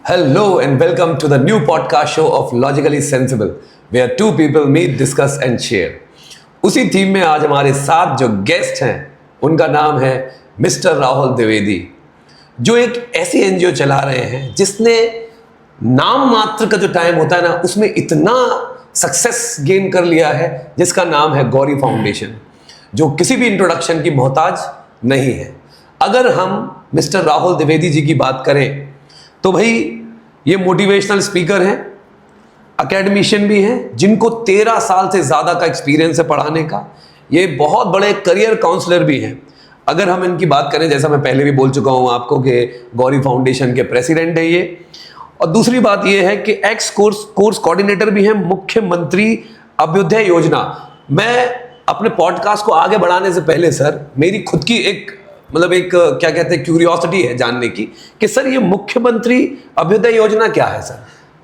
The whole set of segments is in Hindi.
Hello and welcome to the new podcast show of Logically Sensible, where two people meet, discuss and share. उसी थीम में आज हमारे साथ जो गेस्ट हैं उनका नाम है मिस्टर राहुल द्विवेदी, जो एक ऐसी एनजीओ चला रहे हैं जिसने नाम मात्र का जो टाइम होता है ना उसमें इतना सक्सेस गेन कर लिया है, जिसका नाम है गौरी फाउंडेशन, जो किसी भी इंट्रोडक्शन की मोहताज नहीं है। अगर हम मिस्टर राहुल द्विवेदी जी की बात करें तो भाई ये मोटिवेशनल स्पीकर हैं, एकेडमिशियन भी हैं, जिनको 13 साल से ज़्यादा का एक्सपीरियंस है पढ़ाने का। ये बहुत बड़े करियर काउंसलर भी हैं। अगर हम इनकी बात करें, जैसा मैं पहले भी बोल चुका हूँ आपको कि गौरी फाउंडेशन के प्रेसिडेंट है ये, और दूसरी बात ये है कि एक्स कोर्स कोऑर्डिनेटर भी हैं मुख्यमंत्री अभ्युदय योजना। मैं अपने पॉडकास्ट को आगे बढ़ाने से पहले सर, मेरी खुद की एक क्या कहते हैं क्यूरियोसिटी है जानने की कि सर ये मुख्यमंत्री अभ्युदय योजना क्या है सर?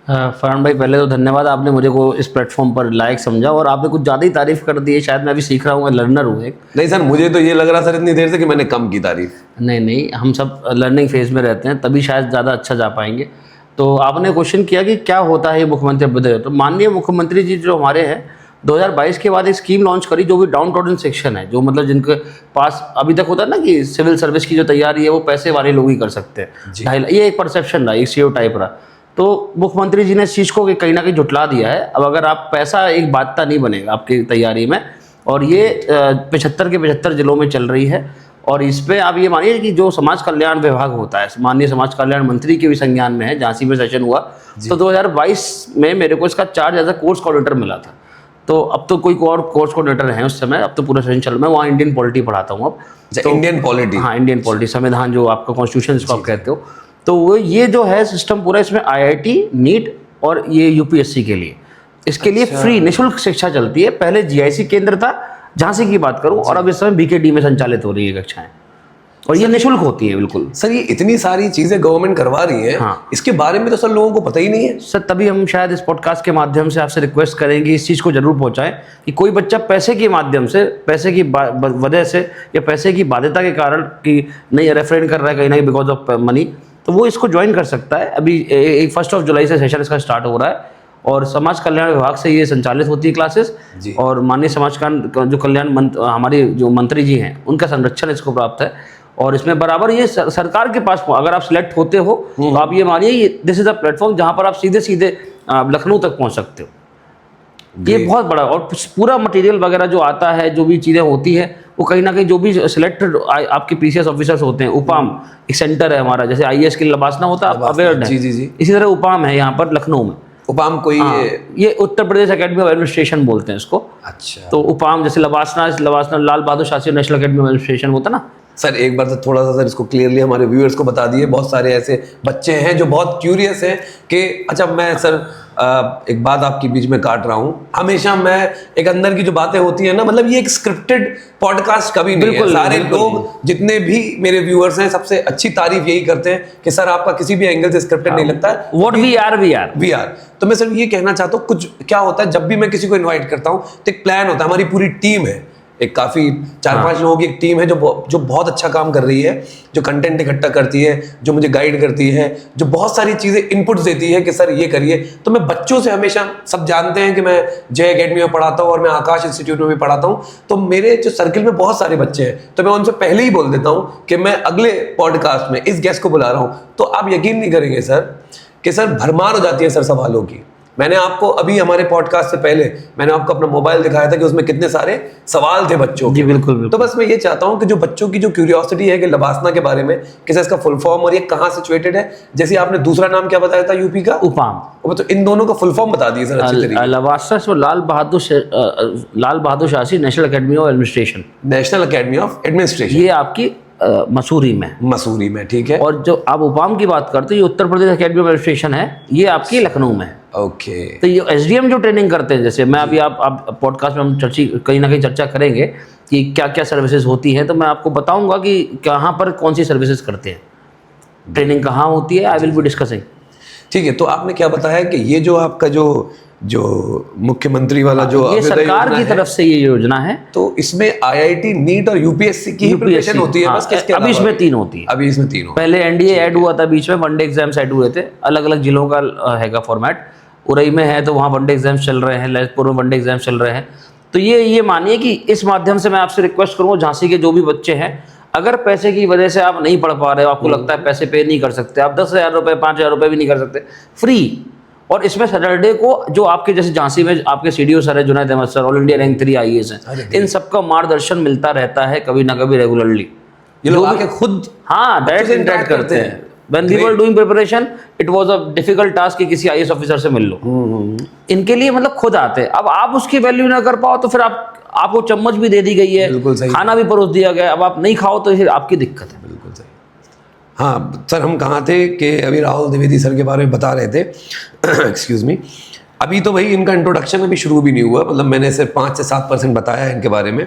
फरहान भाई, पहले तो धन्यवाद, आपने मुझे को इस प्लेटफॉर्म पर लायक समझा और आपने कुछ ज़्यादा ही तारीफ कर दी है। शायद मैं अभी सीख रहा हूँ, मैं लर्नर हूँ एक। नहीं सर, मुझे तो ये लग रहा सर इतनी देर से कि मैंने कम की तारीफ। नहीं, हम सब लर्निंग फेज में रहते हैं, तभी शायद ज़्यादा अच्छा जा पाएंगे। तो आपने क्वेश्चन किया कि क्या होता है ये मुख्यमंत्री अभ्युदय। तो माननीय मुख्यमंत्री जी जो हमारे हैं 2022 के बाद एक स्कीम लॉन्च करी, जो भी डाउन टाउन सेक्शन है, जो मतलब जिनके पास अभी तक होता है ना कि सिविल सर्विस की जो तैयारी है वो पैसे वाले लोग ही कर सकते हैं। ये एक परसेप्शन रहा, एक स्टीरियोटाइप रहा। तो मुख्यमंत्री जी ने इस चीज़ को कहीं ना कहीं जुटला दिया है। अब अगर आप पैसा एक बाध्यता नहीं बनेगा आपकी तैयारी में, और ये 75 के 75 जिलों में चल रही है। और इस पर आप ये मानिए कि जो समाज कल्याण विभाग होता है, माननीय समाज कल्याण मंत्री के भी संज्ञान में है। झांसी में सेशन हुआ तो 2022 में मेरे को इसका charge as a course coordinator मिला था। तो अब तो कोई और कोर्स कोऑर्डिनेटर हैं उस समय, अब तो पूरा सेशन चल रहा है। वहाँ इंडियन पॉलिटी पढ़ाता हूँ अब। तो इंडियन पॉलिटी, हाँ, इंडियन पॉलिटी, संविधान जो आपका कॉन्स्टिट्यूशन जिसको आप कहते हो। तो वो ये जो है सिस्टम पूरा, इसमें IIT, नीट और ये UPSC के लिए, इसके लिए फ्री निःशुल्क शिक्षा चलती है। पहले GIC केंद्र था, झांसी की बात करूं, और अब इस समय BKD में संचालित हो रही है कक्षाएं, और ये निःशुल्क होती है। बिल्कुल सर, ये इतनी सारी चीजें गवर्नमेंट करवा रही है। हाँ। इसके बारे में तो सर लोगों को पता ही नहीं है सर। तभी हम शायद इस पॉडकास्ट के माध्यम से आपसे रिक्वेस्ट करेंगे इस चीज़ को जरूर पहुंचाएं कि कोई बच्चा पैसे के माध्यम से, पैसे की वजह से या पैसे की बाध्यता के कारण कि नहीं रेफरेंस कर रहा है कहीं ना कहीं बिकॉज ऑफ मनी, तो वो इसको ज्वाइन कर सकता है। अभी 1 जुलाई से सेशन इसका स्टार्ट हो रहा है, और समाज कल्याण विभाग से ये संचालित होती है क्लासेस। और माननीय समाज जो कल्याण हमारे जो मंत्री जी हैं उनका संरक्षण इसको प्राप्त है। और इसमें बराबर ये सरकार के पास, अगर आप सिलेक्ट होते हो तो आप ये मानिए दिस इज अ प्लेटफॉर्म जहां पर आप सीधे लखनऊ तक पहुंच सकते हो। ये बहुत बड़ा, और पूरा मटेरियल वगैरह जो आता है, जो भी चीज़ें होती है, वो कहीं ना कहीं जो भी सिलेक्टेड आपके PCS ऑफिसर्स होते हैं, UPAM एक सेंटर है हमारा, जैसे IAS के लिए लबासना होता है, अवेयर है। जी। इसी तरह UPAM है यहाँ पर लखनऊ में। UPAM कोई ये Uttar Pradesh academy of administration बोलते हैं इसको। अच्छा। तो UPAM जैसे LBSNAA Lal Bahadur Shastri national academy of administration होता है ना सर। एक बार तो थोड़ा सा सर इसको क्लियरली हमारे व्यूअर्स को बता दिए। बहुत सारे ऐसे बच्चे हैं जो बहुत क्यूरियस हैं कि अच्छा, मैं सर एक बात आपकी बीच में काट रहा हूँ। हमेशा मैं एक अंदर की जो बातें होती है ना, मतलब ये एक स्क्रिप्टेड पॉडकास्ट कभी नहीं है। सारे लोग जितने भी मेरे व्यूअर्स हैं सबसे अच्छी तारीफ यही करते हैं कि सर आपका किसी भी एंगल से स्क्रिप्टेड नहीं लगता है। What we are. तो मैं सर ये कहना चाहता हूँ, कुछ क्या होता है जब भी मैं किसी को इन्वाइट करता हूँ तो एक प्लान होता है। हमारी पूरी टीम है, एक काफ़ी 4-5 लोगों की एक टीम है जो बहुत अच्छा काम कर रही है, जो कंटेंट इकट्ठा करती है, जो मुझे गाइड करती है, जो बहुत सारी चीज़ें इनपुट्स देती है कि सर ये करिए। तो मैं बच्चों से हमेशा, सब जानते हैं कि मैं जय एकेडमी में पढ़ाता हूँ और मैं आकाश इंस्टीट्यूट में भी पढ़ाता हूँ, तो मेरे जो सर्किल में बहुत सारे बच्चे हैं, तो मैं उनसे पहले ही बोल देता हूँ कि मैं अगले पॉडकास्ट में इस गेस्ट को बुला रहा हूँ। तो आप यकीन नहीं करेंगे सर कि सर भरमार हो जाती है सर सवालों की। मैंने आपको अभी हमारे पॉडकास्ट से पहले मैंने आपको अपना मोबाइल दिखाया था कि उसमें कितने सारे सवाल थे बच्चों जी। बिल्कुल। तो बस मैं ये चाहता हूं कि जो बच्चों की जो क्यूरियोसिटी है कि लबासना के बारे में, कि इसका फुल फॉर्म और ये कहाँ सिचुएटेड है। जैसे आपने दूसरा नाम क्या बताया था यूपी का? UPAM। तो इन दोनों का फुल फॉर्म बता दिए सर अच्छी तरीके। LBSNAA Lal Bahadur Shastri national academy of administration. National academy of administration, ये आपकी मसूरी में, ठीक है। और जो आप UPAM की बात करते हैं, ये Uttar Pradesh academy of administration है, ये आपकी लखनऊ में है। ओके। तो ये SDM जो ट्रेनिंग करते हैं, जैसे मैं अभी आप पॉडकास्ट में हम कहीं ना कहीं चर्चा करेंगे कि क्या क्या सर्विसेज होती हैं, तो मैं आपको बताऊंगा कि कहाँ पर कौन सी सर्विसेज करते हैं, ट्रेनिंग कहाँ होती है। I will be discussing. ठीक है, तो आपने क्या बताया कि ये जो आपका जो मुख्यमंत्री वाला जो ये अभ्युदय सरकार योजना की है, तरफ से ये योजना है। तो इसमें आईआईटी नीट और यूपीएससी की प्रिपरेशन होती है हाँ, बस, किसके अभी अलावा? इसमें 3 होती है। अभी इसमें 3 हो। पहले एनडीए ऐड हुआ था बीच में, वनडे एग्जाम्स ऐड हुए थे, अलग अलग जिलों का हैगा फॉर्मेट। उरई में है तो वहाँ वनडे एग्जाम्स चल रहे हैं, ललितपुर में वनडे एग्जाम्स चल रहे हैं। तो ये मानिए कि इस माध्यम से मैं आपसे रिक्वेस्ट करूँगा, झांसी के जो भी बच्चे हैं, अगर पैसे की वजह से आप नहीं पढ़ पा रहे हो, आपको लगता है पैसे पे नहीं कर सकते, आप 10,000 रुपये 5,000 रुपये भी नहीं कर सकते, फ्री। और इसमें सैटरडे को जो आपके जैसे झांसी में आपके सीडीओ सर है Junaid Ahmed sir, all India rank 3 IAS हैं, इन सबका मार्गदर्शन मिलता रहता है कभी ना कभी रेगुलरली। ये लोग आके खुद हाँ डायरेक्ट इंटरेक्ट करते हैं। When we were doing preparation, it was a difficult task कि किसी IAS ऑफिसर से मिल लो। इनके लिए मतलब खुद आते हैं। अब आप उसकी वैल्यू ना कर पाओ तो फिर आपको चम्मच भी दे दी गई है, बिल्कुल सही, खाना भी परोस दिया गया, अब आप नहीं खाओ तो फिर आपकी दिक्कत है। बिल्कुल सही। हाँ सर, हम कहाँ थे कि अभी राहुल द्विवेदी सर के बारे में बता रहे थे एक्सक्यूज मी। अभी तो भाई इनका इंट्रोडक्शन अभी शुरू भी नहीं हुआ, मतलब मैंने सिर्फ 5 से 7% बताया है इनके बारे में।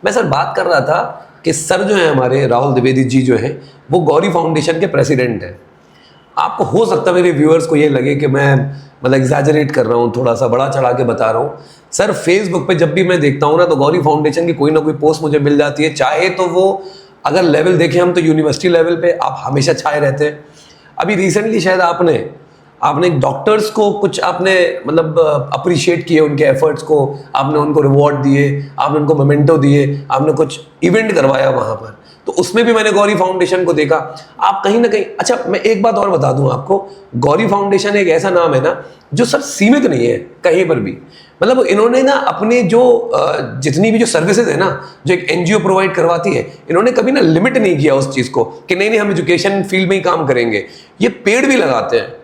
मैं सर बात कर रहा था कि सर जो है हमारे राहुल द्विवेदी जी जो हैं वो गौरी फाउंडेशन के प्रेसिडेंट हैं। आपको हो सकता है मेरे व्यूअर्स को ये लगे कि मैं मतलब एग्जैजरेट कर रहा हूँ, थोड़ा सा बड़ा चढ़ा के बता रहा हूँ। सर फेसबुक पे जब भी मैं देखता हूँ ना तो गौरी फाउंडेशन की कोई ना कोई पोस्ट मुझे मिल जाती है, चाहे तो वो अगर लेवल देखें हम तो यूनिवर्सिटी लेवल पे आप हमेशा छाए रहते हैं। अभी रिसेंटली शायद आपने डॉक्टर्स को कुछ आपने मतलब अप्रिशिएट किए, उनके एफर्ट्स को, आपने उनको रिवॉर्ड दिए, आपने उनको मोमेंटो दिए, आपने कुछ इवेंट करवाया वहाँ पर, तो उसमें भी मैंने गौरी फाउंडेशन को देखा। आप कहीं ना कहीं, अच्छा मैं एक बात और बता दूं आपको, गौरी फाउंडेशन एक ऐसा नाम है ना जो सर सीमित नहीं है कहीं पर भी। मतलब इन्होंने ना अपने जो जितनी भी जो सर्विसेज है ना, जो एक एनजीओ प्रोवाइड करवाती है, इन्होंने कभी ना लिमिट नहीं किया उस चीज़ को कि नहीं हम एजुकेशन फील्ड में ही काम करेंगे। ये पेड़ भी लगाते हैं।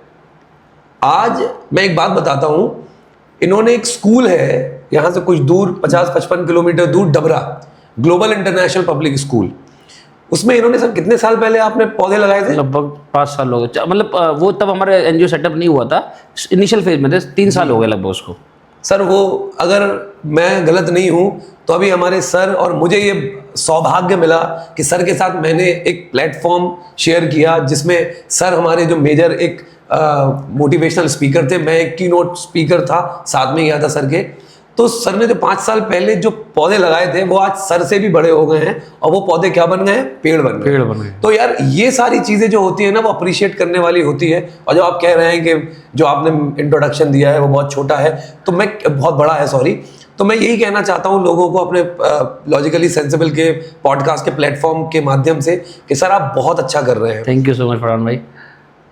आज मैं एक बात बताता हूँ, इन्होंने एक स्कूल है यहाँ से कुछ दूर 50-55 किलोमीटर दूर, Dabra global international public school, उसमें इन्होंने सर कितने साल पहले आपने पौधे लगाए थे? लगभग 5 साल हो गए, मतलब वो तब हमारे एनजीओ सेटअप नहीं हुआ था, इनिशियल फेज में थे, 3 साल हो गए लगभग उसको। सर वो अगर मैं गलत नहीं हूँ तो अभी हमारे सर और मुझे ये सौभाग्य मिला कि सर के साथ मैंने एक प्लेटफॉर्म शेयर किया जिसमें सर हमारे जो मेजर एक मोटिवेशनल स्पीकर थे, मैं एक कीनोट स्पीकर था, साथ में गया था सर के। तो सर ने जो 5 साल पहले जो पौधे लगाए थे वो आज सर से भी बड़े हो गए हैं और वो पौधे क्या बन गए हैं? पेड़ बन गए। तो यार ये सारी चीज़ें जो होती है ना वो अप्रिशिएट करने वाली होती है। और जो आप कह रहे हैं कि जो आपने इंट्रोडक्शन दिया है वो बहुत छोटा है, तो मैं बहुत बड़ा है सॉरी, तो मैं यही कहना चाहता हूँ लोगों को अपने लॉजिकली सेंसिबल के पॉडकास्ट के प्लेटफॉर्म के माध्यम से कि सर आप बहुत अच्छा कर रहे हैं। Thank you so much Farhan भाई।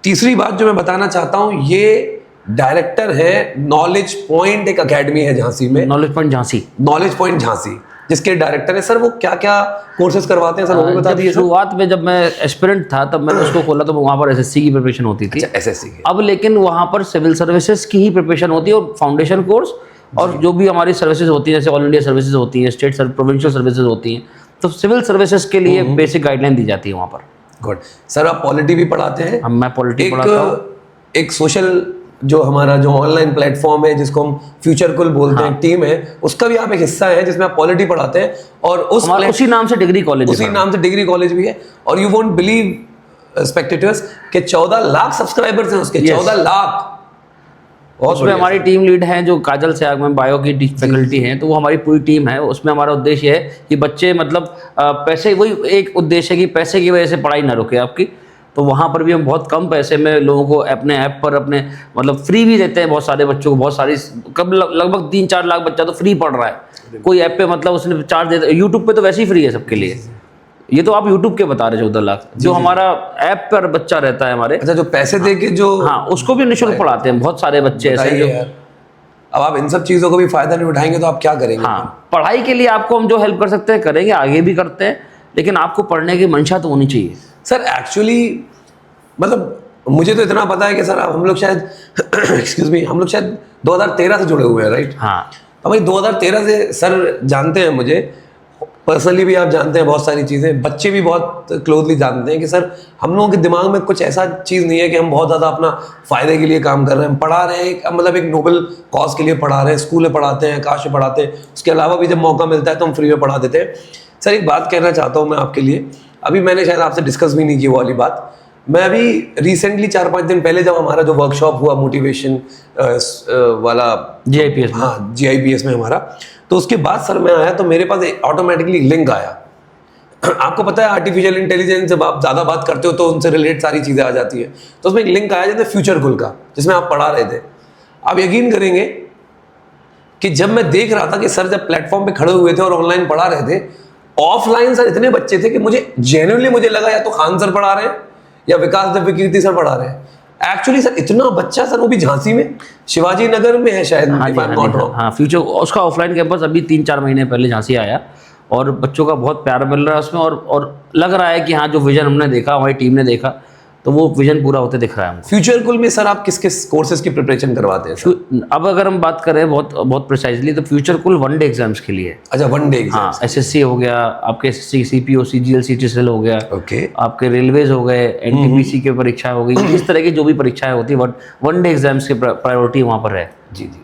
तीसरी बात जो मैं बताना चाहता हूँ, ये डायरेक्टर है नॉलेज पॉइंट, एक अकेडमी है झांसी में, knowledge point Jhansi, knowledge point Jhansi, जिसके डायरेक्टर है सर। वो क्या क्या कोर्सेज करवाते हैं सर, वो भी बता दीजिए। शुरुआत में जब मैं एस्पिरेंट था तब मैंने उसको खोला तो वहाँ पर एसएससी की प्रिपरेशन होती थी। अच्छा, एसएससी की। अब लेकिन वहाँ पर सिविल सर्विसेज की ही प्रिपरेशन होती है और फाउंडेशन कोर्स, और जो भी हमारी सर्विसेज होती हैं जैसे ऑल इंडिया सर्विसेज होती हैं, स्टेट प्रोविंशियल सर्विसेज होती हैं, तो सिविल सर्विसेज के लिए बेसिक गाइडलाइन दी जाती है वहाँ पर। गुड सर, आप पॉलिटी भी पढ़ाते हैं? हम मैं पॉलिटी पढ़ाता हूँ। एक सोशल जो हमारा जो ऑनलाइन प्लेटफॉर्म है जिसको हम फ्यूचर कुल बोलते हैं, टीम है, उसका भी आप एक हिस्सा है जिसमें आप पॉलिटी पढ़ाते हैं। और उसी नाम से डिग्री कॉलेज, उसी नाम से डिग्री कॉलेज भी है। और यू वोंट बिलीव स्पेक्टेटर्स के 14 लाख सब्सक्राइबर्स हैं उसके। 14 लाख। उसमें हमारी टीम लीड हैं जो काजल सयाग में बायो की फैकल्टी हैं, तो वो हमारी पूरी टीम है। उसमें हमारा उद्देश्य है कि बच्चे मतलब पैसे, वही एक उद्देश्य है कि पैसे की वजह से पढ़ाई ना रुके आपकी। तो वहाँ पर भी हम बहुत कम पैसे में लोगों को अपने ऐप पर अपने मतलब फ्री भी देते हैं बहुत सारे बच्चों को। बहुत सारी कब लगभग 3-4 लाख बच्चा तो फ्री पढ़ रहा है। कोई ऐप पे मतलब उसने चार्ज देता है, यूट्यूब पे तो वैसे ही फ्री है सबके लिए। ये तो आप यूट्यूब के बता रहे 14 लाख, जो हमारा ऐप पर बच्चा रहता है हमारे। अच्छा, जो पैसे दे के जो, हाँ, उसको भी निःशुल्क पढ़ाते हैं। बहुत सारे बच्चे ऐसे जो, अब आप इन सब चीज़ों को भी फायदा नहीं उठाएंगे तो आप क्या करेंगे? हाँ, पढ़ाई के लिए आपको हम जो हेल्प कर सकते हैं करेंगे, आगे भी करते हैं, लेकिन आपको पढ़ने की मंशा तो होनी चाहिए। सर एक्चुअली मतलब मुझे तो इतना पता है कि सर हम लोग शायद एक्सक्यूज मी, हम लोग शायद 2013 से जुड़े हुए हैं, राइट? हाँ, तो भाई 2013 से सर जानते हैं मुझे पर्सनली भी, आप जानते हैं बहुत सारी चीज़ें, बच्चे भी बहुत क्लोजली जानते हैं कि सर हम लोगों के दिमाग में कुछ ऐसा चीज़ नहीं है कि हम बहुत ज़्यादा अपना फ़ायदे के लिए काम कर रहे हैं। हम पढ़ा रहे हैं मतलब एक नोबल कॉज के लिए पढ़ा रहे हैं, स्कूल में पढ़ाते हैं, आकाश में पढ़ाते हैं, उसके अलावा भी जब मौका मिलता है तो हम फ्री में पढ़ा देते हैं। सर एक बात कहना चाहता हूँ मैं आपके लिए, अभी मैंने शायद आपसे डिस्कस भी नहीं की वो वाली बात। मैं अभी रिसेंटली 4-5 दिन पहले जब हमारा जो वर्कशॉप हुआ मोटिवेशन वाला GIPS में। हाँ GIPS में हमारा, तो उसके बाद सर मैं आया तो मेरे पास ऑटोमेटिकली लिंक आया। आपको पता है आर्टिफिशियल इंटेलिजेंस जब आप ज़्यादा बात करते हो तो उनसे रिलेट सारी चीज़ें आ जाती है, तो उसमें एक लिंक आया जैसे फ्यूचर कुल का, जिसमें आप पढ़ा रहे थे। आप यकीन करेंगे कि जब मैं देख रहा था कि सर जब प्लेटफॉर्म पे खड़े हुए थे और ऑनलाइन पढ़ा रहे थे, ऑफलाइन सर इतने बच्चे थे कि मुझे जेन्युइनली मुझे लगा या तो खान सर पढ़ा रहे हैं या विकास दिव्य कीर्ति सर पढ़ा रहे हैं। एक्चुअली सर इतना बच्चा सर, वो भी झांसी में, शिवाजी नगर में है शायद, हाँ जी, हाँ जी, हाँ, फ्यूचर उसका ऑफलाइन कैंपस अभी 3-4 महीने पहले झांसी आया और बच्चों का बहुत प्यार मिल रहा है उसमें, और लग रहा है कि हाँ जो विजन हमने देखा, हमारी टीम ने देखा, तो वो विजन पूरा होते दिख रहा है हमको। फ्यूचर कुल में सर आप किस किस कोर्सेज की प्रिपरेशन करवाते हैं सर? अब अगर हम बात करें बहुत प्रिसाइजली, तो फ्यूचर कुल 1 डे एग्जाम्स के लिए। अच्छा, 1 डे हाँ, SSC हो गया, आपके SSC CPO CGL CTCL हो गया, ओके, आपके रेलवेज हो गए, NTPC की परीक्षा हो गई, इस तरह की जो भी परीक्षाएं होती है 1 डे एग्जाम्स की प्रायोरिटी वहाँ पर है। जी जी,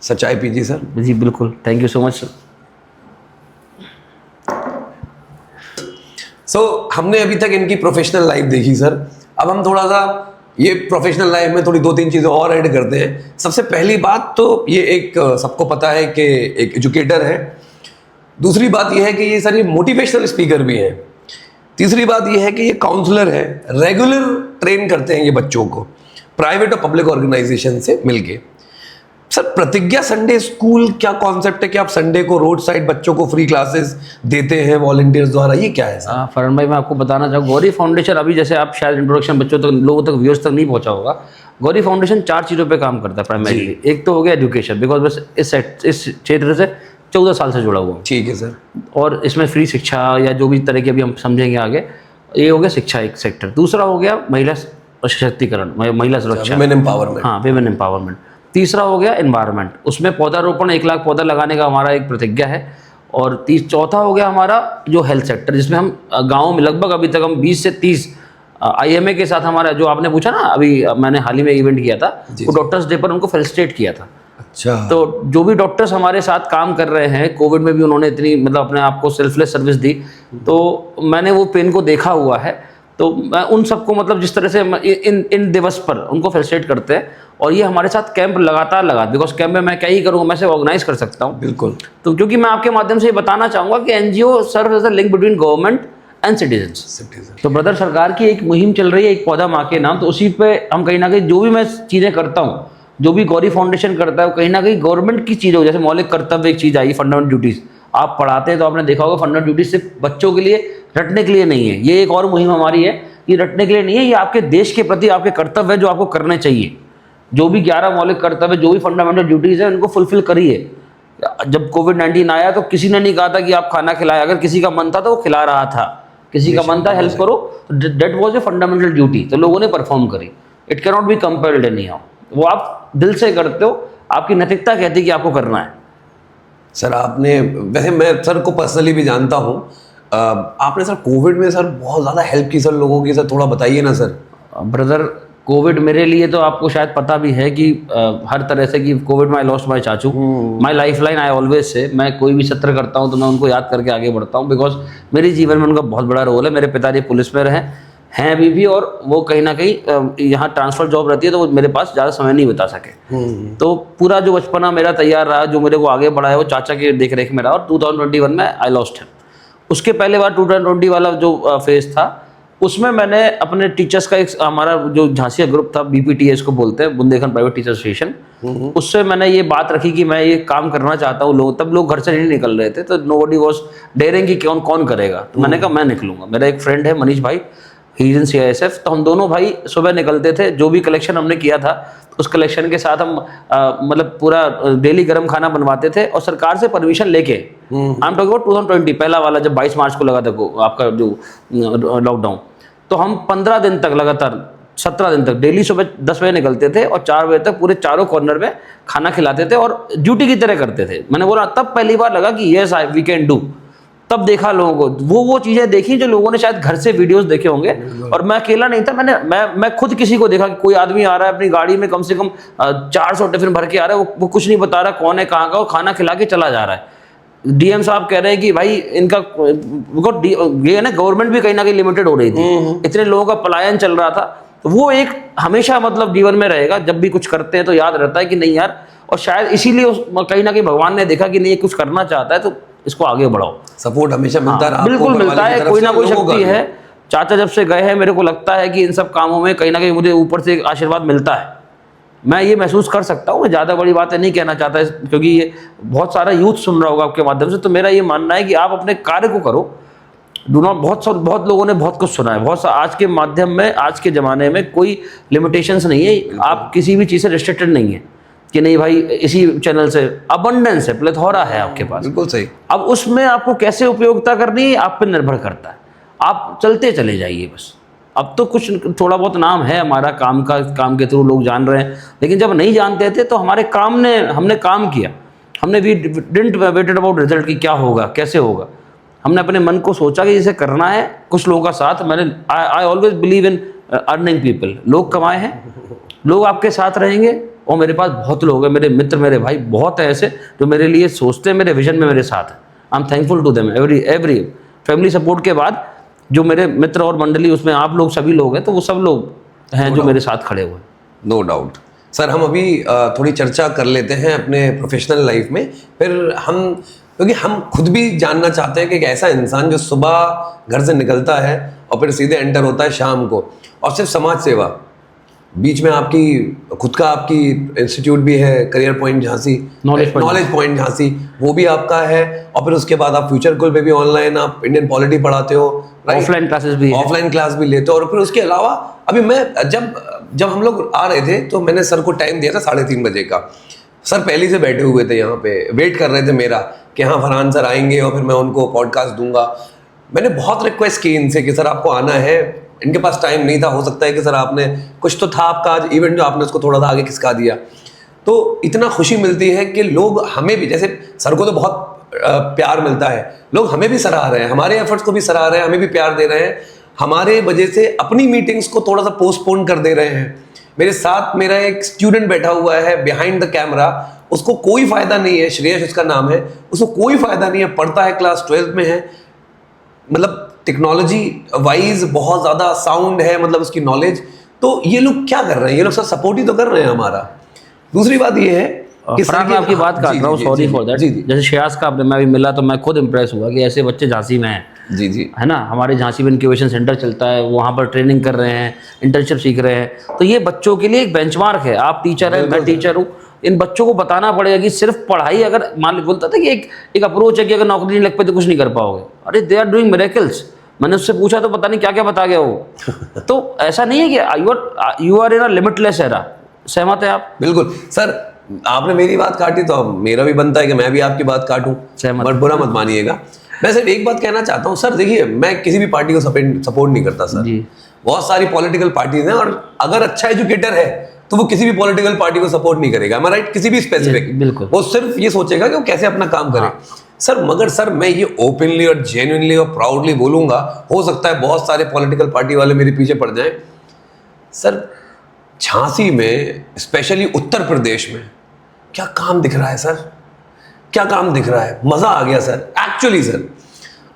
सच्चाई पीजिए सर। जी बिल्कुल, thank you so much sir. हमने अभी तक इनकी प्रोफेशनल लाइफ देखी सर, अब हम थोड़ा सा ये प्रोफेशनल लाइफ में थोड़ी 2-3 चीज़ें और ऐड करते हैं। सबसे पहली बात तो ये एक सबको पता है कि एक एजुकेटर है। दूसरी बात ये है कि ये सर ये मोटिवेशनल स्पीकर भी हैं। तीसरी बात ये है कि ये काउंसलर है, रेगुलर ट्रेन करते हैं ये बच्चों को प्राइवेट और पब्लिक ऑर्गेनाइजेशन से मिलके। सर प्रतिज्ञा संडे स्कूल क्या कॉन्सेप्ट है कि आप संडे को रोड साइड बच्चों को फ्री क्लासेस देते हैं वॉलंटियर्स द्वारा, ये क्या है सर? फरहान भाई, मैं आपको बताना चाहूँ, गौरी फाउंडेशन अभी जैसे आप शायद इंट्रोडक्शन बच्चों तक, लोगों तक, व्यूअर्स तक नहीं पहुंचा होगा। गौरी फाउंडेशन 4 चीज़ों पे काम करता है प्राइमरीली। एक तो हो गया एजुकेशन, बिकॉज बस इस क्षेत्र से 14 साल से जुड़ा हुआ हूँ। ठीक है सर। और इसमें फ्री शिक्षा या जो भी तरह की अभी हम समझेंगे आगे, ये हो गया शिक्षा एक सेक्टर। दूसरा हो गया महिला सशक्तिकरण, महिला सुरक्षा, वुमेन एम्पावरमेंट। हाँ, वुमेन एम्पावरमेंट। तीसरा हो गया एनवायरनमेंट, उसमें पौधारोपण 1 लाख पौधा लगाने का हमारा एक प्रतिज्ञा है। और चौथा हो गया हमारा जो हेल्थ सेक्टर, जिसमें हम गाँव में लगभग अभी तक हम 20 से 30 IMA के साथ, हमारा जो आपने पूछा ना, अभी मैंने हाल ही में इवेंट किया था, वो डॉक्टर्स डे पर उनको फेलिसिटेट किया था। अच्छा। तो जो भी डॉक्टर्स हमारे साथ काम कर रहे हैं, कोविड में भी उन्होंने इतनी मतलब अपने आप को सेल्फलेस सर्विस दी, तो मैंने वो पेन को देखा हुआ है। तो मैं उन सबको मतलब जिस तरह से इन दिवस पर उनको फेलिसिटेट करते हैं, और ये हमारे साथ कैंप लगातार लगा, बिकॉज कैंप में मैं क्या ही करूँगा, मैं से ऑर्गेनाइज कर सकता हूँ। बिल्कुल। तो क्योंकि मैं आपके माध्यम से ये बताना चाहूँगा कि NGO serve as a link between government and citizens. तो ब्रदर, सरकार की एक मुहिम चल रही है, एक पौधा माँ के नाम, तो उसी पे हम कहीं ना कहीं जो भी मैं चीज़ें करता हूँ, जो भी गौरी फाउंडेशन करता है, वो कहीं ना कहीं गवर्नमेंट की चीज़ हो। जैसे मौलिक कर्तव्य एक चीज़ आई, फंडामेंटल ड्यूटीज़ आप पढ़ाते हैं, तो आपने देखा होगा फंडामेंटल ड्यूटीज सिर्फ बच्चों के लिए रटने के लिए नहीं है। ये एक और मुहिम हमारी है, ये रटने के लिए नहीं है, ये आपके देश के प्रति आपके कर्तव्य है जो आपको करने चाहिए। जो भी 11 मौलिक कर्तव्य, जो भी फंडामेंटल ड्यूटीज़ है, उनको फुलफिल करिए। जब कोविड-19 आया तो किसी ने नहीं कहा था कि आप खाना खिलाएं, अगर किसी का मन था तो वो खिला रहा था, किसी का मन था हेल्प करो, that was a fundamental duty, तो लोगों ने परफॉर्म करी। It can not be compelled any how, वो आप दिल से करते हो, आपकी नैतिकता कहती है कि आपको करना है। सर आपने, वैसे मैं सर को पर्सनली भी जानता हूँ, आपने सर कोविड में सर बहुत ज़्यादा हेल्प की सर लोगों की, सर थोड़ा बताइए ना सर। ब्रदर, कोविड मेरे लिए तो आपको शायद पता भी है कि हर तरह से कि कोविड में आई लॉस्ट माई चाचू, my life line. I always say, मैं कोई भी सत्र करता हूं तो मैं उनको याद करके आगे बढ़ता हूं, बिकॉज मेरे जीवन में उनका बहुत बड़ा रोल है। मेरे पिताजी पुलिस में हैं अभी भी, और वो कहीं ना कहीं यहाँ ट्रांसफर जॉब रहती है, तो वो मेरे पास ज़्यादा समय नहीं बिता सके। तो पूरा जो बचपना मेरा तैयार रहा, जो मेरे को आगे बढ़ाया, वो चाचा के देख रेख में रहा। और 2021 में आई लॉस्ट हिम। उसके पहले बार 2020 वाला जो फेज था, उसमें मैंने अपने टीचर्स का एक, हमारा जो झांसी ग्रुप था, BPTA इसको बोलते हैं, बुंदेलखंड प्राइवेट टीचर एसोसिएशन, उससे मैंने ये बात रखी कि मैं ये काम करना चाहता हूँ। तब लोग घर से नहीं निकल रहे थे, तो नोबडी वाज डेयरिंग कि कौन करेगा। तो मैंने कहा मैं निकलूंगा। मेरा एक फ्रेंड है मनीष भाई, ही इज इन CISF, तो हम दोनों भाई सुबह निकलते थे। जो भी कलेक्शन हमने किया था, उस कलेक्शन के साथ हम मतलब पूरा डेली गर्म खाना बनवाते थे, और सरकार से परमिशन लेके, आई एम टॉकिंग अबाउट 2020 पहला वाला, जब 22 मार्च को लगा था आपका जो लॉकडाउन, तो हम 15 दिन तक लगातार 17 दिन तक डेली सुबह 10 बजे निकलते थे, और 4 बजे तक पूरे चारों कॉर्नर में खाना खिलाते थे, और ड्यूटी की तरह करते थे। मैंने बोला, तब पहली बार लगा कि यस वी कैन डू। तब देखा लोगों को, वो चीज़ें देखी जो लोगों ने शायद घर से वीडियोस देखे होंगे, और मैं अकेला नहीं था। मैं खुद किसी को देखा कि कोई आदमी आ रहा है अपनी गाड़ी में, कम से कम 400 टिफिन भर के आ रहा है, वो कुछ नहीं बता रहा कौन है, कहाँ का, वो खाना खिला के चला जा रहा है। डीएम साहब कह रहे हैं कि भाई इनका ये है ना, गवर्नमेंट भी कहीं ना कहीं लिमिटेड हो रही थी, इतने लोगों का पलायन चल रहा था, तो वो एक हमेशा मतलब जीवन में रहेगा। जब भी कुछ करते हैं तो याद रहता है कि नहीं यार, और शायद इसीलिए कहीं ना कहीं भगवान ने देखा कि नहीं, ये कुछ करना चाहता है तो इसको आगे बढ़ाओ। सपोर्ट हमेशा मिलता रहा, बिल्कुल मिलता है, कोई ना कोई शक्ति है। चाचा जब से गए हैं, मेरे को लगता है कि इन सब कामों में कहीं ना कहीं मुझे ऊपर से एक आशीर्वाद मिलता है। मैं ये महसूस कर सकता हूँ। मैं ज़्यादा बड़ी बातें नहीं कहना चाहता, क्योंकि ये बहुत सारा यूथ सुन रहा होगा आपके माध्यम से। तो मेरा ये मानना है कि आप अपने कार्य को करो। डू नॉट, बहुत लोगों ने बहुत कुछ सुना है, आज के माध्यम में, आज के ज़माने में कोई लिमिटेशंस नहीं है। आप किसी भी चीज़ से रिस्ट्रिक्टेड नहीं है कि नहीं भाई इसी चैनल से, अबंडेंस है, प्लेथोरा है आपके पास। बिल्कुल सही। अब उसमें आपको कैसे उपयोगिता करनी है आप पर निर्भर करता है। आप चलते चले जाइए बस। अब तो कुछ थोड़ा बहुत नाम है हमारा, काम के थ्रू लोग जान रहे हैं, लेकिन जब नहीं जानते थे तो हमने काम किया। हमने भी डिडंट वेटेड अबाउट रिजल्ट की क्या होगा, कैसे होगा। हमने अपने मन को सोचा कि इसे करना है, कुछ लोगों का साथ। I always believe in earning people. लोग कमाए हैं, लोग आपके साथ रहेंगे, और मेरे पास बहुत लोग हैं, मेरे मित्र, मेरे भाई बहुत हैं ऐसे जो मेरे लिए सोचते हैं, मेरे विजन में मेरे साथ हैं। I am thankful to them every family support के बाद जो मेरे मित्र और मंडली, उसमें आप लोग सभी लोग हैं, तो वो सब लोग हैं जो मेरे साथ खड़े हुए हैं। No doubt. सर हम अभी थोड़ी चर्चा कर लेते हैं अपने प्रोफेशनल लाइफ में, फिर क्योंकि हम खुद भी जानना चाहते हैं कि एक ऐसा इंसान जो सुबह घर से निकलता है और फिर सीधे एंटर होता है शाम को, और सिर्फ समाज सेवा, बीच में आपकी इंस्टीट्यूट भी है, career point Jhansi, knowledge point Jhansi, वो भी आपका है, और फिर उसके बाद आप फ्यूचर गोल पे भी ऑनलाइन आप इंडियन पॉलिटी पढ़ाते हो, ऑफलाइन क्लास भी लेते हो। और फिर उसके अलावा अभी मैं जब हम लोग आ रहे थे तो मैंने सर को टाइम दिया था 3:30 बजे का। सर पहले से बैठे हुए थे यहाँ पे, वेट कर रहे थे मेरा कि हाँ फरहान सर आएंगे और फिर मैं उनको पॉडकास्ट दूंगा। मैंने बहुत रिक्वेस्ट की इनसे कि सर आपको आना है, इनके पास टाइम नहीं था। हो सकता है कि सर आपने कुछ तो था आपका आज इवेंट जो आपने उसको थोड़ा सा आगे खिसका दिया। तो इतना खुशी मिलती है कि लोग हमें भी, जैसे सर को तो बहुत प्यार मिलता है, लोग हमें भी सराह रहे हैं, हमारे एफर्ट्स को भी सराह रहे हैं, हमें भी प्यार दे रहे हैं, हमारे वजह से अपनी मीटिंग्स को थोड़ा सा पोस्टपोन कर दे रहे हैं। मेरे साथ मेरा एक स्टूडेंट बैठा हुआ है बिहाइंड द कैमरा, उसको कोई फायदा नहीं है, श्रेयस उसका नाम है, उसको कोई फायदा नहीं है, पढ़ता है, क्लास 12th में है, मतलब टेक्नोलॉजी वाइज बहुत ज़्यादा साउंड है, मतलब उसकी नॉलेज। तो ये लोग क्या कर रहे हैं, ये लोग सब सपोर्ट ही तो कर रहे हैं हमारा। दूसरी बात ये है कि सर मैं आपकी बात काट रहा हूँ, सॉरी फॉर दैट। जैसे श्रेयस का मैं भी मिला तो मैं खुद इंप्रेस हुआ कि ऐसे बच्चे झांसी में हैं। जी है ना, हमारे झांसी में इंक्यूबेशन सेंटर चलता है, वहाँ पर ट्रेनिंग कर रहे हैं, इंटर्नशिप सीख रहे हैं। तो ये बच्चों के लिए एक बेंचमार्क है। आप टीचर हैं, मैं टीचर हूँ, इन बच्चों को बताना पड़ेगा कि सिर्फ पढ़ाई, अगर मान ली बोलता था कि एक अप्रोच है कि अगर नौकरी नहीं लग पाई तो कुछ नहीं कर पाओगे। अरे दे आर डूइंग मिरेकल्स। मैंने उससे पूछा तो पता नहीं क्या क्या बता गया वो। तो ऐसा नहीं है कि you are in a limitless era. सहमत है आप? बिल्कुल सर, आपने मेरी बात काटी तो अब मेरा भी बनता है कि मैं भी आपकी बात काटूं, बट बुरा मत मानिएगा। मैं सिर्फ एक बात कहना चाहता हूँ सर, देखिए मैं किसी भी पार्टी को सपोर्ट नहीं करता सर। बहुत सारी पॉलिटिकल पार्टीज हैं, और अगर अच्छा एजुकेटर है तो वो किसी भी पॉलिटिकल पार्टी को सपोर्ट नहीं करेगा, मैं राइट, किसी भी स्पेसिफिक, बिल्कुल। वो सिर्फ ये सोचेगा कि वो कैसे अपना काम करे। सर मगर सर मैं ये ओपनली और जेन्युइनली और प्राउडली बोलूंगा, हो सकता है बहुत सारे पॉलिटिकल पार्टी वाले मेरे पीछे पड़ जाएं, सर झांसी में, स्पेशली उत्तर प्रदेश में क्या काम दिख रहा है सर, क्या काम दिख रहा है, मजा आ गया सर। एक्चुअली सर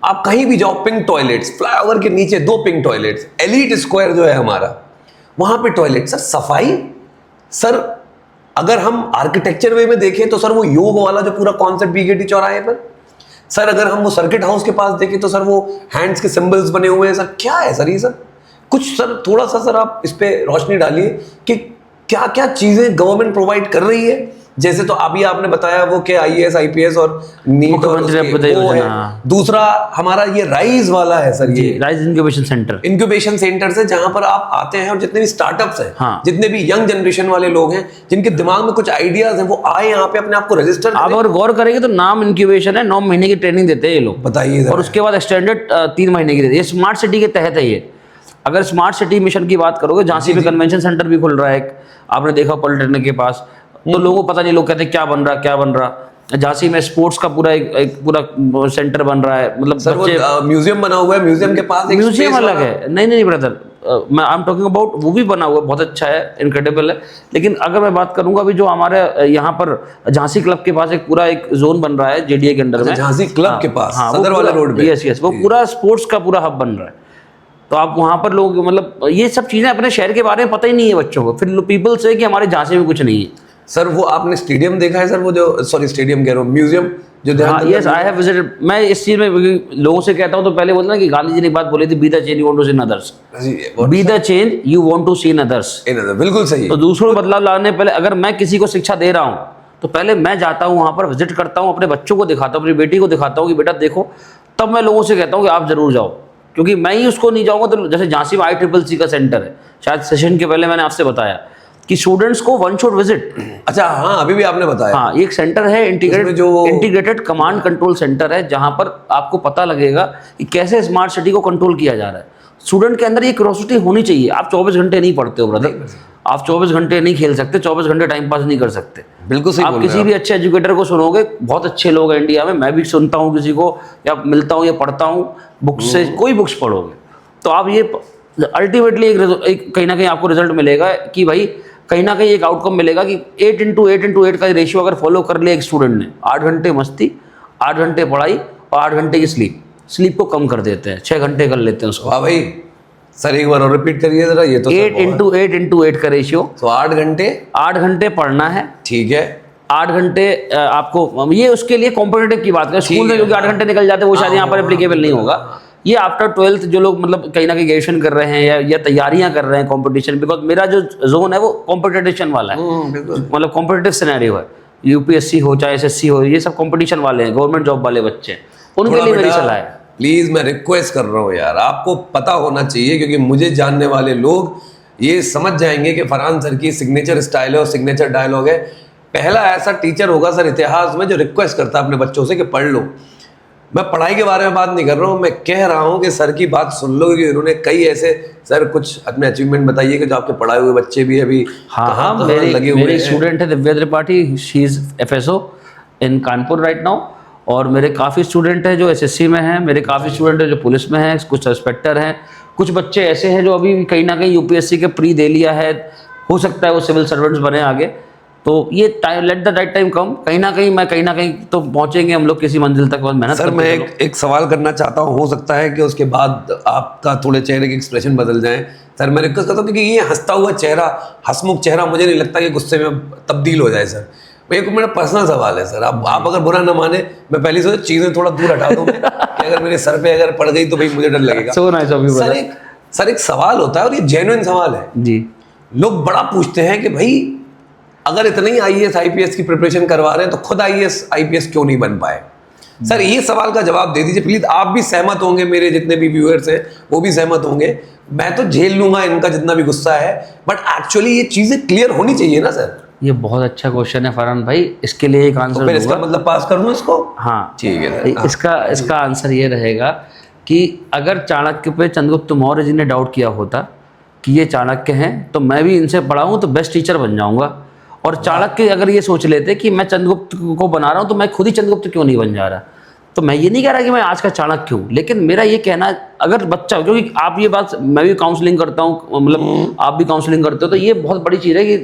आप कहीं भी जाओ, पिंक टॉयलेट्स, फ्लाईओवर के नीचे 2 पिंक टॉयलेट्स, एलीट स्क्वायर जो है हमारा, वहां पे टॉयलेट, सर सफाई। सर अगर हम आर्किटेक्चर वे में देखें तो सर वो योग वाला जो पूरा कॉन्सेप्ट बीकेटी चौराहे पर, सर अगर हम वो सर्किट हाउस के पास देखें तो सर वो हैंड्स के सिंबल्स बने हुए हैं। सर क्या है सर ये, सर कुछ सर थोड़ा सा सर आप इस पे रोशनी डालिए कि क्या क्या चीजें गवर्नमेंट प्रोवाइड कर रही है। जैसे तो अभी आपने बताया वो कि IAS IPS और नीट और वो है। दूसरा हमारा ये राइज वाला है सर, ये राइज इंक्यूबेशन सेंटर से जहां पर आप आते हैं और जितने भी स्टार्टअप्स हैं, जितने भी यंग जनरेशन वाले लोग हैं जिनके दिमाग में कुछ आइडियाज हैं, वो आए यहाँ पे अपने आप को रजिस्टर। आप अगर गौर करेंगे तो नाम इंक्यूबेशन है, 9 महीने की ट्रेनिंग देते हैं ये लोग, बताइए, और उसके बाद एक्सटेंडेड 3 महीने की देते हैं। ये स्मार्ट सिटी के तहत है। ये अगर स्मार्ट सिटी मिशन की बात करोगे, झांसी में कन्वेंशन सेंटर भी खुल रहा है, आपने देखा पॉलिटेक्निक के पास, तो लोगों को पता नहीं, लोग कहते हैं क्या बन रहा। झांसी में स्पोर्ट्स का पूरा एक पूरा सेंटर बन रहा है, मतलब सर बच्चे, म्यूजियम बना हुआ है, म्यूजियम के पास एक म्यूजियम अलग है। नहीं ब्रदर, मैं आई एम टॉकिंग अबाउट, वो भी बना हुआ है, बहुत अच्छा है, इनक्रेडिबल है। लेकिन अगर मैं बात करूंगा अभी जो हमारे यहाँ पर झांसी क्लब के पास एक पूरा एक जोन बन रहा है जेडीए के अंडर में, झांसी क्लब के पास, हाँ, सदर वाले रोड पे। यस, वो पूरा स्पोर्ट्स का पूरा हब बन रहा है। तो आप वहाँ पर लोग, मतलब ये सब चीज़ें अपने शहर के बारे में पता ही नहीं है बच्चों को, फिर पीपल से कि हमारे झांसी में कुछ नहीं है। सर वो आपने स्टेडियम देखा है सर, वो जो, सॉरी स्टेडियम कह रहा हूँ, म्यूजियम जो ध्यान, यस, आई हैव विजिटेड। मैं इस चीज़ में लोगों से कहता हूँ, तो पहले बोलते ना कि गांधी जी ने एक बात बोली थी, be the change you want to see in others, be the change you want to see in others. बिल्कुल सही। तो दूसरों में बदलाव लाने पहले, अगर मैं किसी को शिक्षा दे रहा हूँ तो पहले मैं जाता हूँ वहाँ पर, विजिट करता हूँ, अपने बच्चों को दिखाता हूँ, अपनी बेटी को दिखाता हूँ कि बेटा देखो, तब मैं लोगों से कहता हूँ कि आप जरूर जाओ। क्योंकि मैं ही उसको नहीं जाऊँगा तो, जैसे झांसी में ICCC का सेंटर है, शायद सेशन के पहले मैंने आपसे बताया कि स्टूडेंट्स को वन शुड विजिट। अच्छा, हाँ अभी भी आपने बताया। हाँ, एक सेंटर है, इंटीग्रेटेड कमांड कंट्रोल सेंटर है, जहाँ पर आपको पता लगेगा कि कैसे स्मार्ट सिटी को कंट्रोल किया जा रहा है। स्टूडेंट के अंदर ये क्यूरियोसिटी होनी चाहिए। आप 24 घंटे नहीं पढ़ते हो ब्रदर, आप 24 घंटे नहीं खेल सकते, 24 घंटे टाइम पास नहीं कर सकते। बिल्कुल सही। आप किसी भी अच्छे एजुकेटर को सुनोगे, बहुत अच्छे लोग हैं इंडिया में, मैं भी सुनता हूँ किसी को, या मिलता हूँ या पढ़ता हूँ बुक्स से, कोई बुक्स पढ़ोगे तो आप ये अल्टीमेटली एक कहीं ना कहीं आपको रिजल्ट मिलेगा कि भाई कहीं ना कहीं एक आउटकम मिलेगा कि 8:8 का रेशियो अगर फॉलो कर लिया एक स्टूडेंट ने, 8 घंटे मस्ती, 8 घंटे पढ़ाई और 8 घंटे की स्लीप को कम कर देते हैं, 6 घंटे कर लेते हैं उसको। वाह भाई सर, एक बार और रिपीट करिए जरा ये तो। 8:8 का रेशियो, तो 8 घंटे पढ़ना है, ठीक है, 8 घंटे आपको, ये उसके लिए कॉम्पिटेटिव की बात करें, स्कूल में जो कि 8 घंटे निकल जाते हैं वो शायद यहाँ पर एप्लीकेबल नहीं होगा। ये आफ्टर 12th जो लोग मतलब कहीं ना कहीं ग्रेजुएशन कर रहे हैं या तैयारियां कर रहे हैं कॉम्पिटिशन, बिकॉज मेरा जो जोन है वो कॉम्पिटिशन वाला है, मतलब कॉम्पिटिटिव सिनेरियो है, यूपीएससी हो चाहे एसएससी हो, ये सब कॉम्पिटिशन वाले हैं, गवर्नमेंट जॉब वाले बच्चे हैं, उनके लिए मेरी सलाह है। प्लीज मैं रिक्वेस्ट कर रहा हूँ यार, आपको पता होना चाहिए, क्योंकि मुझे जानने वाले लोग ये समझ जाएंगे कि फरहान सर की सिग्नेचर स्टाइल है और सिग्नेचर डायलॉग है। पहला ऐसा टीचर होगा सर इतिहास में जो रिक्वेस्ट करता है अपने बच्चों से कि पढ़ लो। मैं पढ़ाई के बारे में बात नहीं कर रहा हूँ, मैं कह रहा हूँ कि सर की बात सुन लो, क्योंकि उन्होंने कई ऐसे, सर कुछ अपने अचीवमेंट बताइए कि जो आपके पढ़ाए हुए बच्चे भी अभी हाँ, मेरी स्टूडेंट है Divya Tripathi, she is FSO in Kanpur right now, और मेरे काफ़ी स्टूडेंट हैं जो SSC में हैं, मेरे काफ़ी स्टूडेंट हैं जो पुलिस में हैं, कुछ इंस्पेक्टर हैं, कुछ बच्चे ऐसे हैं जो अभी कहीं ना कहीं UPSC के प्री दे लिया है, हो सकता है वो सिविल सर्वेंट्स बने आगे। तो ये time, let the right time come, कहीं ना कहीं तो पहुंचेंगे हम लोग किसी मंजिल तक, मेहनत। सर मैं एक सवाल करना चाहता हूँ, हो सकता है कि उसके बाद आपका थोड़े चेहरे के एक्सप्रेशन बदल जाएं। सर मैं रिक्वेस्ट करता हूँ, क्योंकि ये हंसता हुआ चेहरा, हंसमुख चेहरा मुझे नहीं लगता कि गुस्से में तब्दील हो जाए। सर मेरा पर्सनल सवाल है सर, आप अगर बुरा ना माने, मैं पहले से चीज़ें थोड़ा दूर हटा दूँ कि अगर मेरे सर पे अगर पड़ गई तो भाई मुझे डर लगेगा। सर एक सवाल होता है और ये जेन्युइन सवाल है जी। लोग बड़ा पूछते हैं कि भाई अगर इतने ही IAS IPS की प्रिपरेशन करवा रहे हैं तो खुद IAS IPS क्यों नहीं बन पाए। सर ये सवाल का जवाब दे दीजिए प्लीज। आप भी सहमत होंगे, मेरे जितने भी व्यूअर्स हैं वो भी सहमत होंगे, मैं तो झेल लूंगा इनका जितना भी गुस्सा है, बट एक्चुअली ये चीजें क्लियर होनी चाहिए ना सर। ये बहुत अच्छा क्वेश्चन है फरहान भाई, इसके लिए एक आंसर, तो फिर इसका मतलब पास कर दूं इसको? हाँ ठीक है सर। इसका आंसर ये रहेगा कि अगर चाणक्य पे चंद्रगुप्त मौर्य जी ने डाउट किया होता कि ये चाणक्य हैं, तो मैं भी इनसे पढ़ा हूँ तो बेस्ट टीचर बन जाऊंगा। और चाणक्य अगर ये सोच लेते कि मैं चंद्रगुप्त को बना रहा हूँ तो मैं खुद ही चंद्रगुप्त क्यों नहीं बन जा रहा। तो मैं ये नहीं कह रहा कि मैं आज का चाणक्य हूँ, लेकिन मेरा ये कहना, अगर बच्चा, क्योंकि आप ये बात, मैं भी काउंसलिंग करता हूँ, मतलब आप भी काउंसलिंग करते हो, तो ये बहुत बड़ी चीज़ है कि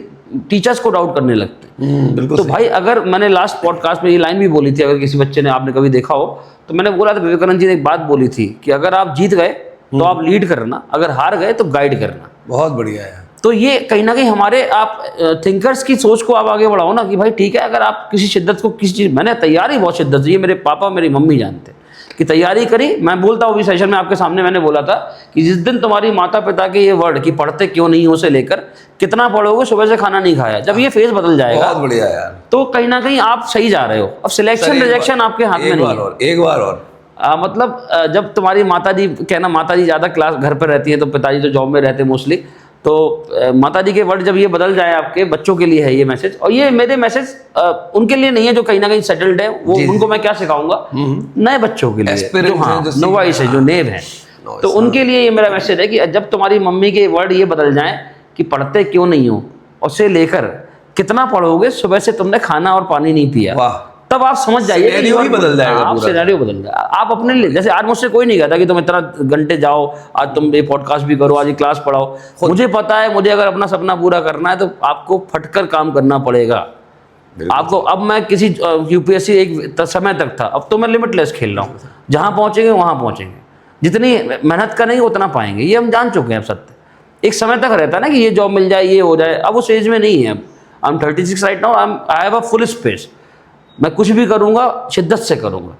टीचर्स को डाउट करने लगते हैं। तो भाई अगर मैंने लास्ट पॉडकास्ट में ये लाइन भी बोली थी, अगर किसी बच्चे ने, आपने कभी देखा हो, तो मैंने बोला था, विवेकानंद जी ने एक बात बोली थी कि अगर आप जीत गए तो आप लीड करना, अगर हार गए तो गाइड करना। बहुत बढ़िया है। तो ये कहीं ना कहीं हमारे, आप थिंकर्स की सोच को आप आगे बढ़ाओ ना, कि भाई ठीक है, अगर आप किसी शिद्दत को, किसी चीज़, मैंने तैयारी बहुत शिद्दत से, ये मेरे पापा मेरी मम्मी जानते हैं कि तैयारी करी। मैं बोलता हूँ अभी सेशन में आपके सामने मैंने बोला था कि जिस दिन तुम्हारी माता पिता के ये वर्ड कि पढ़ते क्यों नहीं हो से लेकर कितना पढ़ोगे, सुबह से खाना नहीं खाया, जब ये फेज बदल जाएगा, बहुत बढ़िया यार, तो कहीं ना कहीं आप सही जा रहे हो। अब सिलेक्शन रिजेक्शन आपके हाथ में नहीं है। एक बार और मतलब जब तुम्हारी माताजी, कहना माताजी ज़्यादा क्लास घर पर रहती है, तो पिताजी तो जॉब में रहते हैं मोस्टली, तो माताजी के वर्ड जब ये बदल जाए, आपके बच्चों के लिए है ये मैसेज। और ये मेरे मैसेज उनके लिए नहीं है जो कहीं ना कहीं सेटल्ड है, वो उनको मैं क्या सिखाऊंगा, नए बच्चों के लिए जो, हाँ, नोवाइस है, जो नेव है, तो उनके लिए ये मेरा मैसेज है कि जब तुम्हारी मम्मी के वर्ड ये बदल जाएं कि पढ़ते क्यों नहीं हो, उससे लेकर कितना पढ़ोगे, सुबह से तुमने खाना और पानी नहीं पिया, तब आप समझ जाइए कि Scenario ही बदल जाएगा आप पूरा। सिनेरियो बदल जाएगा। आप अपने लिए, जैसे आज मुझसे कोई नहीं कहता कि तुम इतना घंटे जाओ, आज तुम ये पॉडकास्ट भी करो, आज ये क्लास पढ़ाओ। मुझे पता है, मुझे अगर अपना सपना पूरा करना है तो आपको फटकर काम करना पड़ेगा। आपको अब मैं किसी यूपीएससी एक समय तक था, अब तो मैं लिमिटलेस खेल रहा हूँ। जहाँ पहुँचेंगे वहाँ पहुँचेंगे, जितनी मेहनत करेंगे उतना पाएंगे, ये हम जान चुके हैं अब सत्य। एक समय तक रहता है ना कि ये जॉब मिल जाए, ये हो जाए, अब उस एज में नहीं है। अब I am 36 right now, I have a full space. मैं कुछ भी करूँगा शिद्दत से करूँगा।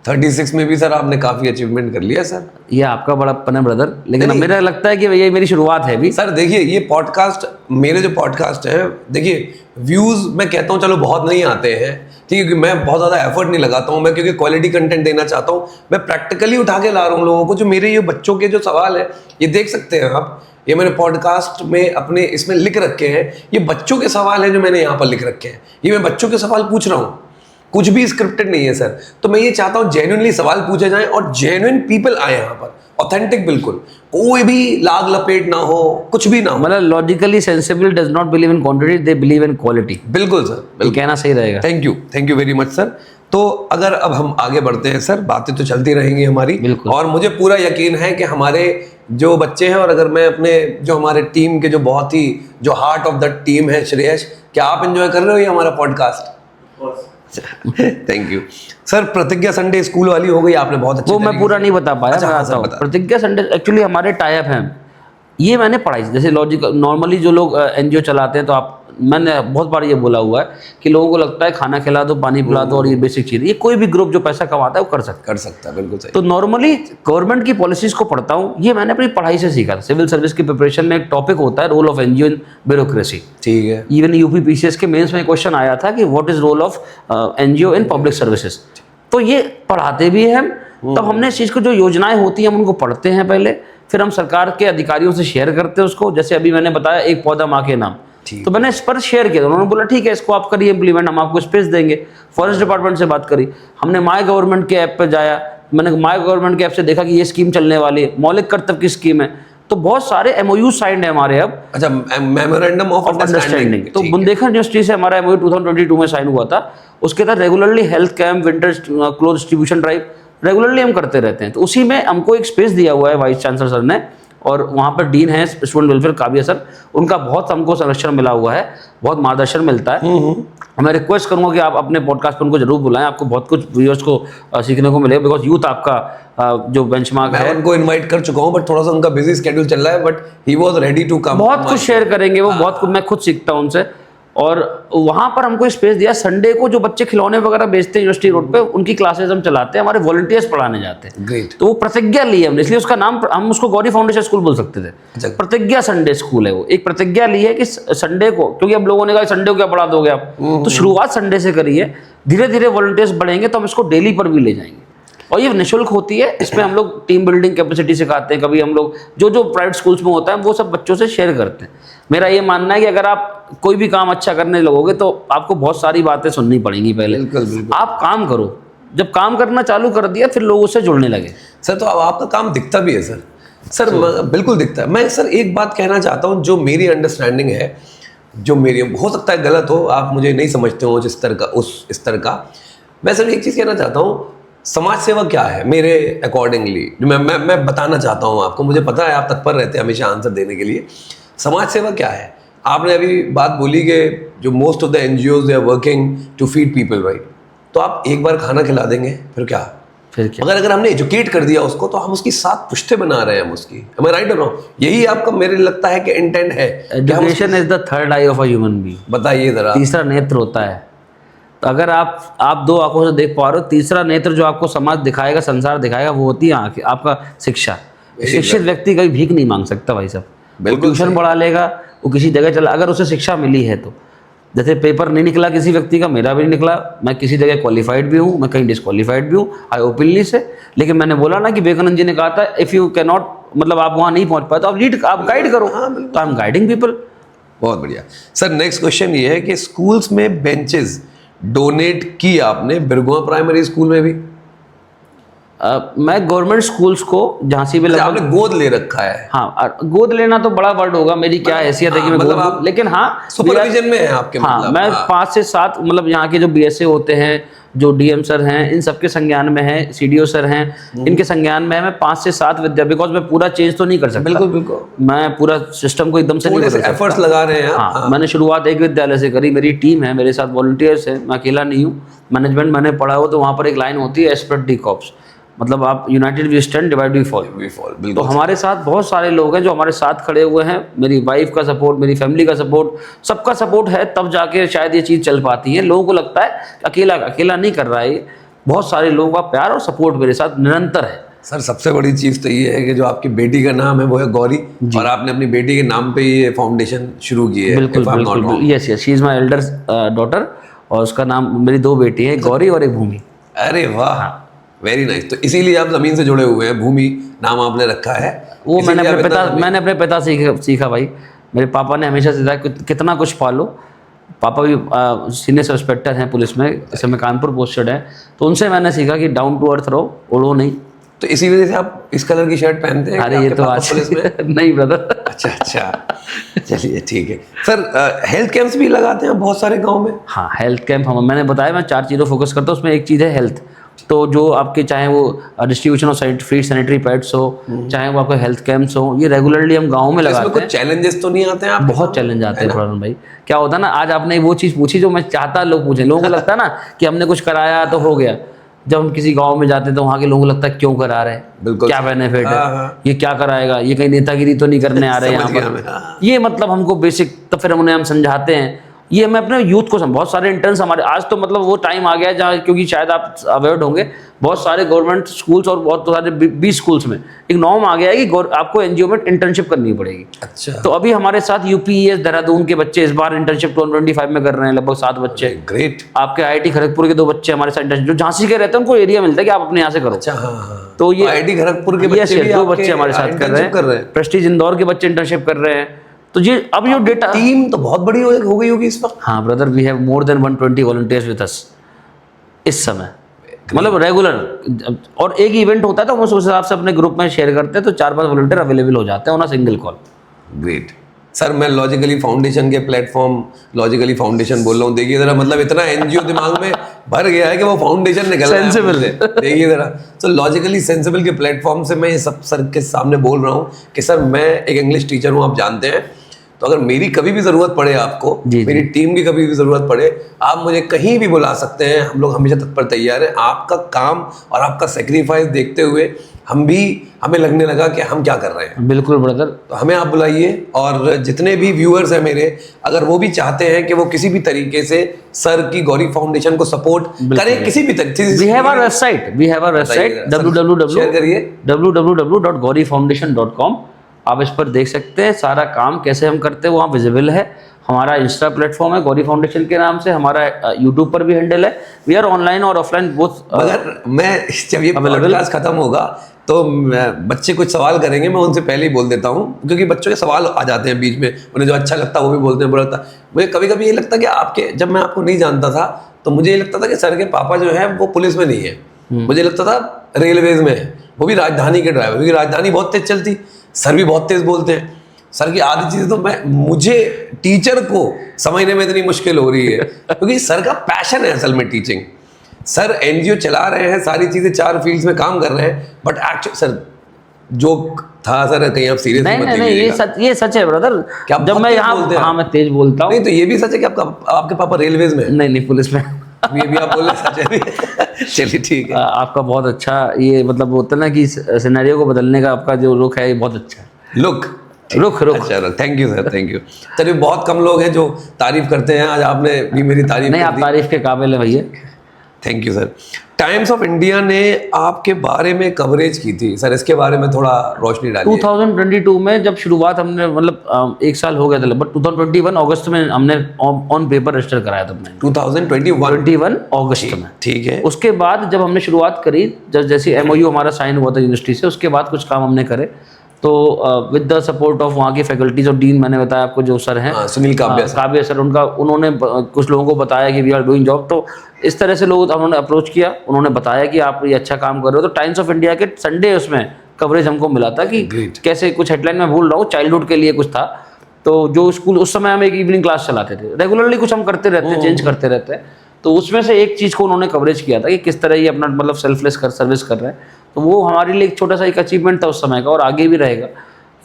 36 में भी सर आपने काफी अचीवमेंट कर लिया सर। ये आपका बड़प्पन है ब्रदर, लेकिन नहीं। मेरा लगता है कि ये मेरी शुरुआत है अभी। सर देखिए, ये पॉडकास्ट, मेरे जो पॉडकास्ट है, देखिए व्यूज मैं कहता हूँ चलो बहुत नहीं आते हैं, ठीक है, क्योंकि मैं बहुत ज़्यादा एफर्ट नहीं लगाता हूँ, मैं क्योंकि क्वालिटी कंटेंट देना चाहता हूँ। मैं प्रैक्टिकली उठा के ला रहा हूँ लोगों को। जो मेरे ये बच्चों के जो सवाल है, ये देख सकते हैं आप, ये मैंने पॉडकास्ट में अपने इसमें लिख रखे हैं। ये बच्चों के सवाल हैं जो मैंने यहाँ पर लिख रखे हैं। ये मैं बच्चों के सवाल पूछ रहा हूँ, कुछ भी स्क्रिप्टेड नहीं है सर। तो मैं ये चाहता हूँ जेन्युइनली सवाल पूछे जाएं और जेन्युइन पीपल आए यहाँ पर, ऑथेंटिक, बिल्कुल कोई भी लाग लपेट ना हो, कुछ भी ना हो। मतलब logically sensible does not believe in quantity, they believe in quality. बिल्कुल सर, ये बिल्कुल। कहना सही रहेगा। Thank you very much sir. तो अगर अब हम आगे बढ़ते हैं सर, बातें तो चलती रहेंगी हमारी, बिल्कुल। और मुझे पूरा यकीन है कि हमारे जो बच्चे हैं, और अगर मैं अपने जो हमारे टीम के जो बहुत ही जो हार्ट ऑफ द टीम है, श्रेयस, क्या आप एंजॉय कर रहे हो ये हमारा पॉडकास्ट? Thank you sir. प्रतिज्ञा संडे स्कूल वाली हो गई, आपने बहुत अच्छी वो मैं पूरा नहीं बता पाया। अच्छा, मैं हाँ, आता सर, हूँ। बता। प्रतिज्ञा संडे एक्चुअली हमारे टाई अप हैं। ये मैंने पढ़ाई, जैसे लॉजिकल नॉर्मली जो लोग एनजीओ चलाते हैं, तो आप, मैंने बहुत बार ये बोला हुआ है कि लोगों को लगता है खाना खिला दो, पानी पिला दो और ये बेसिक चीज़। ये कोई भी ग्रुप जो पैसा कमाता है वो कर सकता है, बिल्कुल सही। तो नॉर्मली गवर्नमेंट की पॉलिसीज को पढ़ता हूँ, ये मैंने अपनी पढ़ाई से सीखा था। सिविल सर्विस की प्रिपरेशन में एक टॉपिक होता है, role of NGO in bureaucracy. ठीक है। इवन यूपी पीसीएस के मेंस में क्वेश्चन आया था कि what is role of NGO in public services. तो ये पढ़ाते भी हैं हम। तब हमने इस चीज़ को, जो योजनाएं होती हैं हम उनको पढ़ते हैं पहले, फिर हम सरकार के अधिकारियों से शेयर करते हैं उसको। जैसे अभी मैंने बताया, एक पौधा माँ के नाम, तो मैंने इस पर शेयर किया। उन्होंने बोला ठीक है, इसको आप करिए इम्प्लीमेंट, हम आपको स्पेस देंगे। फॉरेस्ट डिपार्टमेंट से बात करी हमने, माय गवर्नमेंट के ऐप पर जाया, मैंने माय गवर्नमेंट के ऐप से देखा कि ये स्कीम चलने वाली है, मौलिक कर्तव्य की स्कीम है। तो बहुत सारे एमओयू साइंड है हमारे अब। अच्छा, मेमोरेंडम ऑफ अंडरस्टैंडिंग। तो बुंदेलखंड यूनिवर्सिटी से हमारा एमओयू 2022 में साइन हुआ था। उसके तहत regularly health camp, winter cloth distribution drive regularly हम करते रहते हैं। तो उसी में हमको एक स्पेस दिया हुआ है वाइस चांसलर सर ने, और वहाँ पर डीन है स्टूडेंट वेलफेयर काबिया सर, उनका बहुत हमको संरक्षण मिला हुआ है, बहुत मार्गदर्शन मिलता है। मैं रिक्वेस्ट करूँगा कि आप अपने पॉडकास्ट पर उनको जरूर बुलाएं, आपको बहुत कुछ व्यूअर्स को सीखने को मिलेगा, बिकॉज यूथ आपका जो बेंचमार्क है। मैं उनको इनवाइट कर चुका हूँ, बट थोड़ा सा उनका बिजी स्केड्यूल चल रहा है, but he was ready to come. बहुत कुछ शेयर करेंगे वो, बहुत कुछ मैं खुद सीखता हूँ उनसे। और वहाँ पर हमको स्पेस दिया, संडे को जो बच्चे खिलौने वगैरह बेचते हैं यूनिवर्सिटी रोड पे, उनकी क्लासेस हम चलाते हैं, हमारे वॉलंटियर्स पढ़ाने जाते हैं। ग्रेट। तो वो प्रतिज्ञा ली है हमने, इसलिए उसका नाम, हम उसको गौरी फाउंडेशन स्कूल बोल सकते थे। अच्छा। प्रतिज्ञा संडे स्कूल है वो। एक प्रतिज्ञा ली है कि संडे को, क्योंकि अब लोगों ने कहा संडे को क्या पढ़ा दोगे आप, तो शुरुआत संडे से करिए, धीरे धीरे वॉलंटियर्स बढ़ेंगे तो हम इसको डेली पर भी ले जाएंगे। और ये निःशुल्क होती है। इसमें हम लोग टीम बिल्डिंग कैपेसिटी सिखाते हैं। कभी हम लोग जो प्राइवेट स्कूल्स में होता है वो सब बच्चों से शेयर करते हैं। मेरा ये मानना है कि अगर आप कोई भी काम अच्छा करने लगोगे तो आपको बहुत सारी बातें सुननी पड़ेंगी पहले। बिल्कुल, बिल्कुल। आप काम करो, जब काम करना चालू कर दिया फिर लोग उससे जुड़ने लगे। सर, तो अब आपका काम दिखता भी है सर। बिल्कुल दिखता है। मैं सर एक बात कहना चाहता हूँ, जो मेरी अंडरस्टैंडिंग है, जो मेरी, हो सकता है गलत हो, आप मुझे नहीं समझते हो जिस तरह का, उस इस तरह का। मैं सर एक चीज़ कहना चाहता हूँ, समाज सेवा क्या है मेरे अकॉर्डिंगली, मैं बताना चाहता हूँ आपको। मुझे पता है आप तत्पर रहते हैं हमेशा आंसर देने के लिए। समाज सेवा क्या है? आपने अभी बात बोली कि जो most of the NGOs they are working to feed people, right? तो आप एक बार खाना खिला देंगे, फिर क्या? फिर क्या? अगर हमने एजुकेट कर दिया उसको, तो हम उसकी 7 पुश्ते बना रहे हैं हम उसकी। Am I right or wrong? यही आपका मेरे लगता है कि इंटेंट है। Education is the third I of a human being. बताइए जरा। तीसरा नेत्र होता है। तो अगर आप 2 आंखों से देख पा रहे हो, तीसरा नेत्र जो आपको समाज दिखाएगा, संसार दिखाएगा, वो होती है आंखें, आपका शिक्षा। शिक्षित व्यक्ति कभी भीख नहीं मांग सकता भाई साहब। बिल्कुल ट्यूशन पढ़ा लेगा, वो किसी जगह चला, अगर उसे शिक्षा मिली है तो। जैसे पेपर नहीं निकला किसी व्यक्ति का, मेरा भी नहीं निकला, मैं किसी जगह क्वालिफाइड भी हूँ, मैं कहीं डिसक्वालीफाइड भी हूँ, आई ओपनली से। लेकिन मैंने बोला ना कि विवेकानंद जी ने कहा था, इफ़ यू कैन नॉट, मतलब आप वहाँ नहीं पहुँच पाए तो आप लीड, आप गाइड करो। तो आई एम गाइडिंग पीपल। बहुत बढ़िया सर। नेक्स्ट क्वेश्चन ये है कि स्कूल्स में बेंचेस डोनेट की आपने बिरगुआ प्राइमरी स्कूल में भी? मैं गवर्नमेंट स्कूल्स को झांसी में अच्छा, लगभग आपने गोद ले रखा है? हाँ, गोद लेना तो बड़ा वर्ड होगा, मेरी क्या हैसियत है कि मैं मतलब गोद आप लूं, लेकिन हाँ सुपरविजन में है आपके, हाँ मतलब मैं 5 से 7 मतलब यहाँ के जो BSA होते हैं, जो DM सर हैं, इन सबके संज्ञान में है, CDO सर हैं, इनके संज्ञान में है। मैं 5 से 7 विद्या, बिकॉज मैं पूरा चेंज तो नहीं कर सकता, बिल्कुल बिल्कुल, मैं पूरा सिस्टम को एकदम से नहीं थोड़े से बदल सकता। एफर्ट्स लगा रहे हैं आप। हाँ, मैंने शुरुआत एक विद्यालय से करी, मेरी टीम है, मेरे साथ वॉलंटियर्स है, मैं अकेला नहीं हूँ। मैनेजमेंट मैंने पढ़ा हो तो वहाँ पर एक लाइन होती है एस्पेक्ट डी कॉप्स, मतलब आप united we stand, divide we fall. तो बिल्कुल, हमारे साथ बहुत सारे लोग हैं जो हमारे साथ खड़े हुए हैं। मेरी वाइफ का सपोर्ट, मेरी फैमिली का सपोर्ट, सबका सपोर्ट है, तब जाके शायद ये चीज़ चल पाती है। लोगों को लगता है अकेला अकेला नहीं कर रहा है ये, बहुत सारे लोगों का प्यार और सपोर्ट मेरे साथ निरंतर है। सर सबसे बड़ी चीज़ तो ये है कि जो आपकी बेटी का नाम है वो है गौरी, और आपने अपनी बेटी के नाम पे ये फाउंडेशन शुरू की है। बिल्कुल बिल्कुल, yes yes, she is my elder daughter, और उसका नाम, मेरी 2 बेटी हैं, गौरी और एक भूमि। अरे वाह, वेरी नाइस। तो इसीलिए आप जमीन से जुड़े हुए हैं, भूमि नाम आपने रखा है। वो मैंने अपने पिता से सीखा भाई। मेरे पापा ने हमेशा सिखाया कि कितना कुछ पालो। पापा भी सीनियर सब इंस्पेक्टर हैं पुलिस में, इस समय कानपुर पोस्टेड है, तो उनसे मैंने सीखा कि डाउन टू अर्थ रहो, उड़ो नहीं। तो इसी वजह से आप इस कलर की शर्ट पहनते हैं? अरे ये तो आज पुलिस में नहीं ब्रदर। अच्छा अच्छा, चलिए ठीक है। सर हेल्थ कैंप्स भी लगाते हैं बहुत सारे गांव में? हाँ, हेल्थ कैंप मैंने बताया, मैं 4 चीज़ों फोकस करता हूँ, उसमें एक चीज़ है हेल्थ। तो जो आपके चाहे वो distribution of free sanitary pads हो, चाहे वो आपके हेल्थ कैंप्स हो, ये रेगुलरली हम गाँव में लगाते हैं। कुछ चैलेंजेस तो नहीं आते हैं? बहुत चैलेंज आते हैं प्रवीण भाई। क्या होता है ना, आज आपने वो चीज़ पूछी जो मैं चाहता लोग पूछें। लोगों को लगता है ना कि हमने कुछ कराया तो हो गया। जब हम किसी गांव में जाते हैं तो वहाँ के लोगों को लगता है क्यों करा रहे हैं, बिल्कुल, क्या बेनिफिट है, ये क्या कराएगा, ये कहीं नेतागिरी तो नहीं करने आ रहे हैं यहाँ पर। ये मतलब हमको बेसिक, तो फिर हम समझाते हैं। ये मैं अपने यूथ को बहुत सारे इंटर्न्स हमारे, आज तो मतलब वो टाइम आ गया जहाँ, क्योंकि शायद आप अवेयर्ड होंगे, बहुत सारे गवर्नमेंट स्कूल्स और बहुत सारे 20 स्कूल्स में एक नॉर्म आ गया है कि आपको NGO में इंटर्नशिप करनी पड़ेगी। अच्छा, तो अभी हमारे साथ UPES देहरादून के बच्चे इस बार इंटर्नशिप 2025 में कर रहे हैं, लगभग 7 बच्चे। ग्रेट। आपके IIT खड़गपुर के 2 बच्चे हमारे साथ इंटर्नशिप, जो झांसी के रहते हैं उनको एरिया मिलता है कि आप अपने यहाँ से करो। अच्छा, हाँ हाँ। तो ये IIT खड़गपुर के बच्चे भी 2 बच्चे हमारे साथ कर रहे हैं, प्रेस्टीज इंदौर के बच्चे इंटर्नशिप कर रहे हैं। तो ये अब जो डेटा, टीम तो बहुत बड़ी हो गई होगी इस वक्त। हाँ brother, we have more than 120 volunteers with us इस समय, मतलब रेगुलर। और एक इवेंट होता है तो हम उस हिसाब से अपने ग्रुप में शेयर करते हैं, तो 4-5 वॉलंटियर अवेलेबल हो जाते हैं on a single call. Great. Sir मैं लॉजिकली फाउंडेशन के प्लेटफॉर्म, लॉजिकली फाउंडेशन बोल रहा हूँ, देखिए जरा, मतलब इतना NGO दिमाग में भर गया है कि वो फाउंडेशन निकल रहा है सेंसिबल है। देखिए जरा। तो लॉजिकली सेंसिबल के प्लेटफॉर्म से मैं ये सब सर के सामने बोल रहा हूँ कि सर मैं एक इंग्लिश टीचर हूँ, आप जानते हैं। तो अगर मेरी कभी भी ज़रूरत पड़े आपको, मेरी टीम की कभी भी ज़रूरत पड़े, आप मुझे कहीं भी बुला सकते हैं, हम लोग हमेशा तत्पर तैयार हैं। आपका काम और आपका सेक्रीफाइस देखते हुए हमें लगने लगा कि हम क्या कर रहे हैं। बिल्कुल ब्रदर, तो हमें आप बुलाइए, और जितने भी व्यूअर्स हैं मेरे, अगर वो भी चाहते हैं कि वो किसी भी तरीके से सर की गौरी फाउंडेशन को सपोर्ट करें किसी भी तरीके से, we have our website www.gaurifoundation.com। आप इस पर देख सकते हैं सारा काम कैसे हम करते हैं, वहाँ विजिबल है। हमारा इंस्टा प्लेटफॉर्म है गौरी फाउंडेशन के नाम से, हमारा यूट्यूब पर भी हैंडल है। वी आर ऑनलाइन और ऑफलाइन बोथ। मगर मैं जब ये पॉडकास्ट खत्म होगा तो बच्चे कुछ सवाल करेंगे, मैं उनसे पहले ही बोल देता हूँ, क्योंकि बच्चों के सवाल आ जाते हैं बीच में, उन्हें जो अच्छा लगता है वो भी बोलते हैं, बुरा लगता है। मुझे कभी कभी ये लगता है कि आपके, जब मैं आपको नहीं जानता था तो मुझे ये लगता था कि सर के पापा जो है वो पुलिस में नहीं है, मुझे लगता था रेलवेज में है, वो भी राजधानी के ड्राइवर, क्योंकि राजधानी बहुत तेज चलती, सर भी बहुत तेज बोलते हैं। सर की आधी चीज़ें तो मुझे टीचर को समझने में इतनी मुश्किल हो रही है, क्योंकि सर का पैशन है असल में टीचिंग। सर NGO चला रहे हैं, सारी चीज़ें 4 फील्ड्स में काम कर रहे हैं, बट एक्चुअली सर जो था, सर कहीं आप सीरियस मत लीजिएगा। ये सच है ब्रदर। जब मैं यहाँ, हाँ मैं तेज बोलता हूँ। नहीं तो ये भी सच है कि आपके पापा रेलवेज में? नहीं, पुलिस में। ये भी आप बोल रहे सच है। चलिए ठीक है। आपका बहुत अच्छा, ये मतलब होता है ना कि सिनेरियो को बदलने का आपका जो रुख है, ये बहुत अच्छा है। रुख अच्छा, thank you sir, thank you. चलिए, बहुत कम लोग हैं जो तारीफ करते हैं, आज आपने भी मेरी तारीफ नहीं, आप तारीफ के काबिल है भैया। Thank you sir. Times of India ने आपके बारे में कवरेज की थी सर, इसके बारे में थोड़ा रोशनी डालिए। 2022 में जब शुरुआत हमने, मतलब 1 साल हो गया था लगभग, 2021 अगस्त में हमने ऑन पेपर रजिस्टर कराया था हमने। 2021 अगस्त में, ठीक है। उसके बाद जब हमने शुरुआत करी, जैसे MOU हमारा साइन हुआ था यूनिवर्सिटी से, उसके बाद कुछ काम हमने करे। तो विद द सपोर्ट ऑफ वहाँ की फैकल्टीज और डीन, मैंने बताया आपको जो सर हैं सुनील काव्या सर। काव्या सर, उन्होंने कुछ लोगों को बताया कि वी आर डूइंग जॉब। तो इस तरह से लोग उन्होंने अप्रोच किया, उन्होंने बताया कि आप ये अच्छा काम कर रहे हो। तो टाइम्स ऑफ इंडिया के संडे उसमें कवरेज हमको मिला था कि कैसे, कुछ हेडलाइन में भूल रहा हूँ, चाइल्डहुड के लिए कुछ था। तो जो स्कूल उस समय हम एक इवनिंग क्लास चलाते थे, रेगुलरली कुछ हम करते रहते हैं, चेंज करते रहते हैं। तो उसमें से एक चीज़ को उन्होंने कवरेज किया था कि किस तरह ये अपना मतलब सेल्फलेस कर सर्विस कर रहे हैं। तो वो हमारे लिए एक छोटा सा एक अचीवमेंट था उस समय का, और आगे भी रहेगा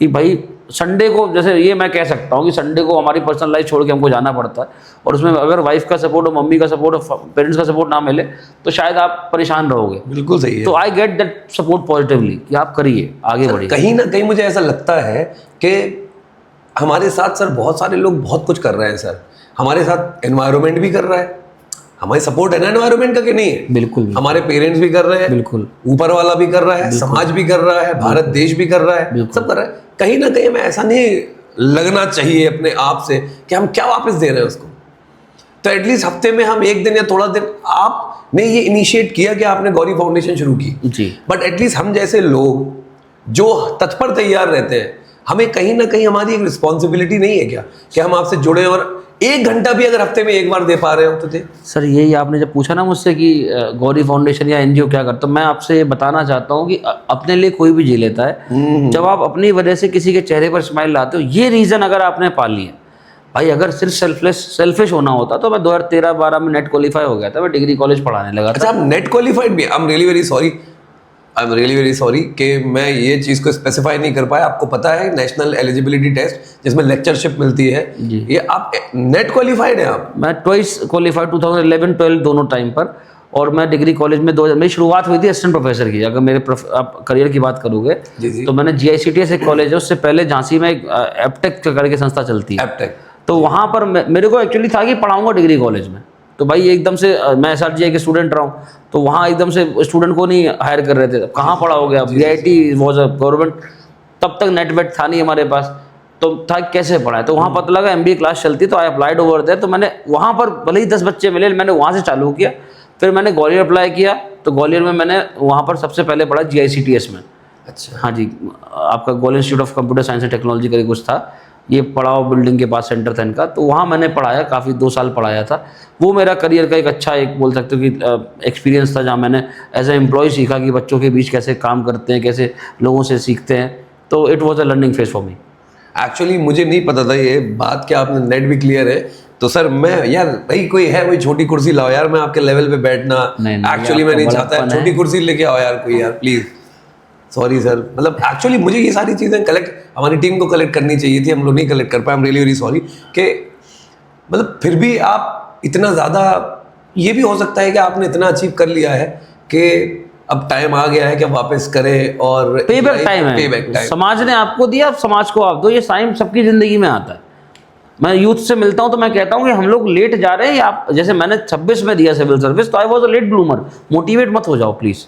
कि भाई संडे को, जैसे ये मैं कह सकता हूँ कि संडे को हमारी पर्सनल लाइफ छोड़ के हमको जाना पड़ता है, और उसमें अगर वाइफ का सपोर्ट और मम्मी का सपोर्ट और पेरेंट्स का सपोर्ट ना मिले तो शायद आप परेशान रहोगे। बिल्कुल सही है। तो I get that support positively कि आप करिए, आगे बढ़िए। कहीं ना कहीं मुझे ऐसा लगता है कि हमारे साथ सर बहुत सारे लोग बहुत कुछ कर रहे हैं सर। हमारे साथ एनवायरनमेंट भी कर रहा है, हमारी सपोर्ट है ना एनवायरनमेंट का कि नहीं है? बिल्कुल। हमारे पेरेंट्स भी कर रहे हैं, बिल्कुल। ऊपर वाला भी कर रहा है, समाज भी कर रहा है, भारत देश भी कर रहा है, सब कर रहा है। कहीं ना कहीं हमें ऐसा नहीं लगना चाहिए अपने आप से कि हम क्या वापस दे रहे हैं उसको। तो एटलीस्ट हफ्ते में हम एक दिन या थोड़ा दिन, आपने ये इनिशिएट किया कि आपने गौरी फाउंडेशन शुरू की जी, बट एटलीस्ट हम जैसे लोग जो तत्पर तैयार रहते हैं, हमें कहीं ना कहीं हमारी एक रिस्पॉन्सिबिलिटी नहीं है क्या कि हम आपसे जुड़े, और 1 घंटा भी अगर हफ्ते में एक बार दे पा रहे हो तो दे। सर यही आपने जब पूछा ना मुझसे कि गौरी फाउंडेशन या एनजीओ क्या करता, तो मैं आपसे ये बताना चाहता हूँ कि अपने लिए कोई भी जी लेता है। जब आप अपनी वजह से किसी के चेहरे पर स्माइल लाते हो, ये रीज़न अगर आपने पा लिया, भाई अगर सिर्फ सेल्फिश होना होता तो मैं 2013-12 में नेट क्वालिफाई हो गया था, मैं डिग्री कॉलेज पढ़ाने लगा था। अच्छा, आप नेट क्वालिफाइड भी? I am really very sorry कि मैं ये चीज़ को स्पेसिफाई नहीं कर पाया। आपको पता है नेशनल एलिजिबिलिटी टेस्ट जिसमें लेक्चरशिप मिलती है, ये आप नेट क्वालिफाइड हैं आप? मैं ट्वाइस क्वालिफाइड 2011-12 दोनों टाइम पर, और मैं डिग्री कॉलेज में 2000 मेरी शुरुआत हुई थी असिस्टेंट प्रोफेसर की। अगर मेरे आप करियर की बात करोगे तो मैंने GICTS एक कॉलेज है, उससे पहले झांसी में एक एपटेक करके संस्था चलती है, एपटेक। तो वहाँ पर मेरे को एक्चुअली था कि पढ़ाऊंगा डिग्री कॉलेज में। तो भाई एकदम से मैं SRGI के स्टूडेंट रहा हूँ, तो वहाँ एकदम से स्टूडेंट को नहीं हायर कर रहे थे। कहाँ पढ़ाओगे आप? VIT वॉज अ गवर्नमेंट, तब तक नेट वेट था नहीं हमारे पास, तो था कैसे पढ़ाए। तो वहाँ पता लगा MBA क्लास चलती, तो आई अप्लाइड ओवर देयर। तो मैंने वहाँ पर भले ही 10 बच्चे मिले, मैंने वहाँ से चालू किया। फिर मैंने ग्वालियर अप्लाई किया, तो ग्वालियर में मैंने वहाँ पर सबसे पहले पढ़ा GICTS में। अच्छा। हाँ जी, आपका Gwalior institute of computer science and technology का कुछ था, ये पढ़ाओ बिल्डिंग के पास सेंटर था इनका। तो वहाँ मैंने पढ़ाया, काफ़ी 2 साल पढ़ाया था। वो मेरा करियर का एक अच्छा, एक बोल सकते हो कि एक्सपीरियंस था, जहाँ मैंने एज ए एम्प्लॉय सीखा कि बच्चों के बीच कैसे काम करते हैं, कैसे लोगों से सीखते हैं। तो it was a learning phase for me. Actually मुझे नहीं पता था ये बात कि आपने नेट भी क्लियर है। तो सर मैं यार, भाई कोई है वही छोटी कुर्सी लाओ यार, मैं आपके लेवल पे बैठना एक्चुअली मैं नहीं चाहता है। छोटी कुर्सी लेके आओ यार कोई, यार प्लीज। सॉरी सर, मतलब एक्चुअली मुझे ये सारी चीज़ें कलेक्ट, हमारी टीम को कलेक्ट करनी चाहिए थी, हम लोग नहीं कलेक्ट कर पाए। I am really very sorry कि मतलब फिर भी आप इतना ज़्यादा, ये भी हो सकता है कि आपने इतना अचीव कर लिया है कि अब टाइम आ गया है कि आप वापस करें, और पेबैक टाइम है। समाज ने आपको दिया, अब समाज को आप दो। ये टाइम सबकी ज़िंदगी में आता है। मैं यूथ से मिलता हूं तो मैं कहता हूं कि हम लोग लेट जा रहे हैं। आप जैसे मैंने 26 में दिया सिविल सर्विस, तो I was a late bloomer. Motivate मत हो जाओ प्लीज़।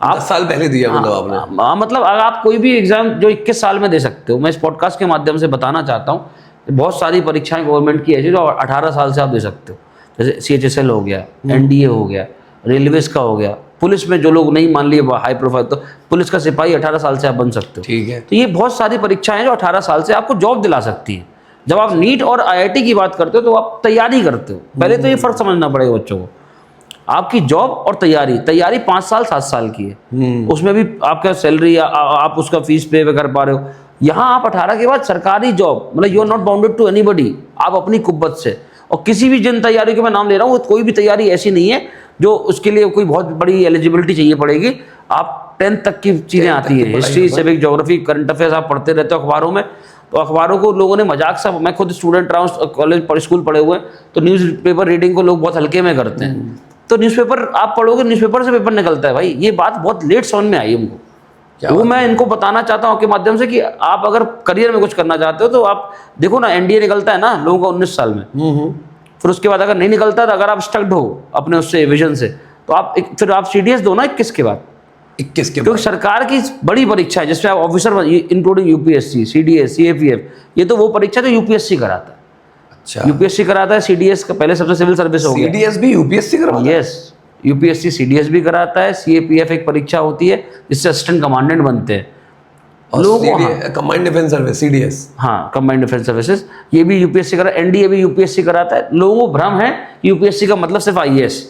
आप 10 साल पहले दिया मतलब आपने? हाँ, मतलब अगर आप कोई भी एग्जाम जो 21 साल में दे सकते हो, मैं इस पॉडकास्ट के माध्यम से बताना चाहता हूँ, बहुत सारी परीक्षाएं गवर्नमेंट की ऐसी जो 18 साल से आप दे सकते हो। जैसे CHSL हो गया, NDA हो गया, रेलवेज का हो गया, पुलिस में जो लोग नहीं मान लिए हाई प्रोफाइल, तो पुलिस का सिपाही 18 साल से आप बन सकते हो। ठीक है। तो ये बहुत सारी परीक्षाएं जो 18 साल से आपको जॉब दिला सकती हैं। जब आप नीट और IIT की बात करते हो तो आप तैयारी करते हो। पहले तो ये फर्क समझना पड़ेगा बच्चों को, आपकी जॉब और तैयारी 5 साल 7 साल की है। उसमें भी आपका सैलरी आप उसका फीस पे कर पा रहे हो। यहाँ आप 18 के बाद सरकारी जॉब, मतलब you are not bounded to anybody, आप अपनी कुब्बत से। और किसी भी जिन तैयारी के मैं नाम ले रहा हूँ, कोई भी तैयारी ऐसी नहीं है जो उसके लिए कोई बहुत बड़ी एलिजिबिलिटी चाहिए पड़ेगी। आप 10th तक की चीज़ें आती हैं, history, civic, geography, current affairs आप पढ़ते रहते हो अखबारों में। तो अखबारों को लोगों ने मजाक सा, मैं खुद स्टूडेंट रहा हूँ, कॉलेज स्कूल पढ़े हुए हैं, तो न्यूज़पेपर रीडिंग को लोग बहुत हल्के में करते हैं। तो न्यूज़पेपर आप पढ़ोगे, न्यूज़पेपर से पेपर निकलता है भाई। ये बात बहुत लेट समझ में आई हमको। वो मैं इनको बताना चाहता हूँ आपके माध्यम से कि आप अगर करियर में कुछ करना चाहते हो तो आप देखो ना, NDA निकलता है ना लोगों का 19 साल में, फिर उसके बाद अगर नहीं निकलता तो अगर आप स्टक्ड हो अपने उससे विजन से, तो आप फिर आप CDS दो ना 21 के बाद। 21 के क्योंकि सरकार की बड़ी परीक्षा है जिसमें आप officer, including UPSC, CDS, CAPF, ये तो वो परीक्षा जो UPSC कराता है। अच्छा, UPSC कराता है, CDS का पहले सबसे सिविल सर्विस हो गया। CDS भी UPSC करवाता है? यस, UPSC CDS भी कराता है। CAPF एक परीक्षा होती है जिससे असिस्टेंट कमांडेंट बनते हैं। लोगों को कंबाइंड डिफेंस सर्विस CDS। हाँ, कंबाइंड डिफेंस सर्विसेज, ये भी यूपीएससी करा, एनडीए भी यूपीएससी कराता है। लोगों को भ्रम है यूपीएससी का मतलब सिर्फ आईएएस।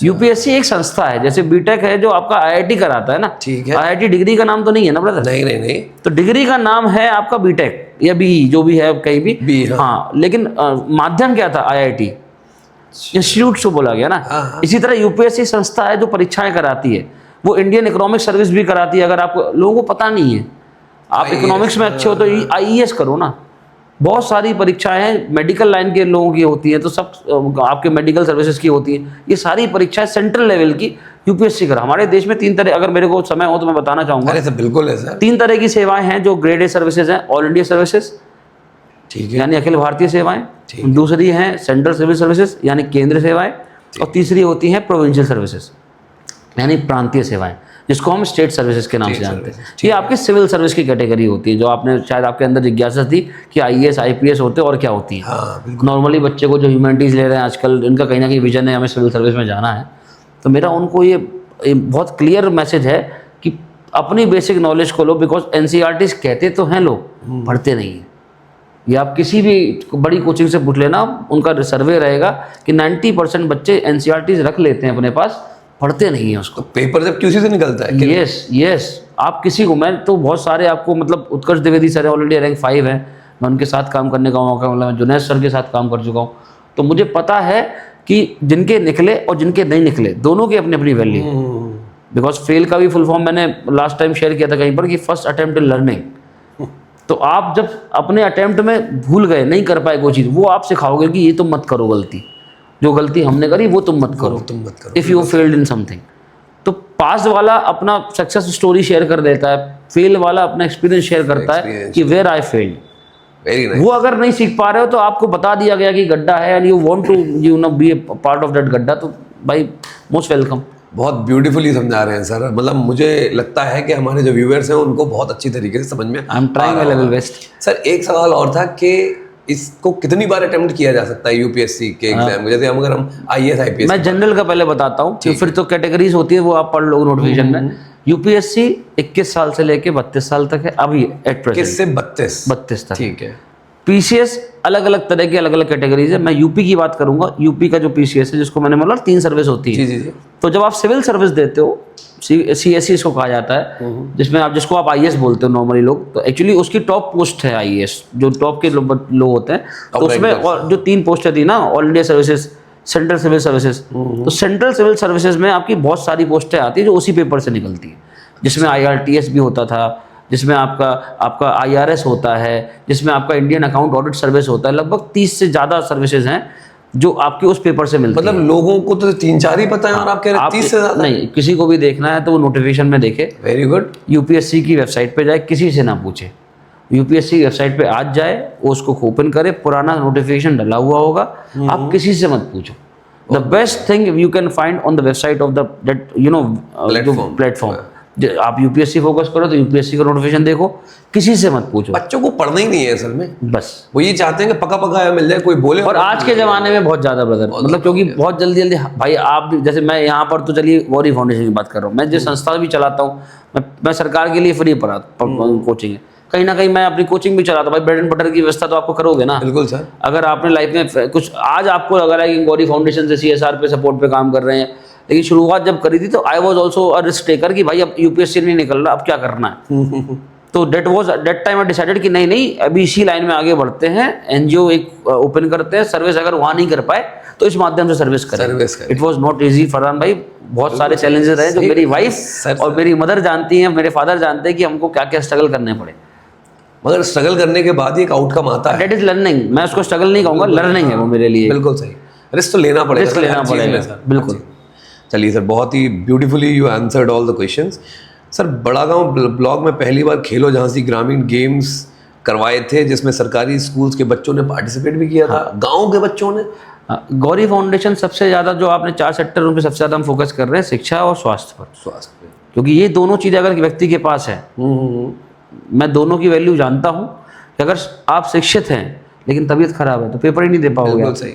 यूपीएससी एक संस्था है, जैसे बीटेक है जो आपका आईआईटी कराता है ना। ठीक है। आईआईटी डिग्री का नाम तो नहीं है ना ब्रदर? नहीं नहीं नहीं, तो डिग्री का नाम है आपका बीटेक या बी, जो भी है कहीं भी बी, हाँ, लेकिन माध्यम क्या था? आईआईटी, इंस्टीट्यूट से बोला गया ना। इसी तरह यूपीएससी संस्था है जो परीक्षाएं कराती है, वो इंडियन इकोनॉमिक सर्विस भी कराती है। अगर आपको लोगों को पता नहीं है, आप इकोनॉमिक्स में अच्छे हो तो आईईएस करो ना। बहुत सारी परीक्षाएं हैं, मेडिकल लाइन के लोगों की होती हैं, तो सब आपके मेडिकल सर्विसेज की होती हैं। ये सारी परीक्षाएं सेंट्रल लेवल की यूपीएससी करा। हमारे देश में 3 तरह, अगर मेरे को समय हो तो मैं बताना चाहूंगा। अरे सर बिल्कुल है सर। 3 तरह की सेवाएं हैं जो ग्रेड ए सर्विसेज हैं। ऑल इंडिया सर्विसेज, ठीक है, यानी अखिल भारतीय सेवाएं। दूसरी हैं सेंट्रल सिविल सर्विसेज यानी केंद्रीय सेवाएं। और तीसरी होती हैं प्रोविंशियल सर्विसेज यानी प्रांतीय सेवाएं, जिसको हम स्टेट सर्विसेज के नाम से जानते हैं। ये आपकी सिविल सर्विस की कैटेगरी होती है, जो आपने शायद आपके अंदर जिज्ञासा थी कि आईएएस आईपीएस होते और क्या होती है। हाँ, नॉर्मली बच्चे को जो ह्यूमैनिटीज़ ले रहे हैं आजकल, इनका कहीं ना कहीं विजन है हमें सिविल सर्विस में जाना है। तो मेरा उनको ये बहुत क्लियर मैसेज है कि अपनी बेसिक नॉलेज को लो, बिकॉज एनसीईआरटी कहते तो हैं लोग, पढ़ते नहीं हैं। ये आप किसी भी बड़ी कोचिंग से पूछ लेना, उनका सर्वे रहेगा कि 90% बच्चे एनसीईआरटी रख लेते हैं अपने पास, पढ़ते नहीं है उसको। तो पेपर जब क्यूसी से निकलता है। यस, आप किसी को, मैं तो बहुत सारे आपको, मतलब उत्कर्ष द्विवेदी सर ऑलरेडी रैंक 5 है, मैं उनके साथ काम करने का मौका मिला, मैं जुनैद सर के साथ काम कर चुका हूँ। तो मुझे पता है कि जिनके निकले और जिनके नहीं निकले, दोनों की अपनी अपनी वैल्यू। बिकॉज फेल का भी फुल फॉर्म मैंने लास्ट टाइम शेयर किया था कहीं पर कि फर्स्ट अटेम्प्ट इन लर्निंग। तो आप जब अपने अटेम्प्ट में भूल गए, नहीं कर पाए कोई चीज़, वो आप सिखाओगे कि ये तुम मत करो गलती, जो गलती हमने करी वो तुम मत करो, if you failed in something. तो पास वाला अपना सक्सेस स्टोरी शेयर कर देता है, फेल वाला अपना एक्सपीरियंस शेयर करता है कि where I failed. Very nice. वो अगर नहीं सीख पा रहे हो तो आपको बता दिया गया कि गड्ढा है and you want to be a part of that गड्ढा, तो भाई मोस्ट वेलकम। बहुत ब्यूटीफुली समझा रहे हैं सर। मतलब मुझे लगता है कि हमारे जो व्यूअर्स हैं उनको बहुत अच्छी तरीके से समझ में I am trying my level best. Sir एक सवाल और था कि इसको कितनी बार अटेम्प्ट किया जा सकता है यूपीएससी के एग्जाम में? जैसे अगर हम आईएएस आईपीएस, मैं जनरल का पहले बताता हूँ, फिर तो कैटेगरीज होती है वो आप पढ़ लो नोटिफिकेशन में। यूपीएससी 21 साल से लेके 32 साल तक है अभी एट प्रेजेंट। 21 से 32 तक, ठीक है। पीसीएस अलग अलग तरह के अलग अलग कैटेगरीज है। मैं यूपी की बात करूंगा। यूपी का जो पीसीएस है, जिसको मैंने बोला 3 सर्विस होती है। जी। तो जब आप सिविल सर्विस देते हो, सीएससी इसको कहा जाता है, जिसमें आप जिसको आप आईएएस बोलते हो नॉर्मली लोग, तो एक्चुअली उसकी टॉप पोस्ट है आईएएस, जो टॉप के लोग होते हैं। तो उसमें और जो 3 पोस्टें थी ना, all India services, central civil services, तो सेंट्रल सिविल सर्विसेज में आपकी बहुत सारी पोस्टें आती है जो उसी पेपर से निकलती है, जिसमें आईआरटीएस भी होता था, जिसमें आपका आईआरएस होता है, जिसमें आपका इंडियन अकाउंट ऑडिट सर्विस होता है। लगभग 30 से ज़्यादा सर्विसेज हैं जो आपके उस पेपर से मिलती है। मतलब लोगों को तो 3-4 ही पता है और आप कह रहे हैं 30 से ज़्यादा? नहीं, किसी को भी देखना है तो वो नोटिफिकेशन में देखे। Very good. यूपीएससी की वेबसाइट पे जाए, किसी से ना पूछे, यूपीएससी की वेबसाइट पे आज जाए, वो उसको ओपन करे, पुराना नोटिफिकेशन डला हुआ होगा, आप किसी से मत पूछो। The best thing you can find on the website of the that platform. आप यूपीएससी फोकस करो तो यूपीएससी का नोटिफिकेशन देखो, किसी से मत पूछो। बच्चों को पढ़ना ही नहीं है असल में, बस वो ये चाहते हैं कि पका पका मिल जाए, कोई बोले। और आज के ज़माने में बहुत ज़्यादा ब्रदर, मतलब क्योंकि बहुत जल्दी भाई आप भी, जैसे मैं यहाँ पर तो चलिए गौरी फाउंडेशन की बात कर रहा हूँ, मैं जिस संस्था भी चलाता हूँ, मैं सरकार के लिए फ्री पढ़ा कोचिंग है, कहीं ना कहीं मैं अपनी कोचिंग भी चलाता हूँ। भाई ब्रेड एंड बटर की व्यवस्था तो आपको करोगे ना। बिल्कुल सर। अगर आपने लाइफ में कुछ आज आपको लग रहा है कि गौरी फाउंडेशन से सीएसआर पे सपोर्ट पे काम कर रहे हैं, लेकिन शुरुआत जब करी थी तो I was also a risk taker कि भाई अब यूपीएससी नहीं निकल रहा, अब क्या करना है। तो डेट टाइम आई डिसाइडेड कि नहीं अभी इसी लाइन में आगे बढ़ते हैं, एनजीओ एक ओपन करते हैं, सर्विस अगर वहाँ नहीं कर पाए तो इस माध्यम से सर्विस करें। It was not easy Farhan भाई, बहुत सारे चैलेंजेस रहे जो मेरी वाइफ और मेरी मदर जानती हैं, मेरे फादर जानते हैं कि हमको क्या क्या स्ट्रगल करने पड़े। मगर स्ट्रगल करने के बाद एक आउटकम आता है, दैट इज लर्निंग। मैं उसको स्ट्रगल नहीं कहूँगा, लर्निंग है वो मेरे लिए। बिल्कुल सही, रिस्क तो लेना पड़ेगा, रिस्क लेना पड़ेगा सर, बिल्कुल। चलिए सर, बहुत ही beautifully you answered all the questions. Sir Baragaon block में पहली बार खेलो झांसी ग्रामीण गेम्स करवाए थे, जिसमें सरकारी स्कूल्स के बच्चों ने पार्टिसिपेट भी किया था, गांव के बच्चों ने। गौरी फाउंडेशन सबसे ज़्यादा जो आपने 4 सेक्टर उन पर सबसे ज़्यादा हम फोकस कर रहे हैं, शिक्षा और स्वास्थ्य पर। क्योंकि ये दोनों चीज़ें अगर व्यक्ति के पास है, मैं दोनों की वैल्यू जानता हूँ कि अगर आप शिक्षित हैं लेकिन तबीयत खराब है तो पेपर ही नहीं दे पाओगे। सही।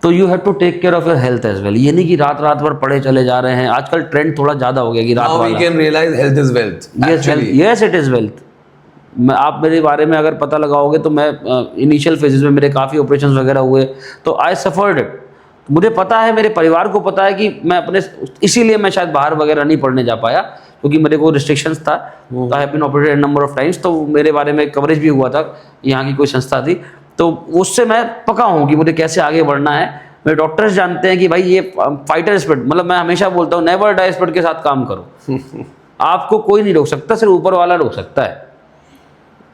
तो you have to take care of your health as well. ये नहीं कि रात भर पढ़े चले जा रहे हैं। आजकल ट्रेंड थोड़ा ज़्यादा हो गया कि रात वाला। Now we can realize health is wealth. Yes, it is wealth. आप मेरे बारे में अगर पता लगाओगे तो मैं इनिशियल फेजेस में मेरे काफ़ी ऑपरेशंस वगैरह हुए, तो आई सफर्ड इट। मुझे पता है, मेरे परिवार को पता है कि मैं अपने, इसीलिए मैं शायद बाहर वगैरह नहीं पढ़ने जा पाया, क्योंकि मेरे को रिस्ट्रिक्शंस था। I have been operated number of times, तो मेरे बारे में कवरेज भी हुआ था, यहाँ की कोई संस्था थी, तो उससे मैं पका हूँ कि मुझे कैसे आगे बढ़ना है। मेरे डॉक्टर्स जानते हैं कि भाई ये फाइटर स्पिरिट, मतलब मैं हमेशा बोलता हूँ नेवर डाई स्पिरिट के साथ काम करो। आपको कोई नहीं रोक सकता, सिर्फ ऊपर वाला रोक सकता है,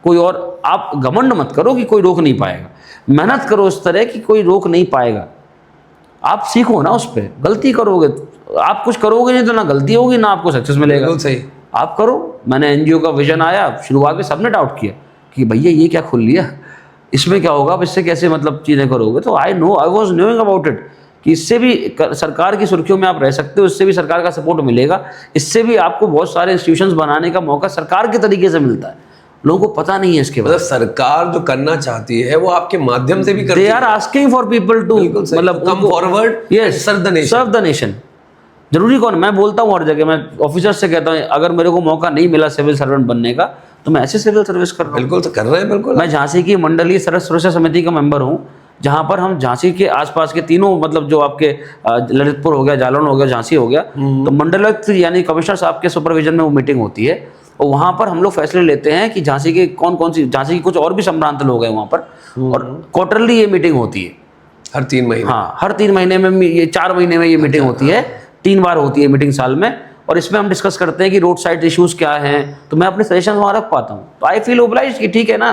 कोई और। आप घमंड मत करो कि कोई रोक नहीं पाएगा, मेहनत करो उस तरह कि कोई रोक नहीं पाएगा। आप सीखो ना उस पर, गलती करोगे आप कुछ करोगे नहीं तो ना गलती होगी ना आपको सक्सेस मिलेगा। बिल्कुल सही। आप करो। मैंने एनजीओ का विजन आया, शुरुआत में सबने डाउट किया कि भैया ये क्या खोल लिया, इसमें क्या होगा, अब इससे कैसे मतलब चीज़ें करोगे। तो I was knowing about it कि इससे भी सरकार की सुर्खियों में आप रह सकते हो, इससे भी सरकार का सपोर्ट मिलेगा, इससे भी आपको बहुत सारे इंस्टीट्यूशंस बनाने का मौका सरकार के तरीके से मिलता है। लोगों को पता नहीं है इसके बारे में। मतलब सरकार जो करना चाहती है वो आपके माध्यम से भी करती दे है। Are asking for people to, मतलब come forward, yes, serve the nation. जरूरी कौन, मैं बोलता हूँ हर जगह, मैं ऑफिसर से कहता हूँ अगर मेरे को मौका नहीं मिला सिविल सर्वेंट बनने का तो मैं ऐसे सिविल सर्विस कर रहा हूँ। बिल्कुल तो कर रहे हैं, बिल्कुल। मैं झांसी की मंडलीय सड़क सुरक्षा समिति का मेंबर हूँ, जहाँ पर हम झांसी के आसपास के तीनों, मतलब जो आपके ललितपुर हो गया, जालौन हो गया, झांसी हो गया, तो मंडलायुक्त यानी कमिश्नर साहब के सुपरविजन में वो मीटिंग होती है, और वहाँ पर हम लोग फैसले लेते हैं कि झांसी के कौन सी, झांसी की कुछ और भी संभ्रांत लोग हैं वहाँ पर, और क्वार्टरली ये मीटिंग होती है हर 3 महीने। हाँ, हर 3 महीने में, ये 4 महीने में ये मीटिंग होती है, 3 बार होती है मीटिंग साल में, और इसमें हम डिस्कस करते हैं कि रोड साइड इश्यूज क्या हैं, तो मैं अपने सजेशन वहाँ रख पाता हूँ। तो आई फील ओब्लाइज्ड कि ठीक है ना,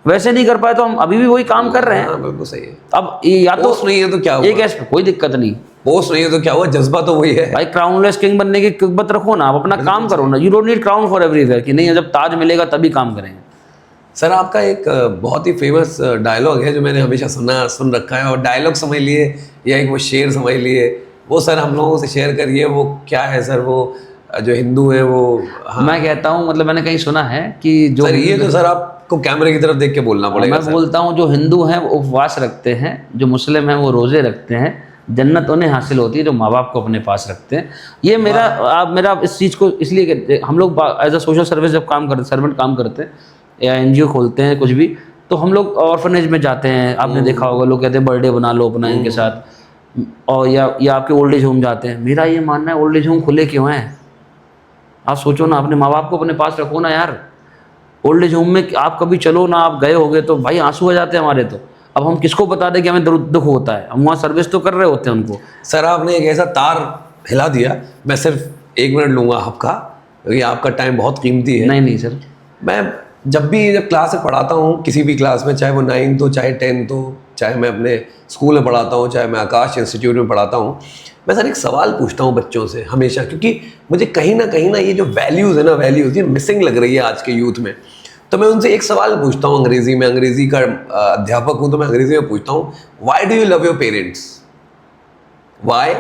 वैसे नहीं कर पाए तो हम अभी भी वही काम कर रहे हैं। हाँ, बिल्कुल सही है। अब ये या तो पोस्ट नहीं है तो क्या हुआ, एक ऐसा कोई दिक्कत नहीं, पोस्ट नहीं है तो क्या हुआ, जज्बा तो वही है भाई क्राउनलेस किंग बनने की किस्मत रखो ना, आप अपना काम करो ना, you don't need crown for everywhere, कि नहीं जब ताज मिलेगा तभी काम करेंगे। सर आपका एक बहुत ही फेमस डायलॉग है जो मैंने हमेशा सुन रखा है, और डायलॉग समझ लिए या एक वो शेर समझ लिए, वो सर हम लोगों से शेयर करिए। वो क्या है सर, वो जो हिंदू है वो? हाँ। मैं कहता हूँ, मतलब मैंने कहीं सुना है कि जो सर ये तो सर आपको कैमरे की तरफ देख के बोलना पड़ेगा। मैं बोलता हूँ जो हिंदू हैं वो उपवास रखते हैं, जो मुस्लिम हैं वो रोजे रखते हैं, जन्नत उन्हें हासिल होती है जो माँ बाप को अपने पास रखते हैं। ये मेरा इस चीज़ को इसलिए, हम लोग एज अ सोशल सर्विस जब सर्वेंट काम करते हैं या एनजीओ खोलते हैं कुछ भी, तो हम लोग ऑर्फनेज में जाते हैं। आपने देखा होगा लोग कहते हैं बर्थडे बना लो अपना इनके साथ, और या आपके ओल्ड एज होम जाते हैं। मेरा ये मानना है ओल्ड एज होम खुले क्यों हैं? आप सोचो ना, अपने माँ बाप को अपने पास रखो ना यार। ओल्ड एज होम में आप कभी चलो ना, आप गए होगे तो भाई आंसू आ जाते हैं हमारे। तो अब हम किसको बता दें कि हमें दुख होता है, हम वहाँ सर्विस तो कर रहे होते हैं उनको। सर आपने एक ऐसा तार हिला दिया, मैं सिर्फ 1 मिनट लूँगा आपका, क्योंकि आपका टाइम बहुत कीमती है। नहीं सर, मैं जब क्लास में पढ़ाता हूँ, किसी भी क्लास में, चाहे वो 9th हो, चाहे 10th हो, चाहे मैं अपने स्कूल में पढ़ाता हूँ, चाहे मैं आकाश इंस्टीट्यूट में पढ़ाता हूँ, मैं सर एक सवाल पूछता हूँ बच्चों से हमेशा, क्योंकि मुझे कहीं ना ये जो वैल्यूज़ है ना, वैल्यूज़ ये मिसिंग लग रही है आज के यूथ में। तो मैं उनसे एक सवाल पूछता हूँ अंग्रेज़ी में, अंग्रेज़ी का अध्यापक हूँ तो मैं अंग्रेज़ी में पूछता हूँ, why do you love your parents? Why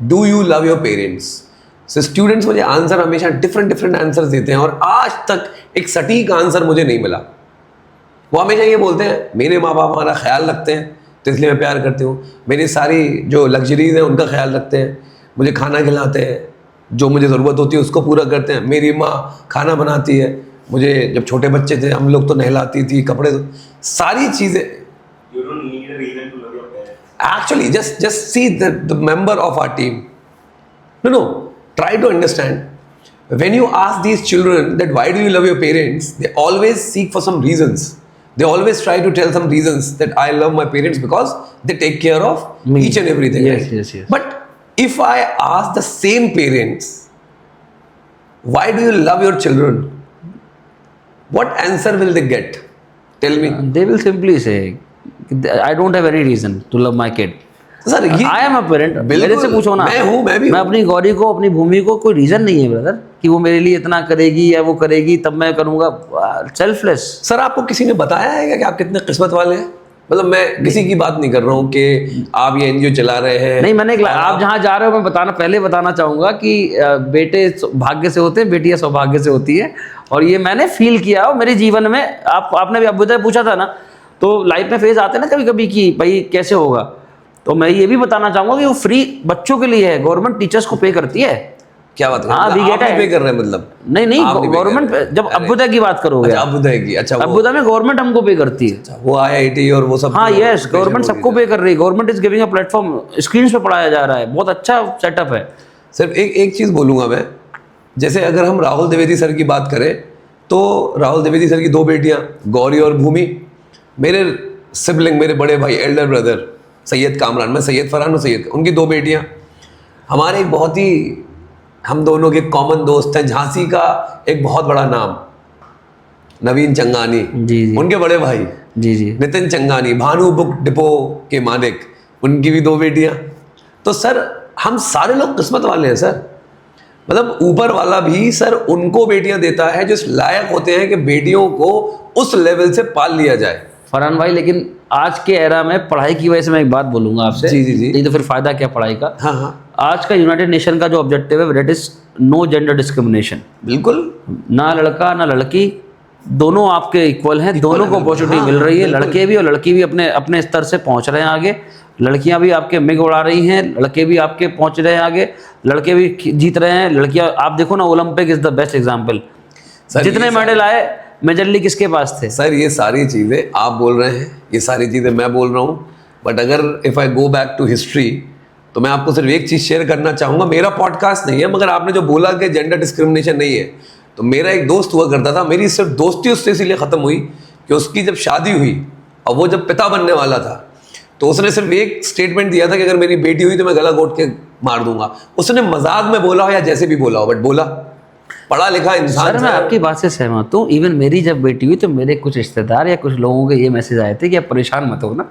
do you love your parents? So students मुझे आंसर हमेशा डिफरेंट आंसर देते हैं, और आज तक एक सटीक आंसर मुझे नहीं मिला। वो हमेशा ये बोलते हैं मेरे माँ बाप हमारा ख्याल रखते हैं तो इसलिए मैं प्यार करती हूँ, मेरी सारी जो लग्जरीज हैं उनका ख्याल रखते हैं, मुझे खाना खिलाते हैं, जो मुझे ज़रूरत होती है उसको पूरा करते हैं, मेरी माँ खाना बनाती है, मुझे जब छोटे बच्चे थे हम लोग तो नहलाती थी, कपड़े, सारी चीज़ें। Actually, just see the member of our team. No, try to understand. When you ask these children that why do you love your parents, they always seek for some reasons. They always try to tell some reasons that I love my parents because they take care of each and everything. Yes, right? yes. But if I ask the same parents, why do you love your children? What answer will they get? Tell me. they will simply say I don't have any reason to love my kid. Sir ये I am a parent. मेरे से पूछो ना, मैं भी मैं अपनी गौरी को, अपनी भूमि को, कोई रीजन नहीं है ब्रदर कि वो मेरे लिए इतना करेगी या वो करेगी तब मैं करूँगा। सेल्फलेस। सर आपको किसी ने बताया है कि आप कितने किस्मत वाले हैं? मतलब मैं किसी की बात नहीं कर रहा हूँ कि आप ये एनजीओ चला रहे हैं। नहीं, मैंने आप जहाँ जा रहे हो मैं पहले बताना चाहूँगा कि बेटे भाग्य से होते हैं, बेटियाँ सौभाग्य से होती है, और ये मैंने फील किया और मेरे जीवन में। आपने भी अभ्युदय पूछा था ना, तो लाइफ में फेज आते हैं ना कभी कभी कि भाई कैसे होगा, तो मैं ये भी बताना चाहूँगा कि वो फ्री बच्चों के लिए है, गवर्नमेंट टीचर्स को पे करती है, क्या बात हाँ, है, we get आप it. पे कर रहे हैं मतलब? नहीं आप नहीं pay गवर्नमेंट कर रहे? जब अभ्युदय की बात करोगे, अच्छा अभ्युदय की, अच्छा वो अभ्युदय में गवर्नमेंट हमको पे करती है। अच्छा, वो IIT और वो सब हाँ तो यस, pressure गवर्नमेंट हो सबको रही है। पे कर रही है। Government is giving a platform, screen पे पढ़ाया जा रहा है, बहुत अच्छा सेटअप है। सिर्फ एक चीज़ बोलूँगा मैं, जैसे अगर हम राहुल द्विवेदी सर की बात करें तो राहुल द्विवेदी सर की 2 बेटियां गौरी और भूमि, मेरे सिबलिंग, मेरे बड़े भाई एल्डर ब्रदर सैयद कामरान, मैं सैयद फरहान हूँ, सैयद, उनकी 2 बेटियां। हमारे एक बहुत ही, हम दोनों के कॉमन दोस्त हैं, झांसी का एक बहुत बड़ा नाम नवीन चंगानी, जी जी उनके बड़े भाई जी जी। नितिन चंगानी, भानु बुक डिपो के मालिक, उनकी भी 2 बेटियां। तो सर हम सारे लोग किस्मत वाले हैं सर, मतलब ऊपर वाला भी सर उनको बेटियां देता है जो इस लायक होते हैं कि बेटियों को उस लेवल से पाल लिया जाए। फरहान भाई, लेकिन आज के एरा में पढ़ाई की वजह से मैं एक बात बोलूंगा आपसे, जी जी जी। नहीं तो फिर फायदा क्या पढ़ाई का। हाँ हाँ आज का यूनाइटेड नेशन का जो ऑब्जेक्टिव है that is no gender discrimination. बिल्कुल, ना लड़का ना लड़की, दोनों आपके इक्वल हैं, दोनों को हैं, अपॉर्चुनिटी हाँ, मिल रही है। बिल्कुल। लड़के भी और लड़की भी अपने अपने स्तर से पहुंच रहे हैं आगे। लड़कियां भी आपके मिग उड़ा रही हैं, लड़के भी आपके पहुंच रहे हैं आगे, लड़के भी जीत रहे हैं। लड़कियां आप देखो ना, Olympic is the best example. Sir जितने मेडल आए मेजरली किसके पास थे? सर ये सारी चीज़ें आप बोल रहे हैं, ये सारी चीज़ें मैं बोल रहा हूँ, बट अगर if I go back to history तो मैं आपको सिर्फ एक चीज़ शेयर करना चाहूँगा। मेरा पॉडकास्ट नहीं है, मगर आपने जो बोला कि जेंडर डिस्क्रिमिनेशन नहीं है, तो मेरा एक दोस्त हुआ करता था, मेरी सिर्फ दोस्ती उससे इसीलिए ख़त्म हुई कि उसकी जब शादी हुई और वो जब पिता बनने वाला था तो उसने सिर्फ एक स्टेटमेंट दिया था कि अगर मेरी बेटी हुई तो मैं गला घोट के मार दूंगा। उसने मजाक में बोला हो या जैसे भी बोला हो, बट बोला, पढ़ा लिखा इंसान सर मैं था। आपकी बात से सहमत हूँ। इवन मेरी जब बेटी हुई तो मेरे कुछ रिश्तेदार या कुछ लोगों के ये मैसेज आए थे कि आप परेशान मत हो ना।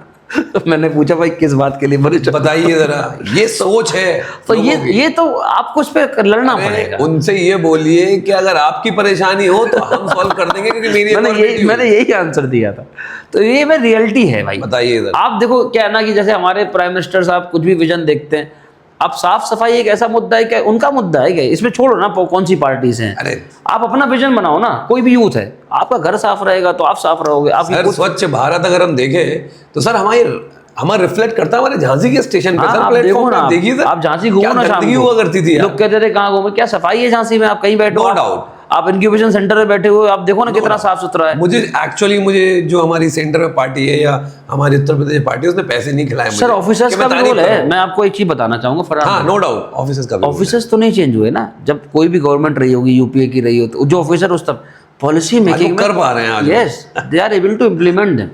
तो मैंने पूछा भाई किस बात के लिए परेशान? बताइए जरा, ये सोच है तो लोगों की। ये तो आपको उस पर लड़ना अरे, पड़ेगा। उनसे ये बोलिए कि अगर आपकी परेशानी हो तो हम सॉल्व कर देंगे, क्योंकि मेरी एक और बेटी हुई। मैंने यही आंसर दिया था। तो ये मैं रियलिटी है भाई। बताइए जरा। आप देखो क्या है ना कि जैसे हमारे प्राइम मिनिस्टर साहब कुछ भी विजन देखते हैं, अब साफ सफाई एक ऐसा मुद्दा है, क्या उनका मुद्दा है क्या? इसमें छोड़ो ना कौन सी पार्टीज हैं, अरे आप अपना विजन बनाओ ना। कोई भी यूथ है, आपका घर साफ रहेगा तो आप साफ रहोगे। आप सर स्वच्छ भारत अगर हम देखें तो सर हमारा रिफ्लेक्ट करता है हमारे झांसी के स्टेशन पे। हाँ, सर आप प्लेटफॉर्म देखो ना, पे देखिए सर, आप झांसी घूमो क्या ना शाम गंदगी को। हुआ करती थी यार। लोग कहते थे कहाँ घूमे, क्या सफाई है झांसी में? आप कहीं बैठो, No doubt। आप इंक्यूबेशन सेंटर में बैठे हुए, आप देखो ना कितना साफ सुथरा है। मुझे जो हमारी सेंटर में पार्टी है या हमारी उत्तर प्रदेश पार्टी है, उसने पैसे नहीं खिलाए मुझे सर ऑफिसर्स कि का मैं भी तारीफ रोल है। करूं। मैं आपको एक चीज बताना चाहूंगा फरहान, हाँ नो डाउट, ऑफिसर्स का भी role है। ऑफिसर्स तो नहीं चेंज हुए ना। जब कोई भी गवर्नमेंट रही होगी, यूपीए की रही हो, तो जो ऑफिसर उस तक पॉलिसी मेकिंग कर पा रहे हैं आज। Yes they are able to implement them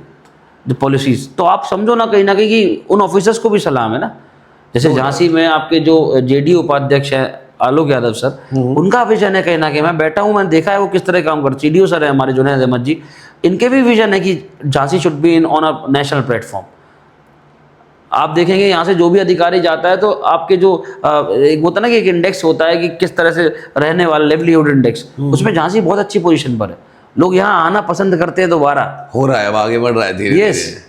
the policies. तो आप समझो ना कहीं कि उन ऑफिसर्स को भी सलाम है ना। जैसे झांसी में आपके जो जेडी उपाध्यक्ष हैं आलोक यादव सर, उनका विजन है कहीं ना कहीं। मैं बैठा हूँ, मैंने देखा है वो किस तरह काम करते। सीडीओ सर है हमारे जुनैद अहमद जी, इनके भी विजन है कि Jhansi should be in on a national platform. आप देखेंगे यहाँ से जो भी अधिकारी जाता है तो आपके जो एक होता है ना कि एक इंडेक्स होता है कि किस तरह से रहने वाला, लिवलीहुड इंडेक्स, उसमें झांसी बहुत अच्छी पोजीशन पर है। लोग यहाँ आना पसंद करते हैं दोबारा। हो रहा है, अब आगे बढ़ रहा है धीरे यस,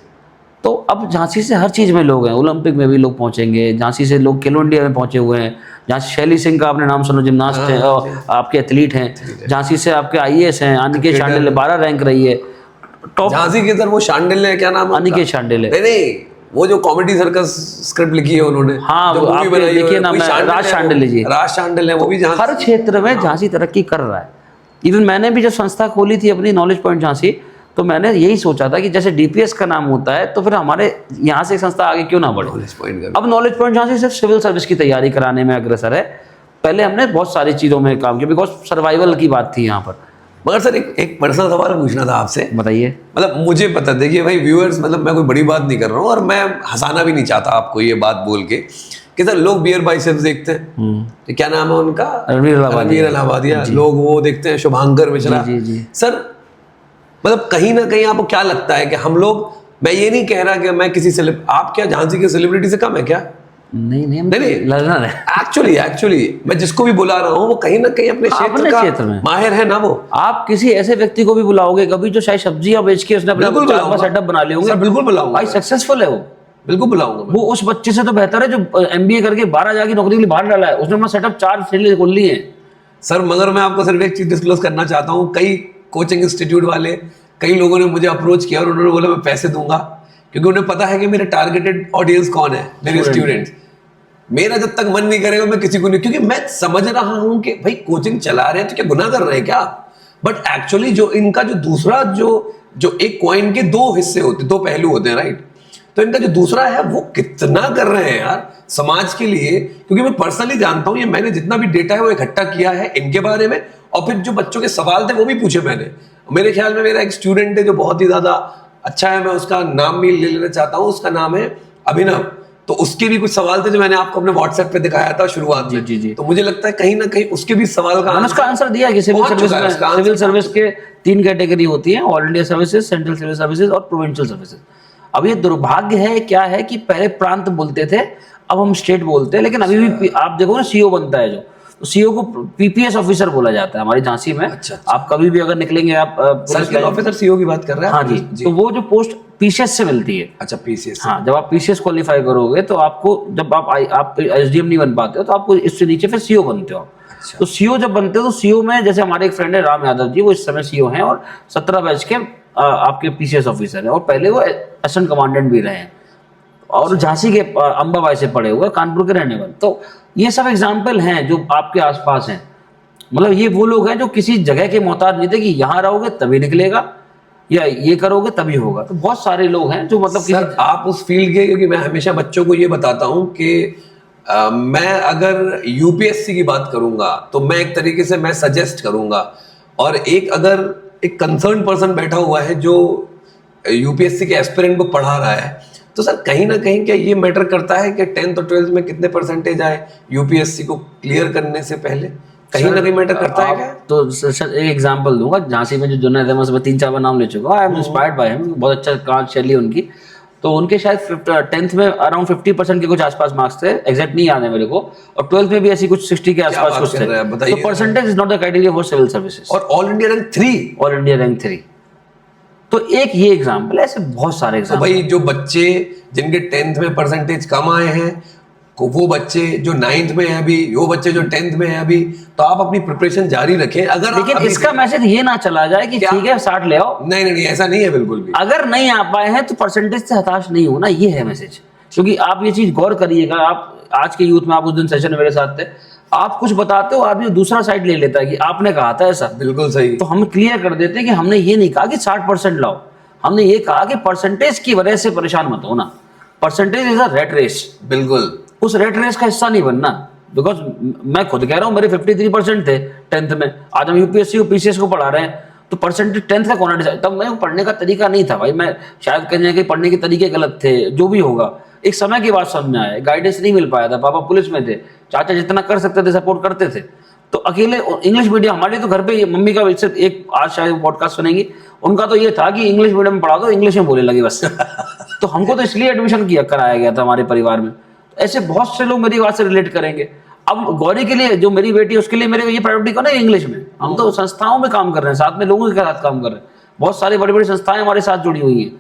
तो अब झांसी से हर चीज़ में लोग हैं। ओलंपिक में भी लोग पहुंचेंगे, झांसी से लोग खेलो इंडिया में पहुंचे हुए हैं। झांसी शैली सिंह का आपने नाम सुना, जिम्नास्ट हैं और आपके एथलीट हैं। झांसी से आपके IAS हैं, अनिकेत शांडिल्य 12 रैंक रही है टॉप। झांसी के सर वो शांडिल्य, क्या नाम है उनका? अनिकेत शांडिल्य, नहीं, वो जो कॉमेडी सर्कस स्क्रिप्ट लिखी है उन्होंने, हाँ, जो वो मूवी आपने बनाई है, देखिए ना, कोई मैं शांडिल्य राज है, शांडिल्य जी। राज शांडिल्य है, वो भी झांसी। हर क्षेत्र में झांसी तरक्की कर रहा है। इवन मैंने भी जब संस्था खोली थी अपनी नॉलेज पॉइंट झांसी, तो मैंने यही सोचा था कि जैसे DPS का नाम होता है तो फिर हमारे यहाँ से संस्था आगे क्यों ना बढ़े। नॉलेज पॉइंट कर। अब नॉलेज पॉइंट झांसी सिर्फ सिविल सर्विस की तैयारी कराने में अग्रसर है। पहले हमने बहुत सारी चीज़ों में काम किया, बिकॉज सर्वाइवल की बात थी यहाँ पर। मगर सर एक पर्सनल सवाल पूछना था आपसे। बताइए। मतलब मुझे पता, देखिए भाई व्यूअर्स, मतलब मैं कोई बड़ी बात नहीं कर रहा हूँ और मैं हंसाना भी नहीं चाहता आपको ये बात बोल के कि सर लोग बियर बाइसेप्स देखते हैं, तो क्या नाम है उनका, रणवीर इलाहाबादिया, लोग वो देखते हैं, शुभांकर मिश्रा। जी जी। सर मतलब कहीं ना कहीं आपको क्या लगता है कि हम लोग, मैं ये नहीं कह रहा कि मैं किसी आप क्या झांसी के सेलिब्रिटी से कम है क्या? नहीं नहीं, लड़ना है। एक्चुअली मैं जिसको भी बुला रहा हूँ वो कहीं ना कहीं अपने क्षेत्र में माहिर है ना। वो आप किसी ऐसे व्यक्ति को भी बुलाओगे कभी जो शायद सब्जियां बेच के उसने अपना सेटअप बना लिया होंगे, बिल्कुल बुलाऊंगा भाई, सक्सेसफुल है वो, बिल्कुल बुलाऊंगा। वो उस बच्चे से तो बेहतर है जो MBA करके 12 जाके नौकरी के लिए बाहर डाला है। उसने अपना सेटअप 4 फील्ड खोल ली है। सर मगर मैं आपको सिर्फ एक चीज डिस्क्लोज करना चाहता हूँ, कई कोचिंग इंस्टीट्यूट वाले, कई लोगों ने मुझे अप्रोच किया और उन्होंने बोला मैं पैसे दूंगा, क्योंकि उन्हें पता है कि मेरे टारगेटेड ऑडियंस कौन है, मेरे स्टूडेंट्स। मेरा जब तक मन नहीं करेगा मैं किसी को नहीं, क्योंकि मैं समझ रहा हूं कि भाई कोचिंग चला रहे हैं तो क्या गुनाह कर रहे हैं क्या, बट एक्चुअली जो इनका जो दूसरा जो एक कॉइन के दो हिस्से होते, दो पहलू होते हैं, राइट। तो इनका जो दूसरा है वो कितना कर रहे हैं यार समाज के लिए, क्योंकि मैं पर्सनली जानता हूं, ये मैंने जितना भी डेटा है वो इकट्ठा किया है इनके बारे में, और फिर जो बच्चों के सवाल थे वो भी पूछे मैंने। मेरे ख्याल में मेरा एक स्टूडेंट है जो बहुत ही ज्यादा अच्छा है, मैं उसका नाम भी ले लेना चाहता हूँ, उसका नाम है अभिनव। तो उसके भी कुछ सवाल थे जो मैंने आपको अपने व्हाट्सएप पे दिखाया था शुरुआत में। जी। तो मुझे लगता है कहीं ना कहीं उसके भी सवाल का उसका आंसर दिया कि सिविल सर्विस के 3 कैटेगरी होती है, all India services, central civil services और प्रोविंशियल सर्विसेज। अब ये दुर्भाग्य है क्या है कि पहले प्रांत बोलते थे, अब हम स्टेट बोलते हैं, लेकिन अभी भी आप देखो ना सीओ बनता है जो, तो सीओ को पीपीएस ऑफिसर बोला जाता है हमारी झांसी में। अच्छा। आप कभी भी अगर निकलेंगे, आप सर्किल ऑफिसर सीओ की बात कर रहे हैं? हाँ जी। तो वो जो पोस्ट पीसीएस से मिलती है। अच्छा, पीसीएस। हाँ, जब आप पीसीएस क्वालिफाई करोगे तो आपको, जब आप एसडीएम नहीं बन पाते हो तो आपको इससे नीचे फिर सीओ बनते हो। अच्छा। तो सीओ जब बनते हो तो सीओ में, जैसे हमारे एक फ्रेंड है राम यादव जी, वो इस समय सीओ हैं और 17 बैच के आपके पीसीएस ऑफिसर हैं, और पहले वो असिस्टेंट कमांडेंट भी रहे हैं, और झांसी के अंबाबाई से पढ़े हुए, कानपुर के रहने वाले। तो ये सब एग्जाम्पल हैं जो आपके आसपास हैं। मतलब ये वो लोग हैं जो किसी जगह के मोहताज नहीं थे कि यहाँ रहोगे तभी निकलेगा या ये करोगे तभी होगा। तो बहुत सारे लोग हैं जो मतलब सर आप उस फील्ड के, क्योंकि मैं हमेशा बच्चों को ये बताता हूं कि मैं अगर यूपीएससी की बात करूंगा तो मैं एक तरीके से मैं सजेस्ट करूंगा, और अगर एक कंसर्न पर्सन बैठा हुआ है जो यूपीएससी के एस्पिरेंट को पढ़ा रहा है, तो सर कहीं ना कहीं क्या ये मैटर करता है कि 10th और 12th में कितने परसेंटेज आए यूपीएससी को क्लियर करने से पहले, कहीं ना कहीं मैटर करता है क्या? तो सर एक एग्जांपल दूंगा, झांसी में जो जुनैद अहमद, मैं 3-4 बार नाम ले चुका हूँ, I am inspired by him, बहुत अच्छा कांच शैली उनकी। तो उनके शायद 10th में अराउंड 50% के कुछ आसपास मार्क्स थे, एग्जैक्ट नहीं याद है मेरे को, और 12th में भी ऐसी कुछ 60 के आसपास कुछ थे। तो percentage is not the criteria for civil services. और all India rank 3, all India rank 3। तो एक ये एग्जाम्पल है, ऐसे बहुत सारे एग्जाम्पल। तो भाई जो बच्चे जिनके 10th में परसेंटेज कम आए हैं, वो बच्चे जो 9th में है अभी, वो बच्चे जो 10th में है अभी, तो आप अपनी प्रिपरेशन जारी रखें। अगर लेकिन इसका मैसेज ये ना चला जाए कि ठीक है 60 ले आओ। नहीं, ऐसा नहीं है बिल्कुल भी। अगर नहीं आ पाए हैं तो परसेंटेज से हताश नहीं होना, ये है मैसेज। क्योंकि आप ये चीज गौर करिएगा, आप आज के यूथ में, आप उस दिन सेशन में मेरे साथ थे, आप कुछ बताते हो, आदमी दूसरा साइड ले लेता है कि आपने कहा था ऐसा। बिल्कुल सही। तो हम क्लियर कर देते हैं कि हमने ये नहीं कहा कि 60% लाओ, हमने ये कहा कि परसेंटेज की वजह से परेशान मत होना। Percentage is a rat race. बिल्कुल। उस रेट रेस का हिस्सा नहीं बनना। बिकॉज मैं खुद कह रहा हूँ, मेरे 53% थे 10th में, आज हम यूपीएससी और पीसीएस को पढ़ा रहे हैं, तो परसेंटेज 10th का कौन डिसाइड? तब मैं पढ़ने का तरीका नहीं था भाई, मैं शायद कहीं ना कहीं पढ़ने के तरीके गलत थे, जो भी होगा। एक समय की बात समझ में आया, गाइडेंस नहीं मिल पाया था, पापा पुलिस में थे, चाचा जितना कर सकते थे सपोर्ट करते थे। तो अकेले इंग्लिश मीडियम हमारे तो घर पे, मम्मी का एक आज शायद पॉडकास्ट सुनेंगी, उनका तो ये था कि इंग्लिश मीडियम में पढ़ा दो, इंग्लिश में बोलने लगे बस। तो हमको तो इसलिए एडमिशन कराया गया था हमारे परिवार में। ऐसे बहुत से लोग मेरी बात से रिलेट करेंगे। अब गौरी के लिए, जो मेरी बेटी है, उसके लिए मेरे ये प्रायोरिटी कौन है? इंग्लिश में। हम तो संस्थाओं में काम कर रहे हैं, साथ में लोगों के साथ काम कर रहे हैं, बहुत सारी बड़ी बड़ी संस्थाएं हमारे साथ जुड़ी हुई हैं,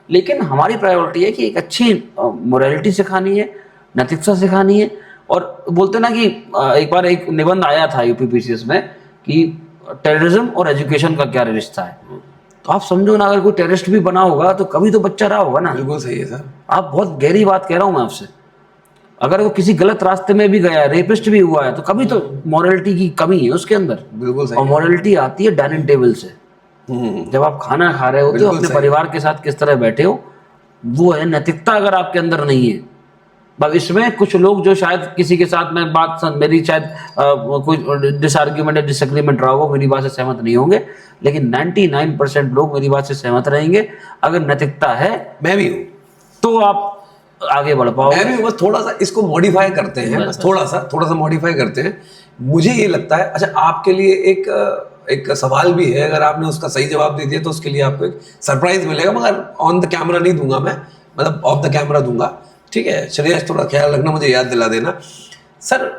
लेकिन हमारी प्रायोरिटी है कि एक अच्छी मोरालिटी सिखानी है, नैतिकता सिखानी है। और बोलते ना कि एक बार एक निबंध आया था यूपीपीसीएस में कि टेररिज्म और एजुकेशन का क्या रिश्ता है। तो आप समझो ना, अगर कोई टेररिस्ट भी बना होगा तो कभी तो बच्चा रहा होगा ना। बिल्कुल सही है सर। आप बहुत गहरी बात कह रहा हूं मैं आपसे। अगर वो किसी गलत रास्ते में भी गया है, रेपिस्ट भी हुआ है, तो कभी तो मॉरलिटी की कमी है उसके अंदर। बिल्कुल सही। और मॉरलिटी आती है डाइनिंग टेबल से, जब आप खाना खा रहे होते हो, अपने परिवार के साथ किस तरह बैठे हो, वो है नैतिकता। अगर आपके अंदर नहीं है, अब इसमें कुछ लोग जो शायद किसी के साथ में बात, मेरी शायद कोई डिसआर्ग्यूमेंट या डिसएग्रीमेंट रहा होगा, मेरी बात से सहमत नहीं होंगे, लेकिन 99% लोग मेरी बात से सहमत रहेंगे। अगर नैतिकता है, मैं भी हूँ, तो आप आगे बढ़ पाओगे। मैं भी बस थोड़ा सा इसको मॉडिफाई करते हैं, बस थोड़ा सा मॉडिफाई करते हैं। मुझे ये लगता है, अच्छा आपके लिए एक सवाल भी है, अगर आपने उसका सही जवाब दे दिया तो उसके लिए आपको एक सरप्राइज मिलेगा, मगर ऑन द कैमरा नहीं दूंगा मैं, मतलब ऑफ द कैमरा दूंगा, ठीक है? श्रेयस थोड़ा ख्याल रखना, मुझे याद दिला देना। सर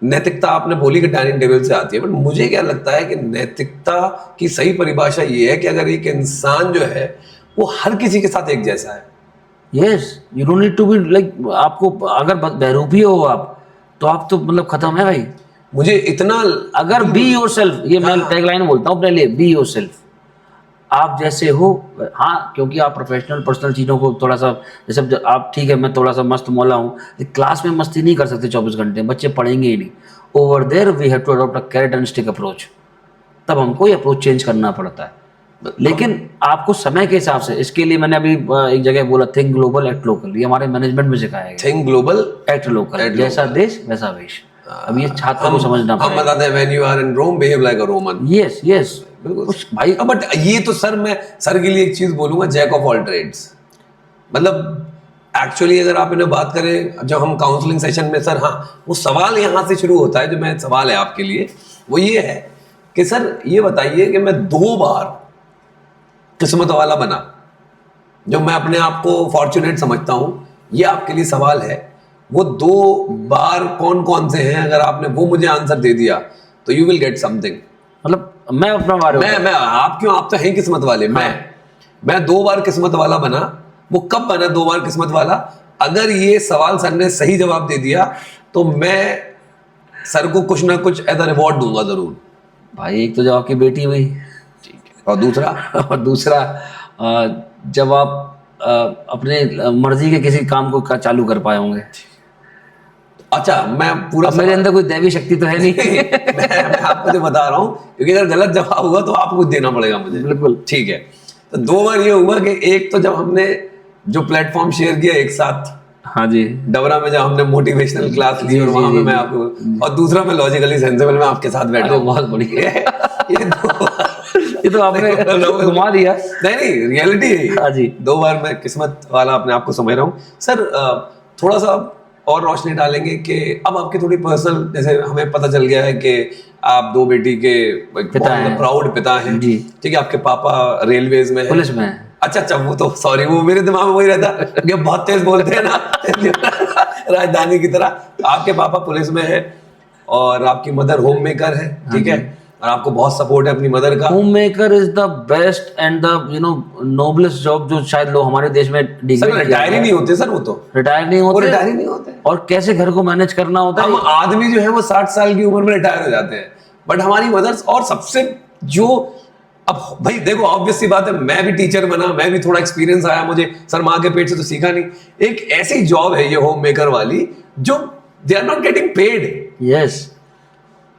नैतिकता आपने बोली कि डाइनिंग टेबल से आती है, बट मुझे क्या लगता है कि नैतिकता की सही परिभाषा ये है कि अगर एक इंसान जो है वो हर किसी के साथ एक जैसा है। Yes, you don't need to be like, आपको अगर बहरूपी हो आप, तो आप तो मतलब खत्म है भाई। मुझे इतना, अगर बी योरसेल्फ, ये मैं टैगलाइन बोलता हूँ अपने लिए, बी योरसेल्फ। आप जैसे हो, हाँ, क्योंकि आप प्रोफेशनल पर्सनल चीज़ों को थोड़ा सा, जैसे आप ठीक है, मैं थोड़ा सा मस्त मौला हूँ, लेकिन क्लास में मस्ती नहीं कर सकते 24 घंटे, बच्चे पढ़ेंगे ही नहीं। Over there we have to adopt a carrot and stick approach, तब हमको ये अप्रोच चेंज करना पड़ता है। लेकिन आपको समय के हिसाब से, इसके लिए मैंने अभी एक जगह बोला, थिंक ग्लोबल एक्ट लोकल, ये हमारे मैनेजमेंट में सिखाया गया। थिंक ग्लोबल एक्ट लोकल, जैसा देश वैसा वेश। अब ये छात्र को समझना हम पड़ेगा। बताते हैं when you are in Rome behave like a Roman. Yes yes, बिल्कुल भाई। बट ये तो सर, मैं सर के लिए एक चीज बोलूंगा, जैक ऑफ ऑल ट्रेड्स। मतलब एक्चुअली अगर आप इन्हें बात करें, जब हम काउंसलिंग सेशन में, सर हाँ, वो सवाल यहाँ से शुरू होता है, जो मैं सवाल है आपके लिए वो ये है कि सर ये बताइए कि मैं 2 बार किस्मत वाला बना, जो मैं अपने आप को फॉर्चुनेट समझता हूँ, ये आपके लिए सवाल है। वो 2 बार कौन कौन से हैं? अगर आपने वो मुझे आंसर दे दिया तो यू विल गेट समथिंग। मतलब मैं अपना बारे में, मैं आप क्यों, आप तो हैं किस्मत वाले। हाँ। मैं 2 बार किस्मत वाला बना। वो कब बना 2 बार किस्मत वाला? अगर ये सवाल सर ने सही जवाब दे दिया तो मैं सर को कुछ ना कुछ ऐसा रिवॉर्ड दूंगा जरूर। भाई एक तो जब आपकी बेटी हुई, ठीक है, और दूसरा और दूसरा जब आप अपने मर्जी के किसी काम को चालू कर पाए होंगे। अच्छा, मैं पूरा अब मेरे अंदर कोई दैवी शक्ति तो है नहीं। मैं आपको जो बता रहा हूँ, क्योंकि अगर गलत जवाब हुआ तो आपको कुछ देना पड़ेगा मुझे। बिल्कुल ठीक है। तो 2 बार ये हुआ कि एक तो जब हमने जो प्लेटफॉर्म शेयर किया एक साथ, हाँ जी, डबरा में जब हमने मोटिवेशनल क्लास ली, और वहां पे मैं आपको, और दूसरा मैं लॉजिकली सेंसिबल में आपके साथ बैठा हूं। बहुत बढ़िया। ये तो आपने घुमा दिया। नहीं, रियलिटी है। हाँ जी। 2 बार मैं किस्मत वाला अपने आप को समझ रहा हूँ। सर थोड़ा सा और रोशनी डालेंगे कि अब आपकी थोड़ी पर्सनल, जैसे हमें पता चल गया है कि आप 2 बेटी के पिता हैं, प्राउड पिता हैं जी। ठीक है, आपके पापा रेलवेज में हैं, पुलिस में है। अच्छा, वो तो सॉरी, वो मेरे दिमाग में वही रहता कि बहुत तेज बोलते हैं ना राजधानी की तरह। आपके पापा पुलिस में है और आपकी मदर होम मेकर है, ठीक है, और आपको बहुत सपोर्ट है अपनी मदर का। Home maker is the best and the noblest job जो शायद लोग हमारे देश में सर रिटायर ही नहीं होते सर, वो तो रिटायर नहीं वो होते, रिटायर ही नहीं होते। और कैसे घर को मैनेज करना होता है। हम आदमी जो है वो 60 साल की उम्र में रिटायर हो जाते हैं, बट हमारी मदर्स, और सबसे जो, अब भाई देखो, ऑब्वियस सी बात है, मैं भी टीचर बना, मैं भी थोड़ा एक्सपीरियंस आया मुझे, सर माँ के पेट से तो सीखा नहीं। एक ऐसी जॉब है ये होम मेकर वाली, जो they are not getting paid. Yes,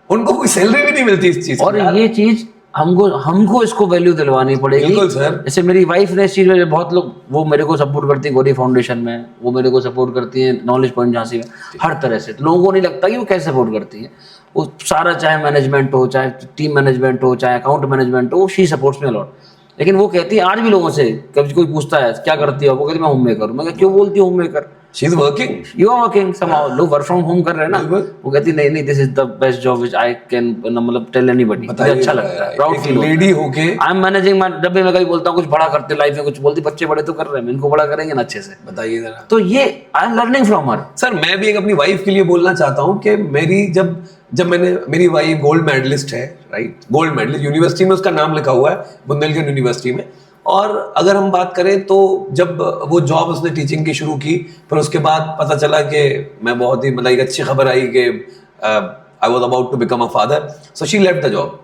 उनको कोई सैलरी भी नहीं मिलती इस चीज और ये चीज हमको इसको वैल्यू दिलवानी पड़ेगी। बिल्कुल सर। जैसे मेरी वाइफ ने इस चीज में, बहुत लोग वो मेरे को सपोर्ट करती है, गौरी फाउंडेशन में वो मेरे को सपोर्ट करती है, नॉलेज पॉइंट झांसी में, हर तरह से। लोगों को नहीं लगता कि वो कैसे सपोर्ट करती है। वो सारा, चाहे मैनेजमेंट हो, चाहे टीम मैनेजमेंट हो, चाहे अकाउंट मैनेजमेंट हो, शी सपोर्ट्स मी अलॉट। लेकिन वो कहती है आज भी लोगों से, कभी कोई पूछता है क्या करती है, वो कहती है मैं होम मेकर हूं। मैं क्यों बोलती हूँ homemaker? She is working, you are working somehow. लोग वर्क फ्रॉम होम कर रहे हैं ना। बिल्कुल। वो कहती नहीं नहीं, this is the best job which I can, मतलब टेल एनीबॉडी। मुझे अच्छा लगता है, प्राउड फील होता है। लेडी होके आई एम मैनेजिंग माय, जब भी मैं कभी बोलता हूँ कुछ बड़ा करते लाइफ में, कुछ बोलती बच्चे बड़े तो कर रहे हैं, इनको बड़ा करेंगे ना अच्छे से। बताइए जरा। तो ये I am learning from her. Sir मैं भी एक अपनी वाइफ के लिए बोलना चाहता हूँ कि मेरी जब मैंने, मेरी वाइफ गोल्ड मेडलिस्ट है, राइट, गोल्ड मेडलिस्ट, यूनिवर्सिटी में उसका नाम लिखा हुआ है, बुंदेलखंड यूनिवर्सिटी में। और अगर हम बात करें तो जब वो जॉब उसने टीचिंग की शुरू की, फिर उसके बाद पता चला कि मैं बहुत ही, मतलब एक अच्छी खबर आई कि I was about to become a father, so she left the job.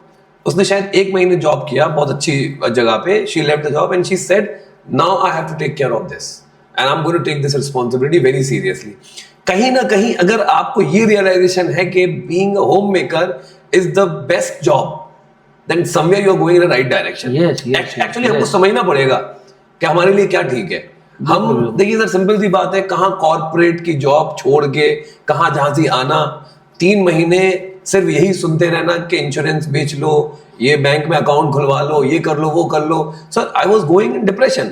उसने शायद 1 महीने जॉब किया बहुत अच्छी जगह पे, she left the job and she said now I have to take care of this and I am going to take this responsibility very seriously. कहीं ना कहीं अगर आपको ये रियलाइजेशन है कि being a homemaker is the best job, then somewhere you are going in the right direction. Yes, Actually हमको समझना पड़ेगा कि हमारे लिए क्या ठीक है। हम देखिए सर, सिंपल सी बात है, कहाँ कॉर्पोरेट की जॉब छोड़ के कहाँ झांसी आना, 3 महीने सिर्फ यही सुनते रहना कि इंश्योरेंस बेच लो, ये बैंक में अकाउंट खुलवा लो, ये कर लो, वो कर लो। Sir I was going in depression,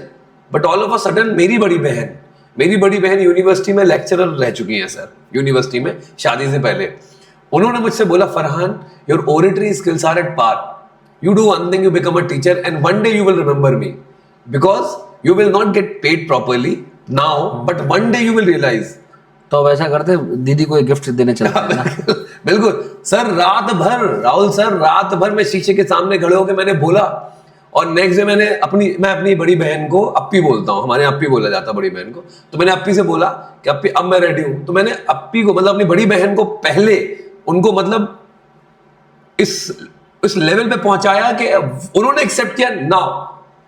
but all of a sudden मेरी बड़ी बहन यूनिवर्सिटी में लेक्चरर रह चुकी है सर, यूनिवर्सिटी में, शादी से पहले। उन्होंने मुझसे बोला, Farhan your oratory skills are at par, you do one thing, you become a teacher and one day you will remember me, because you will not get paid properly now, but one day you will realize। तो अब ऐसा करते, दीदी को एक गिफ्ट देने चलते हैं ना। बिल्कुल सर, रात भर, राहुल सर, रात भर मैं शीशे के सामने खड़े होकर मैंने बोला, और नेक्स्ट डे मैं अपनी बड़ी बहन को अप्पी बोलता हूँ, हमारे यहाँ अप्पी बोला जाता है बड़ी बहन को, तो मैंने अप्पी से बोला कि अप्पी अब मैं रेडी हूँ। तो मैंने अप्पी को, मतलब अपनी बड़ी बहन को, पहले उनको मतलब इस लेवल पे पहुंचाया कि उन्होंने एक्सेप्ट किया, now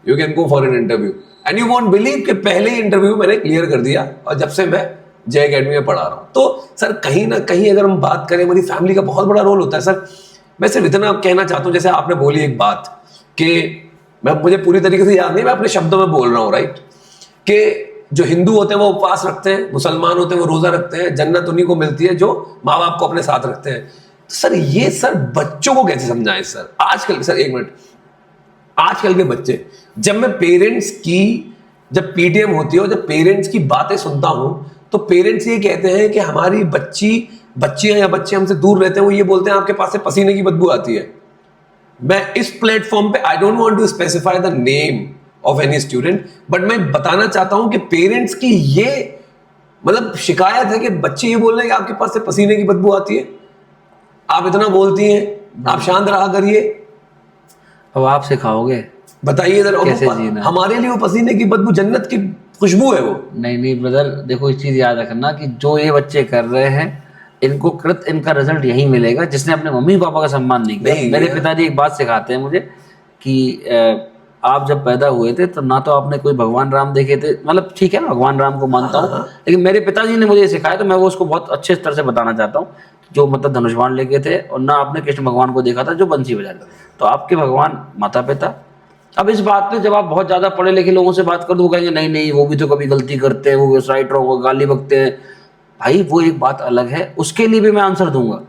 you can go for an interview and you won't believe कि पहले ही इंटरव्यू मैंने क्लियर कर दिया और जब से मैं जय अकेडमी में पढ़ा रहा हूँ। तो सर कहीं ना कहीं अगर हम बात करें, हमारी फैमिली का बहुत बड़ा रोल होता है सर। मैं सिर्फ इतना कहना चाहता हूँ, जैसे आपने बोली एक बात कि मुझे पूरी तरीके से याद नहीं, मैं अपने शब्दों में बोल रहा हूँ, राइट, कि जो हिंदू होते हैं वो उपवास रखते हैं, मुसलमान होते हैं वो रोजा रखते हैं, जन्नत उन्हीं को मिलती है जो माँ बाप को अपने साथ रखते हैं। तो सर ये सर बच्चों को कैसे समझाएं सर? आजकल सर एक मिनट, आजकल के बच्चे, जब मैं पेरेंट्स की जब पीटीएम होती है और जब पेरेंट्स की बातें सुनता हूं तो पेरेंट्स ये कहते हैं कि हमारी बच्चियां या बच्चे हमसे दूर रहते हैं, वो ये बोलते हैं आपके पास से पसीने की बदबू आती है। मैं इस प्लेटफॉर्म पे I don't want to specify the name of any student, but मैं बताना चाहता हूं कि पेरेंट्स की ये मतलब शिकायत है कि बच्चे ये बोल रहे हैं कि आपके पास से पसीने की बदबू आती है, आप इतना बोलती हैं, आप शांत रहा करिए। अब आप सिखाओगे, बताइए जरा, कैसे जीना? हमारे लिए वो पसीने की बदबू जन्नत की खुशबू है वो। नहीं ब्रदर, देखो एक चीज याद रखना कि जो ये बच्चे कर रहे हैं इनको इनका रिजल्ट यही मिलेगा जिसने अपने मम्मी पापा का सम्मान नहीं किया। मेरे पिताजी एक बात सिखाते हैं मुझे कि आप जब पैदा हुए थे तो ना तो आपने कोई भगवान राम देखे थे, मतलब ठीक है भगवान राम को मानता हूँ, लेकिन मेरे पिताजी ने मुझे ये सिखाया तो मैं वो उसको बहुत अच्छे तरह से बताना चाहता हूँ, जो मतलब धनुष्बाण लेके थे, और ना आपने कृष्ण भगवान को देखा था जो बंसी बजा रहे। तो आपके भगवान माता पिता। अब इस बात पे जब आप बहुत ज्यादा पढ़े लिखे लोगों से बात कर दो, कहेंगे नहीं नहीं वो भी तो कभी गलती करते हैं, वो राइटर को गाली बकते हैं। भाई वो एक बात अलग है, उसके लिए भी मैं आंसर दूंगा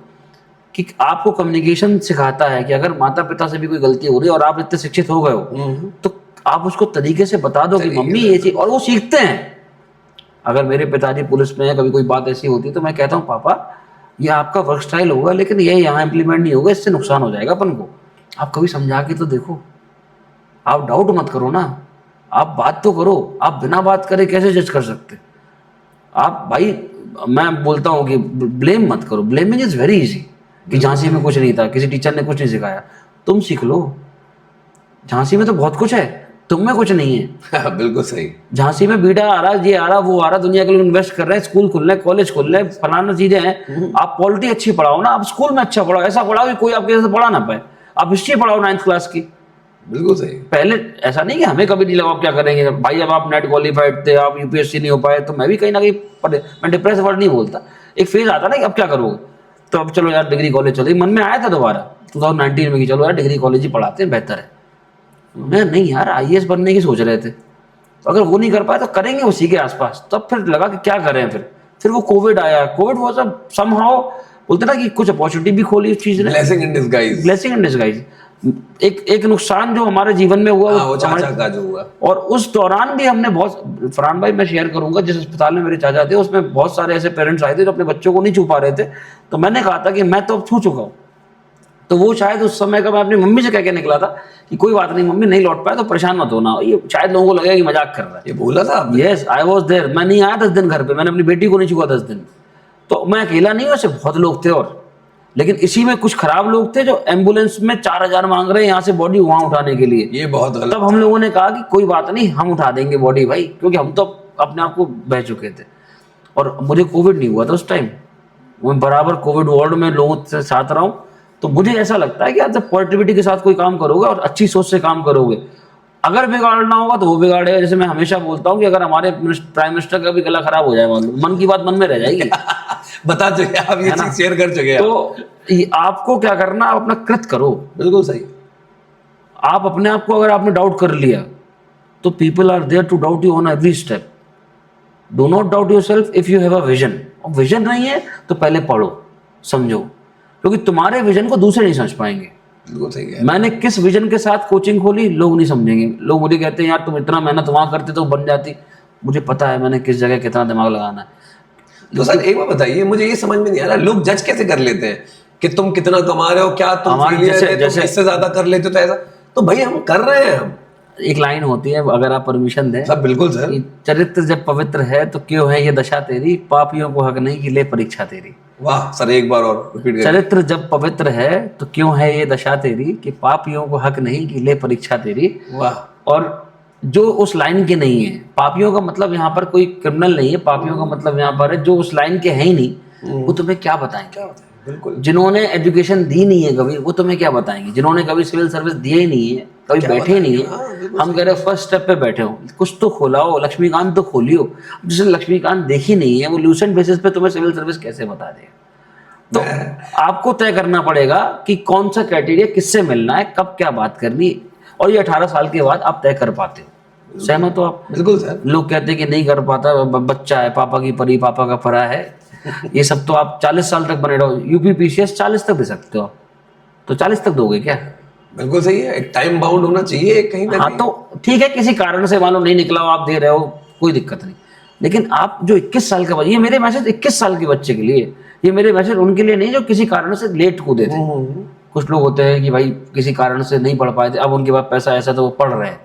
कि आपको कम्युनिकेशन सिखाता है कि अगर माता पिता से भी कोई गलती हो रही है और आप इतने शिक्षित हो गए हो तो आप उसको तरीके से बता दो कि मम्मी ये चीज, और वो सीखते हैं। अगर मेरे पिताजी पुलिस में है, कभी कोई बात ऐसी होती तो मैं कहता हूँ पापा ये आपका वर्क स्टाइल होगा लेकिन ये यहाँ इंप्लीमेंट नहीं होगा, इससे नुकसान हो जाएगा अपन को, आप कभी समझा के तो देखो, आप डाउट मत करो ना, आप बात तो करो, आप बिना बात करे कैसे जज कर सकते? आप भाई मैं बोलता हूँ कि ब्लेम मत करो, ब्लेमिंग इज वेरी इजी, कि झांसी में कुछ नहीं था, किसी टीचर ने कुछ नहीं सिखाया, तुम सीख लो, झांसी में तो बहुत कुछ है, तुम में कुछ नहीं है। बिल्कुल सही। झांसी में बीड़ा आ रहा, ये आ रहा, वो आ रहा, दुनिया के लोग इन्वेस्ट कर रहे हैं, स्कूल खुल रहे हैं, कॉलेज खुल रहे हैं, फलाना चीजें हैं। आप पॉलिटी अच्छी पढ़ाओ ना, आप स्कूल में अच्छा पढ़ाओ, ऐसा पढ़ाओ कि कोई आपके जैसे पढ़ा ना पाए। आप हिस्ट्री पढ़ाओ 9th क्लास की। बिल्कुल सही। पहले ऐसा नहीं कि हमें कभी नहीं लगा आप क्या करेंगे भाई, अब आप नेट क्वालिफाइड थे, आप यूपीएससी नहीं हो पाए, तो मैं भी कहीं ना कहीं मैं डिप्रेस वर्ड नहीं बोलता, एक फेज आता ना कि अब क्या करोगे, तो अब चलो यार डिग्री कॉलेज चलो, मन में आया था दोबारा 2019 में कि चलो यार डिग्री कॉलेज ही पढ़ाते हैं, बेहतर है। मैं नहीं यार आईएएस बनने की सोच रहे थे, तो अगर वो नहीं कर पाए तो करेंगे उसी के आसपास। तब फिर लगा कि क्या करें, फिर वो कोविड आया, कोविड वो सब समहाउ बोलते ना कि कुछ अपॉर्चुनिटी भी खोली उस चीज ने, blessing in disguise. Blessing in disguise. एक नुकसान जो हमारे जीवन में हुआ, वो चाचा का जो हुआ, और उस दौरान भी हमने बहुत, फरहान भाई मैं शेयर करूंगा, जिस अस्पताल में मेरे चाचा थे उसमें बहुत सारे ऐसे पेरेंट्स आए थे जो अपने बच्चों को नहीं छू पा रहे थे, तो मैंने कहा था कि मैं तो अब छू चुका हूँ। तो वो शायद उस समय का मैं अपनी मम्मी से कह के निकला था कि कोई बात नहीं मम्मी, नहीं लौट पाया तो परेशान मत होना, ये शायद लोगों को लगेगा कि मजाक कर रहा है। ये बोला था? Yes I was there. मैं नहीं आया 10 दिन घर पे, मैंने अपनी बेटी को नहीं छुआ 10 दिन। तो मैं अकेला नहीं, वैसे बहुत लोग थे, और लेकिन इसी में कुछ खराब लोग थे जो एम्बुलेंस में 4000 मांग रहे हैं यहाँ से बॉडी वहां उठाने के लिए। ये बहुत गलत। तब हम लोगों ने कहा कि कोई बात नहीं, हम उठा देंगे बॉडी भाई, क्योंकि हम तो अपने आप को बह चुके थे। और मुझे कोविड नहीं हुआ था उस टाइम, मैं बराबर कोविड वार्ड में लोगों से साथ रहा हूँ। तो मुझे ऐसा लगता है कि आप जब पॉजिटिविटी के साथ कोई काम करोगे और अच्छी सोच से काम करोगे, अगर बिगाड़ना होगा तो वो बिगाड़ेगा। जैसे मैं हमेशा बोलता हूँ कि अगर हमारे प्राइम मिनिस्टर का भी गला खराब हो जाए, मन की बात मन में रह जाएगी। बता चुके आप, ये चीज शेयर कर चुके हैं। तो आपको क्या करना, आप अपना कृत करो। बिल्कुल सही। आप अपने आप को अगर आपने डाउट कर लिया तो people are there to doubt you on every step. Do not doubt yourself if you have a vision. और विजन नहीं है तो पहले पढ़ो, समझो, क्योंकि तुम्हारे विजन को दूसरे नहीं समझ पाएंगे। बिल्कुल सही है। मैंने किस विजन के साथ कोचिंग खोली, लोग नहीं समझेंगे। लोग मुझे कहते हैं यार तुम इतना मेहनत वहां करते तो बन जाती। मुझे पता है मैंने किस जगह कितना दिमाग लगाना है। तो सर एक बार बताइए, मुझे ये समझ में नहीं आ रहा, लोग जज कैसे कर लेते हैं कि तुम कितना कमा रहे हो, क्या तुम इससे ज्यादा कर लेते हो, तो ऐसा तो भाई हम कर रहे हैं। हम एक लाइन होती है, अगर आप परमिशन दें। सब बिल्कुल सर। चरित्र जब पवित्र है तो क्यों है ये दशा तेरी, पापियों को हक नहीं कि ले परीक्षा तेरी। वाह सर, एक बार और रिपीट करिए। चरित्र जब पवित्र है तो क्यों है ये दशा तेरी कि पापियों को हक नहीं कि ले परीक्षा तेरी। वाह। और जो उस लाइन के नहीं है, पापियों का मतलब यहाँ पर कोई क्रिमिनल नहीं है, पापियों का मतलब यहाँ पर है जो उस लाइन के है ही नहीं, वो तुम्हें क्या बताएंगे। बिल्कुल। जिन्होंने एजुकेशन दी नहीं है कभी, वो तुम्हें क्या बताएंगे। जिन्होंने कभी सिविल सर्विस दिया ही नहीं है, कभी क्या बैठे ही नहीं हाँ, है। बिल्कुल हम कह रहे फर्स्ट स्टेप पे बैठे हो, कुछ तो खोलाओ, लक्ष्मीकांत तो खोलियो। जिसे लक्ष्मीकांत देखी नहीं है वो ल्यूसेंट बेसिस पे तुम्हें सिविल सर्विस कैसे बता देगा? तो आपको तय करना पड़ेगा कि कौन सा क्राइटेरिया किससे मिलना है, कब क्या बात करनी है, और ये 18 साल के बाद आप तय कर पाते हो। सहमत हो आप? बिल्कुल सर। लोग कहते हैं कि नहीं कर पाता, बच्चा है, पापा की परी पापा का परा है। ये सब तो आप 40 साल तक बने रहो। यूपीपीसीएस 40 तक दे सकते हो आप, तो 40 तक दोगे क्या? बिल्कुल सही है, एक टाइम बाउंड होना चाहिए कहीं ना हाँ कहीं। तो ठीक है, किसी कारण से मान लो नहीं निकला हो, आप दे रहे हो, कोई दिक्कत नहीं। लेकिन आप जो 21 साल का, ये मेरे मैसेज 21 साल के बच्चे के लिए, ये मेरे मैसेज उनके लिए नहीं जो किसी कारण से लेट कूदे थे। कुछ लोग होते हैं कि भाई किसी कारण से नहीं पढ़ पाए थे, अब उनके पास पैसा ऐसा तो वो पढ़ रहे हैं,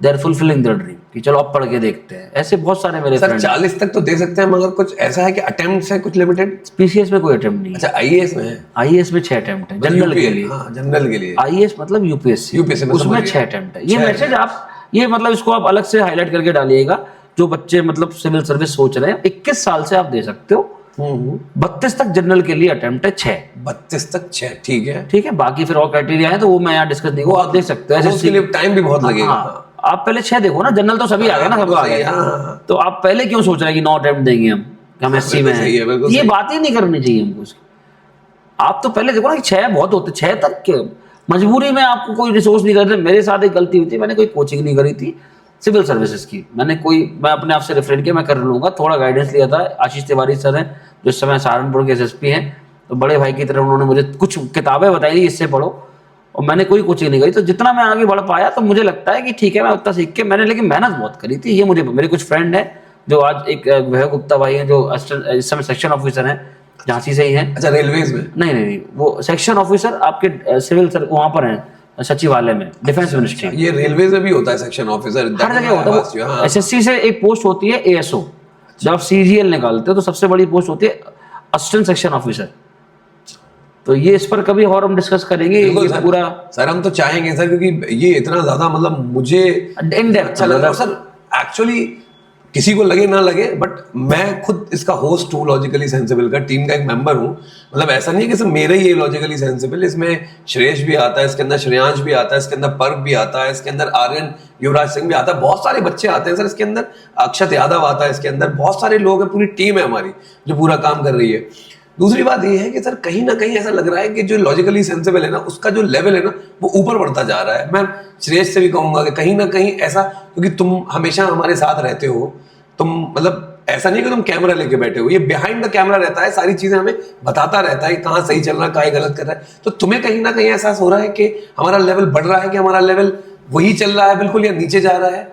they are fulfilling their dream कि चलो अब पढ़ के देखते हैं। ऐसे बहुत सारे मेरे सर फ्रेंड। 40 तक तो दे सकते हैं, मगर कुछ ऐसा है कि अटेम्प्ट है कुछ लिमिटेड। पीसीएस में कोई अटेम्प्ट नहीं है। अच्छा आईएएस में है। आईएएस में 6 अटेम्प्ट है जनरल के लिए। हाँ जनरल के लिए। आईएएस मतलब यूपीएससी, यूपीएससी में उसमें समझ 6 गया। अटेम्प्ट है। ये मैसेज आप, ये मतलब इसको आप अलग से हाईलाइट करके डालिएगा। जो बच्चे मतलब सिविल सर्विस सोच रहे हैं, 21 साल से आप दे सकते हो। 32 तक जनरल के लिए अटेम्प्ट है 6। 32 तक 6, ठीक है। ठीक है, बाकी फिर और क्राइटेरिया है तो वो मैं यहाँ डिस्कस नहीं, वो आप देख सकते हो। उसके लिए टाइम भी बहुत लगेगा। हाँ, आप पहले 6 देखो ना, जनरल तो सभी आ गए ना, सबको आ सही है, गया। हाँ। तो आप पहले क्यों सोच रहे हैं कि 9 अटेम्प्ट देंगे हम एससी में बिल्कुल सही है, बिल्कुल ये सही। बात ही नहीं करनी चाहिए हमको उसकी। आप तो पहले देखो ना कि 6 बहुत होते, 6 तक के मजबूरी में आपको कोई रिसोर्स नहीं करते। मेरे साथ एक गलती हुई थी, मैंने कोई कोचिंग नहीं करी थी सिविल सर्विसेज की। मैं अपने आप से रेफरेंट किया, मैं कर लूंगा, थोड़ा गाइडेंस लिया था। आशीष तिवारी सर हैं जो इस समय सहारनपुर के एसएसपी हैं, तो बड़े भाई की तरह उन्होंने मुझे कुछ किताबें बताई थी, इससे पढ़ो, और मैंने कोई कोचिंग नहीं करी। तो जितना मैं आगे बढ़ पाया तो मुझे लगता है कि ठीक है, मैं उतना सीख के मैंने, लेकिन मेहनत बहुत करी थी। ये मुझे, मेरे कुछ फ्रेंड है जो आज एक वैभव गुप्ता भाई हैं जो इस समय सेक्शन ऑफिसर हैं, झांसी से ही हैं। अच्छा रेलवेज में। नहीं, वो सेक्शन ऑफिसर आपके सिविल सर वहां पर हैं सचिवालय में, डिफेंस मिनिस्ट्री। ये रेलवेज में भी होता है सेक्शन ऑफिसर, हर जगह होता है। एसएससी से एक पोस्ट होती है एएसओ, जब आप सीजीएल निकालते हो तो सबसे बड़ी पोस्ट होती है असिस्टेंट सेक्शन ऑफिसर। तो ये इस पर कभी और हम डिस्कस करेंगे ये सर, पूरा। सर हम तो चाहेंगे सर, क्योंकि ये इतना ज्यादा मतलब मुझे इन डेप्थ अच्छा लग रहा है सर। एक्चुअली किसी को लगे ना लगे, बट मैं खुद इसका होस्ट हूँ, लॉजिकली सेंसिबल का टीम का एक मेंबर हूँ। मतलब ऐसा नहीं है कि सिर्फ मेरा ही ये लॉजिकली सेंसिबल, इसमें श्रेयस भी आता है, इसके अंदर श्रेयांश भी आता है, इसके अंदर पर्व भी आता है, इसके अंदर आर्यन युवराज सिंह भी आता है, बहुत सारे बच्चे आते हैं सर इसके अंदर, अक्षत यादव आता है इसके अंदर, बहुत सारे लोग हैं, पूरी टीम है हमारी जो पूरा काम कर रही है। दूसरी बात ये है कि सर कहीं ना कहीं ऐसा लग रहा है कि जो लॉजिकली सेंसिबल है ना, उसका जो लेवल है ना वो ऊपर बढ़ता जा रहा है। मैं श्रेयस से भी कहूंगा कि कहीं ना कहीं ऐसा, क्योंकि तुम हमेशा हमारे साथ रहते हो, तुम मतलब ऐसा नहीं कि तुम कैमरा लेके बैठे हो, ये बिहाइंड द कैमरा रहता है, सारी चीजें हमें बताता रहता है कहाँ सही चल रहा है, कहाँ गलत कर रहा है। तो तुम्हें कहीं ना कहीं एहसास हो रहा है कि हमारा लेवल बढ़ रहा है, कि हमारा लेवल वही चल रहा है बिल्कुल, या नीचे जा रहा है?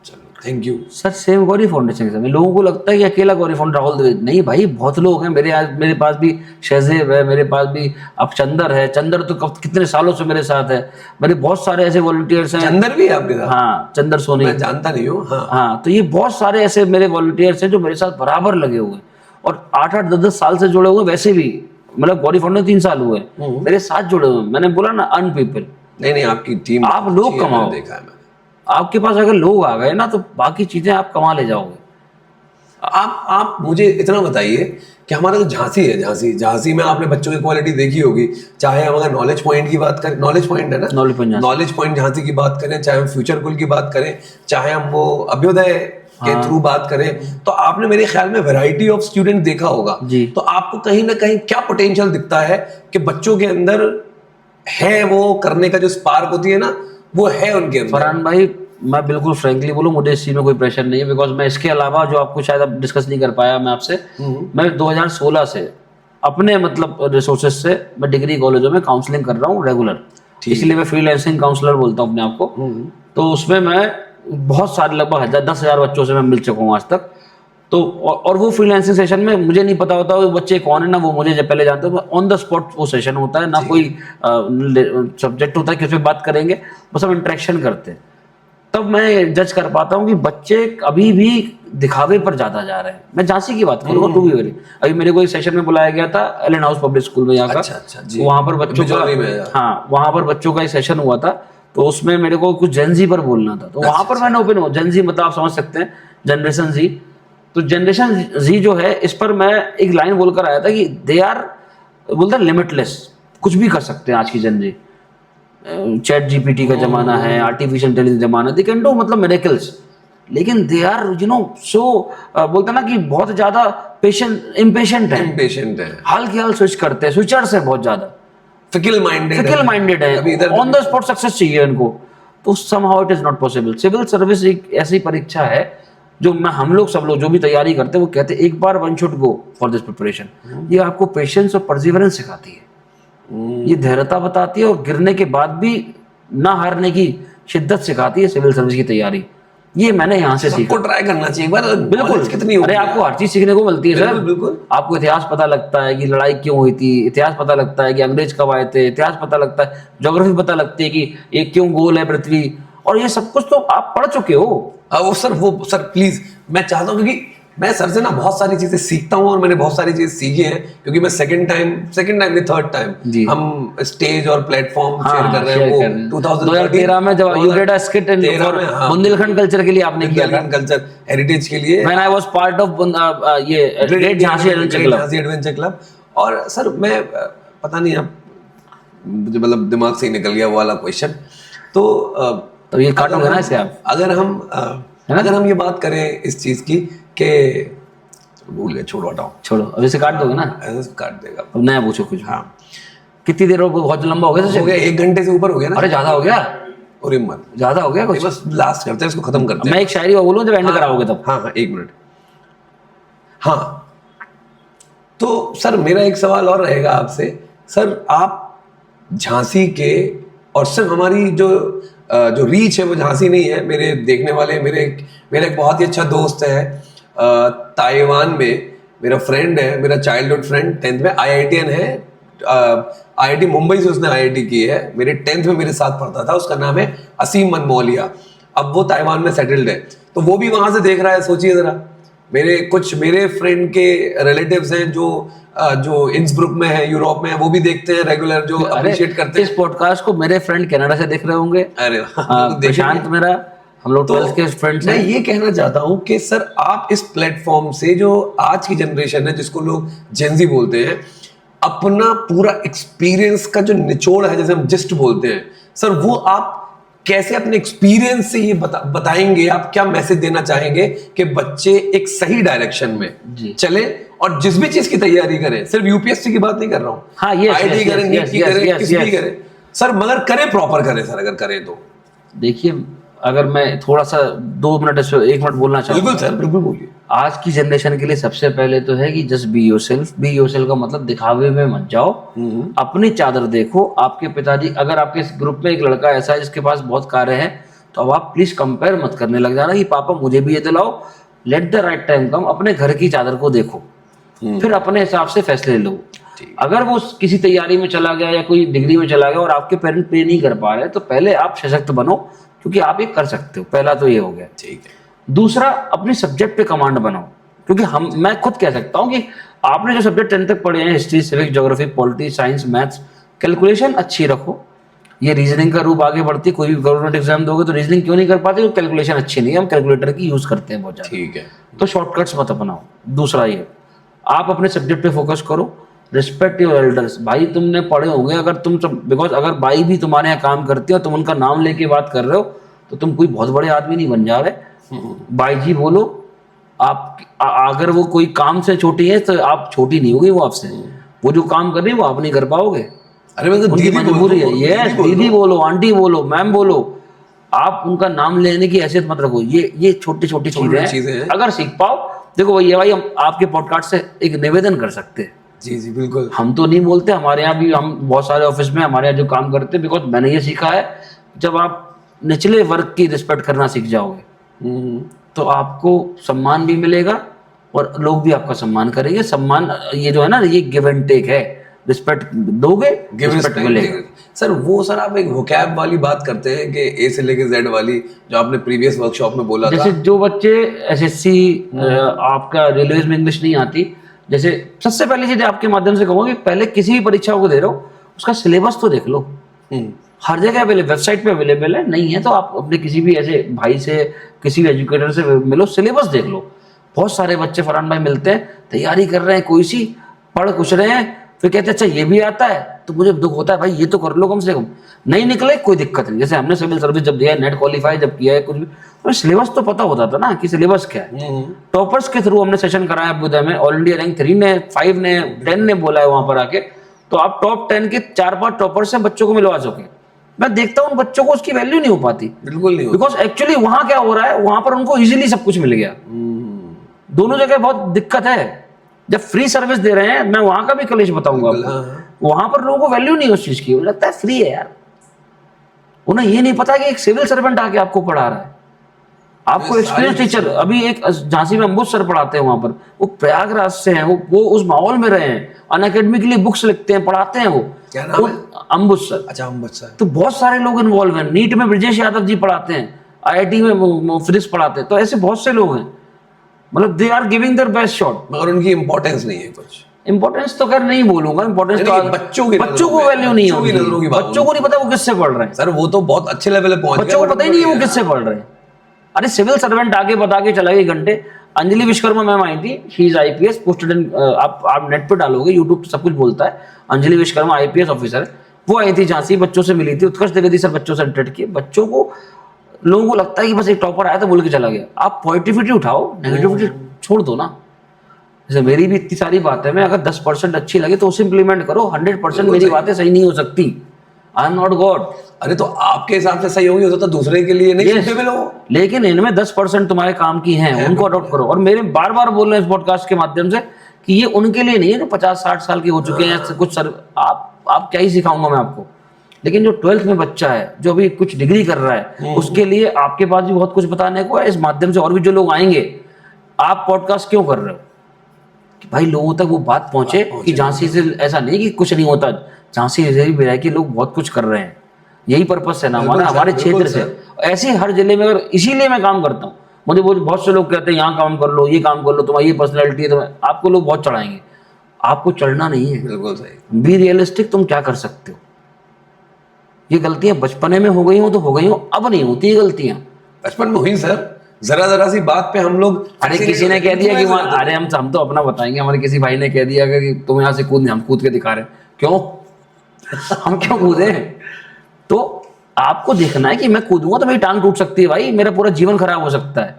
चलो thank you sir. Same Gauri foundation के समय लोगों को लगता है कि अकेला गौरी फाउंडेशन राहुल द्विवेदी, नहीं भाई, बहुत लोग हैं मेरे पास भी शहजेब है, मेरे पास भी अब चंदर है। चंदर तो कितने सालों से मेरे साथ है। मेरे बहुत सारे ऐसे वॉलंटियर्स हैं। चंदर भी है आपके साथ? हाँ, चंदर सोनी, मैं जानता नहीं हूँ। हाँ, तो ये बहुत सारे ऐसे मेरे वॉलंटियर्स हैं जो मेरे साथ बराबर लगे हुए हैं और 8-8, 10-10 साल से जुड़े हुए। वैसे भी मतलब गौरी फाउंडेशन 3 साल हुए मेरे साथ जुड़े हुए। मैंने बोला ना, अन पीपल। नहीं आपकी टीम, आप लोग कमाओ, देखा है मैंने। आपके पास अगर लोग आ गए ना तो बाकी चीजें आप कमा ले जाओगे। आप मुझे इतना बताइए कि हमारा जो झांसी है, झांसी में आपने बच्चों की क्वालिटी देखी होगी। चाहे हम अगर नॉलेज पॉइंट की बात करें, नॉलेज पॉइंट है ना, नॉलेज पॉइंट झांसी की बात करें, चाहे हम फ्यूचर कुल की बात करें, चाहे हम वो अभ्युदय के थ्रू बात करें, तो आपने मेरे ख्याल में वैरायटी ऑफ स्टूडेंट देखा होगा। तो आपको कहीं ना कहीं क्या पोटेंशियल दिखता है कि बच्चों के अंदर है, वो करने का जो स्पार्क होती है ना, वो है उनके अंदर? फरहान भाई, मैं बिल्कुल फ्रैंकली बोलूं, मुझे इस चीज में कोई प्रेशर नहीं है, बिकॉज मैं इसके अलावा जो आपको शायद अब डिस्कस नहीं कर पाया मैं आपसे, मैं 2016 से अपने मतलब रिसोर्सेज से मैं डिग्री कॉलेजों में काउंसलिंग कर रहा हूँ रेगुलर। इसलिए मैं फ्रीलांसिंग काउंसलर बोलता हूँ अपने आप को। तो उसमें मैं बहुत सारे लगभग 10,000 बच्चों से मैं मिल चुका हूँ आज तक। तो और वो फ्रीलांसिंग सेशन में मुझे नहीं पता होता वो बच्चे कौन है ना, वो मुझे जब पहले जानते हो, ऑन द स्पॉट वो सेशन होता है ना, कोई सब्जेक्ट होता है कि उस पर बात करेंगे, बस हम इंटरेक्शन करते हैं। तब मैं जज कर पाता हूँ कि बच्चे अभी भी दिखावे पर ज्यादा जा रहे हैं। मैं झांसी की बात करूँगा, टू बी वेरी, अभी मेरे को एक सेशन में बुलाया गया था एलन हाउस पब्लिक स्कूल में यहाँ का। वहाँ पर बच्चों का, हाँ, वहाँ पर बच्चों का एक सेशन हुआ था। तो उसमें मेरे को कुछ जेनजी पर बोलना था, तो वहां पर मैंने ओपन हो, जेनजी मतलब आप समझ सकते हैं, जनरेशन जी। तो जनरेशन जी जो है, इस पर मैं एक लाइन बोलकर आया था कि दे आर, बोलते हैं लिमिटलेस, कुछ भी कर सकते हैं आज की जनजी। चैट जीपीटी का जमाना है, आर्टिफिशियल इंटेलिजेंस जमाना, दे कैन डू मतलब मिरेकल्स, लेकिन दे आर सो बोलते हैं ना कि बहुत ज्यादा इम्पेशेंट है, हाल की हाल स्विच करते हैं, स्विचर्स है बहुत ज्यादा, फिकल माइंडेड है, ऑन द स्पॉट सक्सेस चाहिए इनको, तो somehow it is not possible। Civil service एक ऐसी परीक्षा है जो हम लोग सब लोग जो भी तैयारी करते हैं वो कहते हैं एक बार one should go for this preparation. ये आपको पेशेंस और परसिवरेंस सिखाती है, ये धैर्यता बताती है, और गिरने के बाद भी ना हारने की शिद्दत सिखाती है सिविल सर्विस की तैयारी। ये मैंने यहाँ से सीखा। ट्राई करना चाहिए एक बार, बिल्कुल कितनी अरे आपको हर चीज सीखने को मिलती है सर। बिल्कुल आपको इतिहास पता लगता है कि लड़ाई क्यों हुई थी, इतिहास पता लगता है कि अंग्रेज कब आए थे, इतिहास पता लगता है, ज्योग्राफी पता लगती है कि ये क्यों गोल है पृथ्वी, और ये सब कुछ तो आप पढ़ चुके हो। वो सर प्लीज, मैं चाहता हूँ, क्योंकि मैं सर से ना बहुत सारी चीजें सीखता हूँ, और मैंने बहुत सारी चीजें सीखी हैं, क्योंकि मैं सेकंड टाइम नहीं थर्ड टाइम हम स्टेज और प्लेटफॉर्म शेयर कर रहे हैं। वो 2013 में जब you did a skit in Bundelkhand culture के लिए आपने किया था, कल्चर हेरिटेज के लिए, when I was part of ये ग्रेट झांसी एडवेंचर क्लब। और सर मैं पता नहीं, अब मुझे मतलब दिमाग से ही निकल गया वो वाला क्वेश्चन। तो ये काटोगे ना इसे आप। अगर हम ये बात करें इस चीज की कि भूल गए, छोड़ो, अब इसे काट दोगे ना? ऐसे काट देगा, अब नया पूछो कुछ। हाँ, कितनी देर हो, बहुत लंबा हो गया? हो गया 1 घंटे से ऊपर हो गया ना। अरे ज्यादा हो गया, और हिम्मत ज्यादा हो गया कुछ। बस लास्ट करते हैं, इसको खत्म करते हैं। मैं एक शायरी बोलूं जब एंड कराओगे तब। हाँ 1 मिनट। हाँ, तो सर मेरा एक सवाल और रहेगा आपसे। सर आप झांसी के, और सिर्फ हमारी जो रीच है वो झांसी नहीं है, मेरे देखने वाले, मेरा एक बहुत ही अच्छा दोस्त है ताइवान में, मेरा फ्रेंड है, मेरा चाइल्डहुड फ्रेंड, 10th में IITian है, IIT मुंबई से उसने IIT की है, मेरे 10th में मेरे साथ पढ़ता था, उसका नाम है असीम मनमौलिया। अब वो ताइवान में सेटल्ड है, तो वो भी वहां से देख रहा है। सोचिए जरा, मेरे फ्रेंड के रिलेटिव्स हैं जो इंसब्रुक में है, यूरोप में है, वो भी देखते हैं रेगुलर, जो अप्रिशिएट करते हैं इस पॉडकास्ट को। मेरे फ्रेंड कनाडा से देख रहे होंगे। अरे प्रशांत मेरा, हम लोग 12th के फ्रेंड्स हैं। मैं ये कहना चाहता हूँ कि सर आप इस प्लेटफॉर्म से, जो आज की जनरेशन है जिसको लोग जेनजी बोलते हैं, अपना पूरा एक्सपीरियंस का जो निचोड़ है, जैसे हम जिस्ट बोलते हैं, सर वो आप कैसे अपने एक्सपीरियंस से ये बताएंगे? आप क्या मैसेज देना चाहेंगे कि बच्चे एक सही डायरेक्शन में चले, और जिस भी चीज की तैयारी करें, सिर्फ यूपीएससी की बात नहीं कर रहा हूँ, हाँ, IIT करें, नीट की करें, किसी भी करें सर, मगर करें प्रॉपर करें सर, अगर करें तो। देखिए, अगर मैं थोड़ा सा 2 मिनट 1 मिनट बोलना चाहूँगा। बिल्कुल सर, बिल्कुल बोलिए। आज की जनरेशन के लिए सबसे पहले तो है कि जस्ट बी योरसेल्फ का मतलब दिखावे में मत जाओ, अपनी चादर देखो। आपके पिताजी, अगर आपके ग्रुप में एक लड़का ऐसा है जिसके पास बहुत कारें हैं, तो अब आप प्लीज कंपेयर मत करने लग जाना कि पापा मुझे भी ये दिलाओ। लेट द राइट टाइम कम, अपने घर की चादर को देखो, फिर अपने हिसाब से फैसले लो। अगर वो किसी तैयारी में चला गया या कोई डिग्री में चला गया और आपके पेरेंट पे नहीं कर पा रहे, तो पहले आप सशक्त बनो, क्योंकि आप ये कर सकते हो। पहला तो ये हो गया। ठीक है। दूसरा, अपने सब्जेक्ट पे कमांड बनाओ, क्योंकि मैं खुद कह सकता हूँ कि आपने जो सब्जेक्ट 10th तक पढ़े हैं, history, civics, geography, polity, science, maths, calculation अच्छी रखो। ये रीजनिंग का रूप आगे बढ़ती है। कोई भी गवर्नमेंट एग्जाम दोगे तो रीजनिंग क्यों नहीं कर पाते? क्योंकि कैलकुलेशन अच्छी नहीं है, हम कैलकुलेटर की यूज करते हैं बहुत ज्यादा। ठीक है। तो शॉर्टकट्स मत अपनाओ। दूसरा ये, आप अपने सब्जेक्ट पे फोकस करो। Respect your elders. भाई तुमने पढ़े होंगे, अगर तुम सब, बिकॉज अगर भाई भी तुम्हारे यहाँ काम करते हो, तुम उनका नाम लेके बात कर रहे हो, तो तुम कोई बहुत बड़े आदमी नहीं बन जा रहे। भाई जी बोलो। आप अगर वो कोई काम से छोटी है तो आप छोटी नहीं होगी वो आपसे। वो जो काम कर रही है वो आप नहीं कर पाओगे। अरे मैं तो उनकी मजबूरी है। ये दीदी बोलो, आंटी बोलो, मैम बोलो, आप उनका नाम लेने की हैसियत मत रखो। ये छोटी छोटी चीजें हैं। अगर सीख पाओ, देखो ये भाई, हम आपके पॉडकास्ट से एक निवेदन कर सकते हैं। जी जी बिल्कुल। हम तो नहीं बोलते, हमारे यहाँ भी, हम बहुत सारे ऑफिस में हमारे यहाँ जो काम करते हैं, बिकॉज मैंने ये सीखा है, जब आप निचले वर्ग की रिस्पेक्ट करना सीख जाओगे तो आपको सम्मान भी मिलेगा और लोग भी आपका सम्मान करेंगे। सम्मान ये जो है ना, ये गिव एंड टेक है। रिस्पेक्ट दोगे, रिस्पेक्ट मिलेगा। सर वो सर आप एक वोकैब वाली बात करते हैं कि ए से लेके जेड वाली, जो आपने प्रीवियस वर्कशॉप में बोला जैसे जो बच्चे एसएससी, आपका रेलवेज में इंग्लिश नहीं आती, जैसे सबसे पहली चीज आपके माध्यम से कहूँगा कि पहले किसी भी परीक्षा को दे रहे हो, उसका सिलेबस तो देख लो। हर जगह वेबसाइट पे अवेलेबल है, नहीं है तो आप अपने किसी भी ऐसे भाई से, किसी भी एजुकेटर से मिलो, सिलेबस देख लो। बहुत सारे बच्चे, फरहान भाई, मिलते हैं, तैयारी कर रहे हैं, कोई सी पढ़ कुछ रहे हैं, फिर कहते अच्छा ये भी आता है, तो मुझे दुख होता है भाई ये तो कर लो कम से कम। नहीं निकले कोई दिक्कत नहीं, जैसे हमने सिविल सर्विस जब दिया है, नेट क्वालिफाई जब किया है, कुछ भी तो सिलेबस तो पता होता था ना कि सिलेबस क्या है। टॉपर्स के थ्रू हमने सेशन कराया अभ्युदय में, ऑल इंडिया रैंक 3 ने 5 ने 10 ने बोला है वहां पर आके, तो आप टॉप 10 के 4-5 टॉपर्स से बच्चों को मिलवा सके। मैं देखता हूँ उन बच्चों को उसकी वैल्यू नहीं हो पाती, बिल्कुल नहीं होता। बिकॉज एक्चुअली वहां क्या हो रहा है, वहां पर उनको इजीली सब कुछ मिल गया। दोनों जगह बहुत दिक्कत है। जब फ्री सर्विस दे रहे हैं, मैं वहां का भी कलेश बताऊंगा आपको, वहां पर लोगों को वैल्यू नहीं है उस चीज की, उन्हें लगता है फ्री है यार। उन्हें ये नहीं पता कि एक सिविल सर्वेंट आके आपको पढ़ा रहा है, आपको एक्सपीरियंस टीचर। अभी एक झांसी में अंबुज सर पढ़ाते हैं वहां पर, वो प्रयागराज से हैं, वो उस माहौल में रहे हैं, अनअकैडमी के लिए बुक्स लिखते हैं, पढ़ाते हैं वो। क्या नाम है? अंबुज सर। अच्छा, अंबुज सर। तो बहुत सारे लोग इन्वॉल्व हैं, नीट में ब्रजेश यादव जी पढ़ाते हैं, IIT में फिजिक्स पढ़ाते हैं, तो ऐसे बहुत से लोग हैं, मतलब they are giving their best shot. मगर उनकी इंपॉर्टेंस नहीं है कुछ। इंपॉर्टेंस तो खैर नहीं बोलूंगा, इंपॉर्टेंस तो बच्चों को वैल्यू नहीं होती, बच्चों को नहीं पता वो किससे पढ़ रहे हैं। सर वो तो बहुत अच्छे लेवल पे पहुंच गए, बच्चों को पता ही नहीं है वो किससे पढ़ रहे हैं। अरे सिविल सर्वेंट आके बता के चला गया घंटे। अंजलि विश्वकर्मा मैम आई थी, she is IPS posted in, आप नेट पे डालोगे, यूट्यूब सब कुछ बोलता है, अंजलि विश्वकर्मा IPS ऑफिसर है। वो आई थी झांसी, बच्चों से मिली थी, उत्कर्ष द्विवेदी सर बच्चों से इंटरेक्ट किए। बच्चों को, लोगों को लगता है कि बस एक टॉपर आया तो बोल के चला गया। आप पॉजिटिविटी उठाओ, नेगेटिविटी छोड़ दो ना। जैसे मेरी भी इतनी सारी बातें, मैं अगर 10% अच्छी लगे तो उसे इंप्लीमेंट करो, 100% मेरी बातें सही नहीं हो सकती। I am not God. अरे तो आपके हिसाब से सही होगी, हो सकता है दूसरे के लिए नहीं सूटेबल हो, लेकिन इनमें 10% तुम्हारे काम की हैं, उनको अडॉप्ट करो। और मेरे बार बार बोल रहे हैं इस पॉडकास्ट के माध्यम से कि ये उनके लिए नहीं है जो 50-60 साल के हो चुके हैं या कुछ। सर आप क्या ही सिखाऊंगा मैं आपको, लेकिन जो 12th में बच्चा है, जो अभी कुछ डिग्री कर रहा है, उसके लिए आपके पास भी बहुत कुछ बताने को है। इस माध्यम से और भी जो लोग आएंगे, आप पॉडकास्ट क्यों कर रहे हो कि भाई लोगों तक वो बात पहुंचे कि झांसी से ऐसा नहीं कि कुछ नहीं होता, झांसी से भी है कि लोग बहुत कुछ कर रहे हैं। यही पर्पस है ना हमारा, हमारे क्षेत्र से। ऐसे हर जिले में, अगर इसीलिए मैं काम करता हूँ। मुझे बहुत से लोग कहते हैं यहाँ काम कर लो, ये काम कर लो, तुम्हारी ये पर्सनैलिटी है, तो आपको लोग बहुत चढ़ाएंगे, आपको चढ़ना नहीं है। बिल्कुल सही। बी रियलिस्टिक, तुम क्या कर सकते हो। ये गलतियां बचपने में हो गई हो तो हो गई हो, अब नहीं होती ये गलतियां। बचपन में हुई सर, जरा सी बात पे हम लोग, अरे किसी ने कह दिया कि वहाँ, अरे हम तो अपना बताएंगे, हमारे किसी भाई ने कह दिया कि तुम यहाँ से कूद नहीं, हम कूद के दिखा रहे हैं। क्यों हम क्यों कूदे? तो आपको देखना है कि मैं कूदूंगा तो मेरी टांग टूट सकती है भाई, मेरा पूरा जीवन खराब हो सकता है।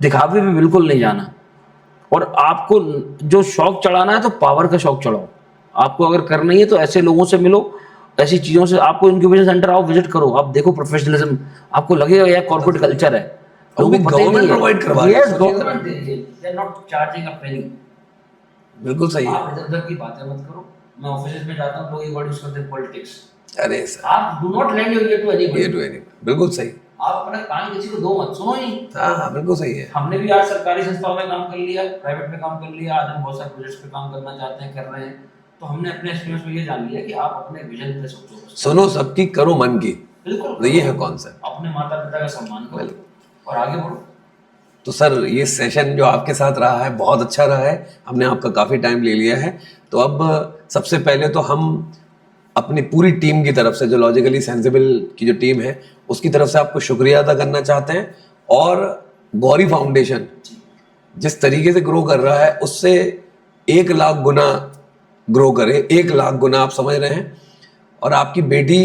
दिखावे में बिल्कुल नहीं जाना। और आपको जो शौक चढ़ाना है तो पावर का शौक चढ़ाओ। आपको अगर करना ही है तो ऐसे लोगों से मिलो, ऐसी चीजों से। आपको इंक्यूबेशन सेंटर आओ, विजिट करो, आप देखो प्रोफेशनलिज्म, आपको लगेगा यार कॉर्पोरेट कल्चर है। गवर्नमेंट प्रोवाइड करवा रही है। Yes, government they are not charging a penny. बिल्कुल सही है। आप इधर-उधर की बातें मत करो। मैं ऑफिस में जाता हूं, लोग एक वर्ड यूज करते हैं पॉलिटिक्स। अरे सर, आप do not lend your ear to anybody. बिल्कुल सही। आप अपना कान किसी को दो मत, सुनो ही। हाँ, बिल्कुल सही है। हमने भी आज सरकारी संस्थाओं में काम कर लिया, प्राइवेट में काम कर लिया, आज हम बहुत सारे प्रोजेक्ट्स पे काम करना चाहते हैं, कर रहे हैं। तो हमने अपने एक्सपीरियंस में ये जान लिया कि आप अपने विजन पे सोचो, सुनो सबकी, करो मन की। बिल्कुल ये है कॉन्सेप्ट। अपने माता पिता का सम्मान करो और आगे बढ़ो। तो सर ये सेशन जो आपके साथ रहा है बहुत अच्छा रहा है, हमने आपका काफ़ी टाइम ले लिया है। तो अब सबसे पहले तो हम अपनी पूरी टीम की तरफ से, जो लॉजिकली सेंसिबल की जो टीम है, उसकी तरफ से आपको शुक्रिया अदा करना चाहते हैं। और गौरी फाउंडेशन जिस तरीके से ग्रो कर रहा है, उससे 1 लाख गुना ग्रो करे, 1 लाख गुना, आप समझ रहे हैं। और आपकी बेटी,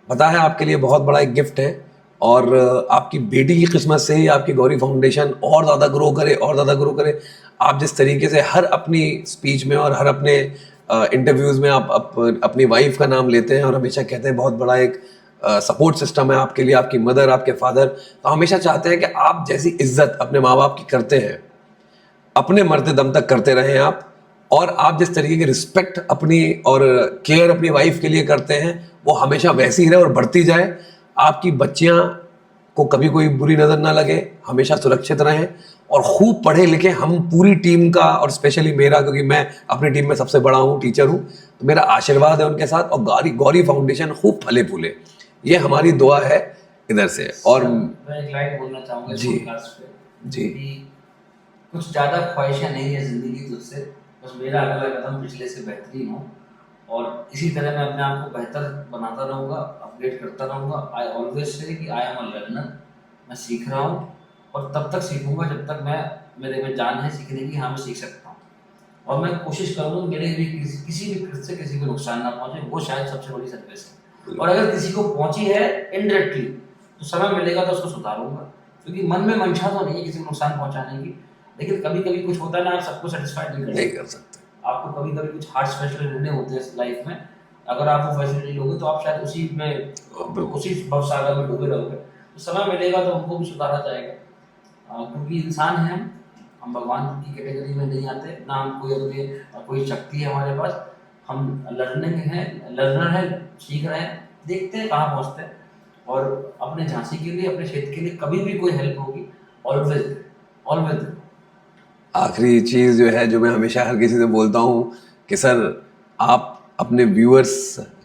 पता है, आपके लिए बहुत बड़ा एक गिफ्ट है। और आपकी बेटी की किस्मत से ही आपकी गौरी फाउंडेशन और ज़्यादा ग्रो करे, और ज़्यादा ग्रो करे। आप जिस तरीके से हर अपनी स्पीच में और हर अपने इंटरव्यूज़ में आप अपनी वाइफ का नाम लेते हैं और हमेशा कहते हैं बहुत बड़ा एक सपोर्ट सिस्टम है आपके लिए, आपकी मदर, आपके फादर। तो हमेशा चाहते हैं कि आप जैसी इज्जत अपने माँ बाप की करते हैं, अपने मरते दम तक करते रहें आप। और आप जिस तरीके की रिस्पेक्ट अपनी और केयर अपनी वाइफ के लिए करते हैं, वो हमेशा वैसी ही रहे और बढ़ती जाए। आपकी बच्चियां को कभी कोई बुरी नज़र ना लगे, हमेशा सुरक्षित रहें और खूब पढ़े लिखे। हम पूरी टीम का, और स्पेशली मेरा, क्योंकि मैं अपनी टीम में सबसे बड़ा हूँ, टीचर हूँ, तो मेरा आशीर्वाद है उनके साथ। और गौरी फाउंडेशन खूब फले फूले, ये हमारी दुआ है इधर से। और मैं एक लाइन बोलना चाहूँगा जी जी, कुछ ज़्यादा ख्वाहिशें नहीं है ज़िंदगी तुझसे, बस मेरा अगला कदम पिछले से बेहतरीन हो। और इसी तरह मैं अपने आप को बेहतर बनाता रहूँगा, अपडेट करता रहूँगा। आई ऑलवेज से कि आई एम अ लर्नर, मैं सीख रहा हूँ और तब तक सीखूंगा जब तक मेरे में जान है सीखने की, हाँ मैं सीख सकता हूँ। और मैं कोशिश करूँगा मेरे भी किसी भी कृत्य से किसी को नुकसान ना पहुंचे, वो शायद सबसे बड़ी सर्विस है। और अगर किसी को पहुंची है इनडायरेक्टली तो समय मिलेगा तो उसको सुधारूंगा, क्योंकि मन में मंशा तो नहीं है किसी को नुकसान पहुंचाने की, लेकिन कभी कभी कुछ होता है ना, आप सबको सेटिस्फाइड नहीं कर सकते। आपको कभी कभी कुछ हार्श फैसले लेने होते हैं लाइफ में, अगर आप वो फैसले नहीं लोगे तो आप शायद उसी भवसागर में डूबे रहोगे। तो समय मिलेगा तो उनको भी सुधारा जाएगा, क्योंकि इंसान है, हम भगवान की कैटेगरी में नहीं आते ना, हम कोई शक्ति है हमारे पास, हम लर्नर है, सीख रहे हैं, देखते हैं कहाँ पहुँचते हैं। और अपने झांसी के लिए, अपने क्षेत्र के लिए कभी भी कोई हेल्प होगी, ऑलवेज ऑलवेज। आखिरी चीज़ जो है, जो मैं हमेशा हर किसी से बोलता हूँ कि सर आप अपने व्यूअर्स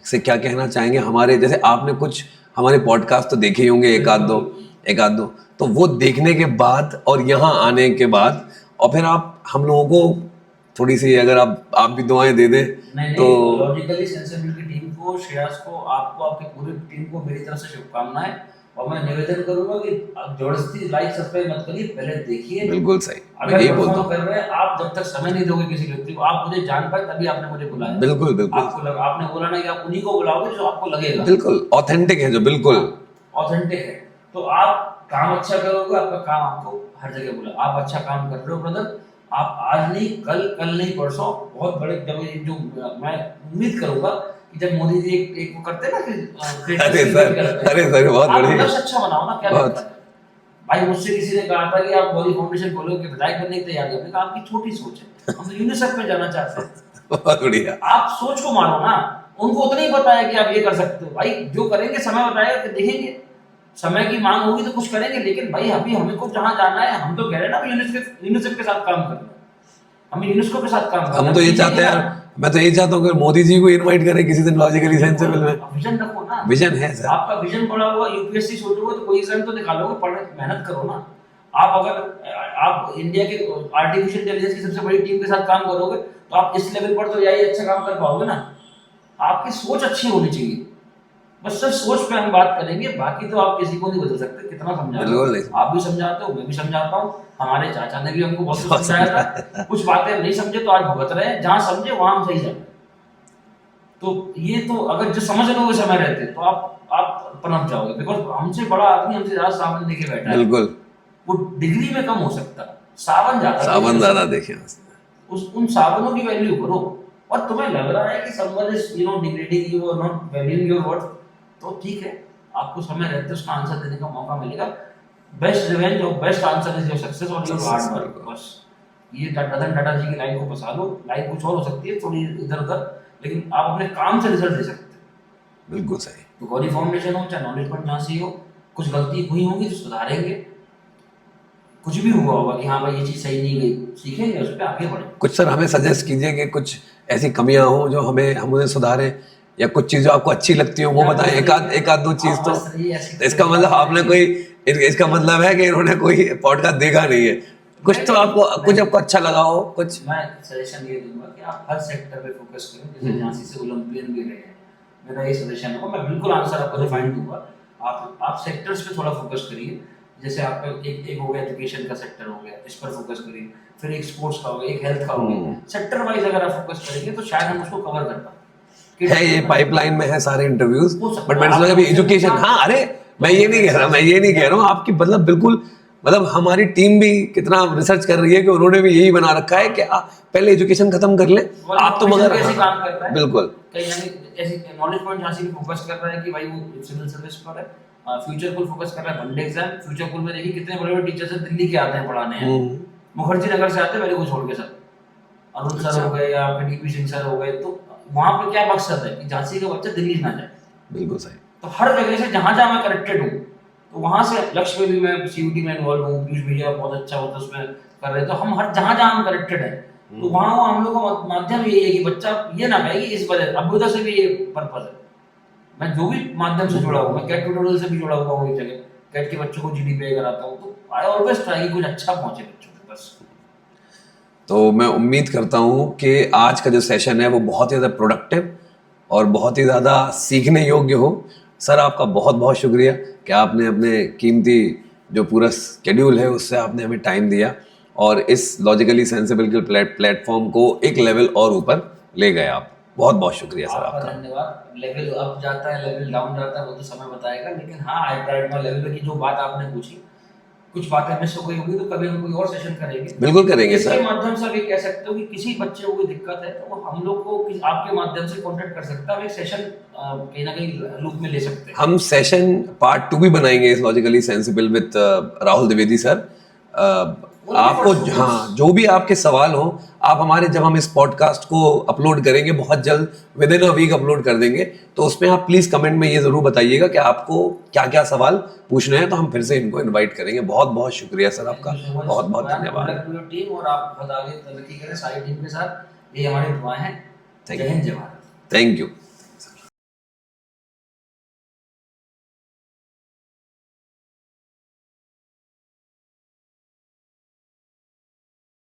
से क्या कहना चाहेंगे? हमारे जैसे आपने कुछ हमारे पॉडकास्ट तो देखे ही होंगे, एक आध दो, तो वो देखने के बाद और यहाँ आने के बाद, और फिर आप हम लोगों को थोड़ी सी, अगर आप भी दुआएं दे दें तो। लॉजिकली सेंसिबल की टीम को, श्रेयस को, आपको, आपकी पूरी टीम को मेरी तरफ से शुभकामनाएं। और मैं निवेदन करूंगा कि जबरदस्ती लाइक सब्सक्राइब मत करिए, पहले देखिए। बिल्कुल सही, अगर यही बोलता हूं कर रहे हैं आप, जब तक समय नहीं दोगे किसी व्यक्ति को, आप मुझे जान पाए तभी आपने मुझे बुलाया। बिल्कुल बिल्कुल। आपने बोला ना कि आप उन्हीं को बुलाओगे जो आपको लगेगा बिल्कुल ऑथेंटिक है, जो बिल्कुल ऑथेंटिक है। तो आप काम अच्छा करोगे, आपका काम आपको हर जगह बुला। आप अच्छा काम कर रहे हो ब्रदर, आप आज नहीं कल नहीं परसों बहुत बड़े, जब जो मैं उम्मीद करूंगा कि जब मोदी जी एक वो करते हैं ना कि अरे सर बहुत बढ़िया, अच्छा बनाओ ना, क्या लगता है भाई? मुझसे किसी ने कहा था कि आप गौरी फाउंडेशन खोलो कि विधायक बनने की तैयारी है, आपकी छोटी सोच है, हम तो यूनिसेफ में जाना चाहते हैं। बहुत बढ़िया। आप सोच को मानो ना, उनको उतना ही पता है कि आप ये कर सकते हो भाई, जो करेंगे समय बताएगा कि देखेंगे, समय की मांग होगी तो कुछ करेंगे। लेकिन भाई अभी हमें को जहां जाना है, हम तो कह रहे हैं ना यूनिसेफ के साथ काम करना है, हम यूनेस्को के साथ काम करना है। हम तो ये चाहते हैं, मैं तो यही चाहता हूँ कि मोदी जी को इनवाइट करें किसी दिन लॉजिकली सेंसिबल में। विजन रखो ना, विजन है सर, आपका विजन बड़ा होगा, यूपीएससी सोचोगे तो कोई एग्जाम तो निकालोगे, पढ़ मेहनत करो ना। आप इंडिया के आर्टिफिशियल इंटेलिजेंस की सबसे बड़ी टीम के साथ काम करोगे तो आप इस लेवल पर तो यही अच्छा काम कर पाओगे ना। आपकी सोच अच्छी होनी चाहिए, बस सिर्फ सोच पे हम बात करेंगे, बाकी तो आप किसी को नहीं बदल सकते, कितना समझा आप भी समझाते हो, मैं भी समझाता हूँ, हमारे चाचा ने भी हमको बहुत कुछ समझाया था। कुछ बातें नहीं समझे तो आज भुगत रहे हैं, जहां समझे वहां हम सही जाए। तो ये तो अगर जो समझ लोगे समय रहते तो आप पनप जाओगे, बिकॉज हमसे बड़ा आदमी हमसे ज्यादा सावन देखे बैठा है। बिल्कुल, वो डिग्री में कम हो सकता, सावन ज्यादा देखे, उन सावनों की वैल्यू करो। और तुम्हें लग रहा है कि समवन इज डिग्रेडिंग यू और नॉट वैल्यूइंग योर वर्थ, तो ठीक है, आपको समय रहते उसका आंसर देने का मौका मिलेगा। बेस्ट रिवेंज और best answer is your success और योर हार्ड वर्क। बस ये रतन टाटा जी की लाइन को फंसा लो। लाइन कुछ और हो सकती है, थोड़ी इधर उधर, लेकिन आप अपने काम से रिजल्ट दे सकते हैं। बिल्कुल सही। तो गौरी फाउंडेशन हो चाहे नॉलेज पॉइंट झांसी हो, कुछ गलती हुई होगी तो सुधारेंगे, कुछ भी हुआ होगा कि हाँ भाई ये चीज सही नहीं गई, सीखेंगे उस पर आगे बढ़े। कुछ सर हमें सजेस्ट कीजिए कि कुछ ऐसी कमियां हो जो हम उन्हें सुधारें, या कुछ चीज़ जो आपको अच्छी लगती हो वो बताएं, एक आध दो चीज़। तो इसका मतलब आपने इसका मतलब है कि इन्होंने कोई पॉडकास्ट देखा नहीं है, कुछ तो आपको अच्छा लगा हो। कुछ मैं सजेशन ये दूंगा कि आप हर सेक्टर पे फोकस करें, जैसे झांसी से ओलंपियन भी रहे हैं, मेरा ये सजेशन होगा। मैं बिल्कुल आंसर आपको रिफाइंड दूंगा, आप सेक्टर्स पे थोड़ा फोकस करिए। जैसे आपका एक हो गया एजुकेशन का सेक्टर हो गया, इस पर फोकस करिए, फिर एक स्पोर्ट्स का हो गया, एक हेल्थ का हो गया। सेक्टर वाइज अगर आप फोकस करेंगे तो शायद हम उसको कवर कर पाए। है ये पाइपलाइन में है सारे इंटरव्यूज, बट मैंने सोचा अभी एजुकेशन, हाँ अरे मैं ये नहीं कह रहा हूँ आपकी मतलब बिल्कुल, मतलब हमारी टीम भी कितना रिसर्च कर रही है कि उन्होंने भी यही बना रखा है कि पहले एजुकेशन खत्म कर ले आप, तो मगर ऐसे काम करता है बिल्कुल कहीं ऐसी नॉलेज पॉइंट जहाँ से भी फोकस कर रहा है कि भाई वो सिविल सर्विस पर है, फ्यूचर पुल फोकस कर रहा है, वनडे एग्जाम फ्यूचर पुल में देखिए कितने बड़े बड़े टीचर्स दिल्ली के आते हैं पढ़ाने हैं, मुखर्जी नगर से आते हैं मेरे को छोड़ के, सब अरुण सर हो गए या डीपी सिंह सर हो गए। तो वहां पे क्या मकसद है कि झांसी का बच्चा दिल्ली ना जाए। बिल्कुल सही। तो हर जगह से जहां जहां मैं कनेक्टेड हूँ, तो वहां से लक्ष्य में भी मैं सीयूटी में इन्वॉल्व हूँ, पीयूष भैया बहुत अच्छा होता है उसमें कर रहे हैं। तो हम हर जहां जहां हम कनेक्टेड है, तो वहां हम लोग का माध्यम यही है कि बच्चा ये ना कहे कि इस वजह अभ्युदय से भी ये पर्पज है। मैं जो भी माध्यम से जुड़ा हूँ, मैं कैट ट्यूटोरियल से भी जुड़ा हुआ हूँ, एक जगह कैट के बच्चों को जीडी पे कराता हूँ, तो आई ऑलवेज ट्राई कुछ अच्छा पहुंचे बच्चों तक बस। तो मैं उम्मीद करता हूँ कि आज का जो सेशन है वो बहुत ही ज़्यादा प्रोडक्टिव और बहुत ही ज़्यादा सीखने योग्य हो। सर आपका बहुत बहुत शुक्रिया कि आपने अपने कीमती जो पूरा शेड्यूल है उससे आपने हमें टाइम दिया, और इस लॉजिकली सेंसिबल के प्लेटफॉर्म को एक लेवल और ऊपर ले गए आप। बहुत बहुत शुक्रिया सर आपका आपका। धन्यवाद। लेवल अप जाता है, लेवल डाउन जाता है, वो तो समय बताएगा, लेकिन हाँ आई प्राइड माय लेवल की जो बात आपने पूछी, कुछ बातें मिस हो गई होगी तो कभी हम कोई और सेशन करेंगे, बिल्कुल करेंगे इसके सर। माध्यम से आप ये कह सकते हो कि किसी बच्चे को कोई दिक्कत है तो वो हम लोग को आपके माध्यम से कांटेक्ट कर सकता है, हम एक सेशन कहीं ना कहीं लूप में ले सकते हैं। हम सेशन पार्ट 2 भी बनाएंगे इस logically sensible with Rahul Dwivedi sir. आपको हाँ जो भी आपके सवाल हो, आप हमारे जब हम इस पॉडकास्ट को अपलोड करेंगे बहुत जल्द, within a week upload कर देंगे, तो उसमें आप प्लीज कमेंट में ये जरूर बताइएगा कि आपको क्या क्या सवाल पूछने हैं, तो हम फिर से इनको इनवाइट करेंगे। बहुत बहुत शुक्रिया सर आपका, बहुत बहुत धन्यवाद। टीम और आप बहुत आगे तरक्की करें सारी टीम के साथ, ये हमारी दुआएं हैं। जय हिंद, जय भारत। Thank you.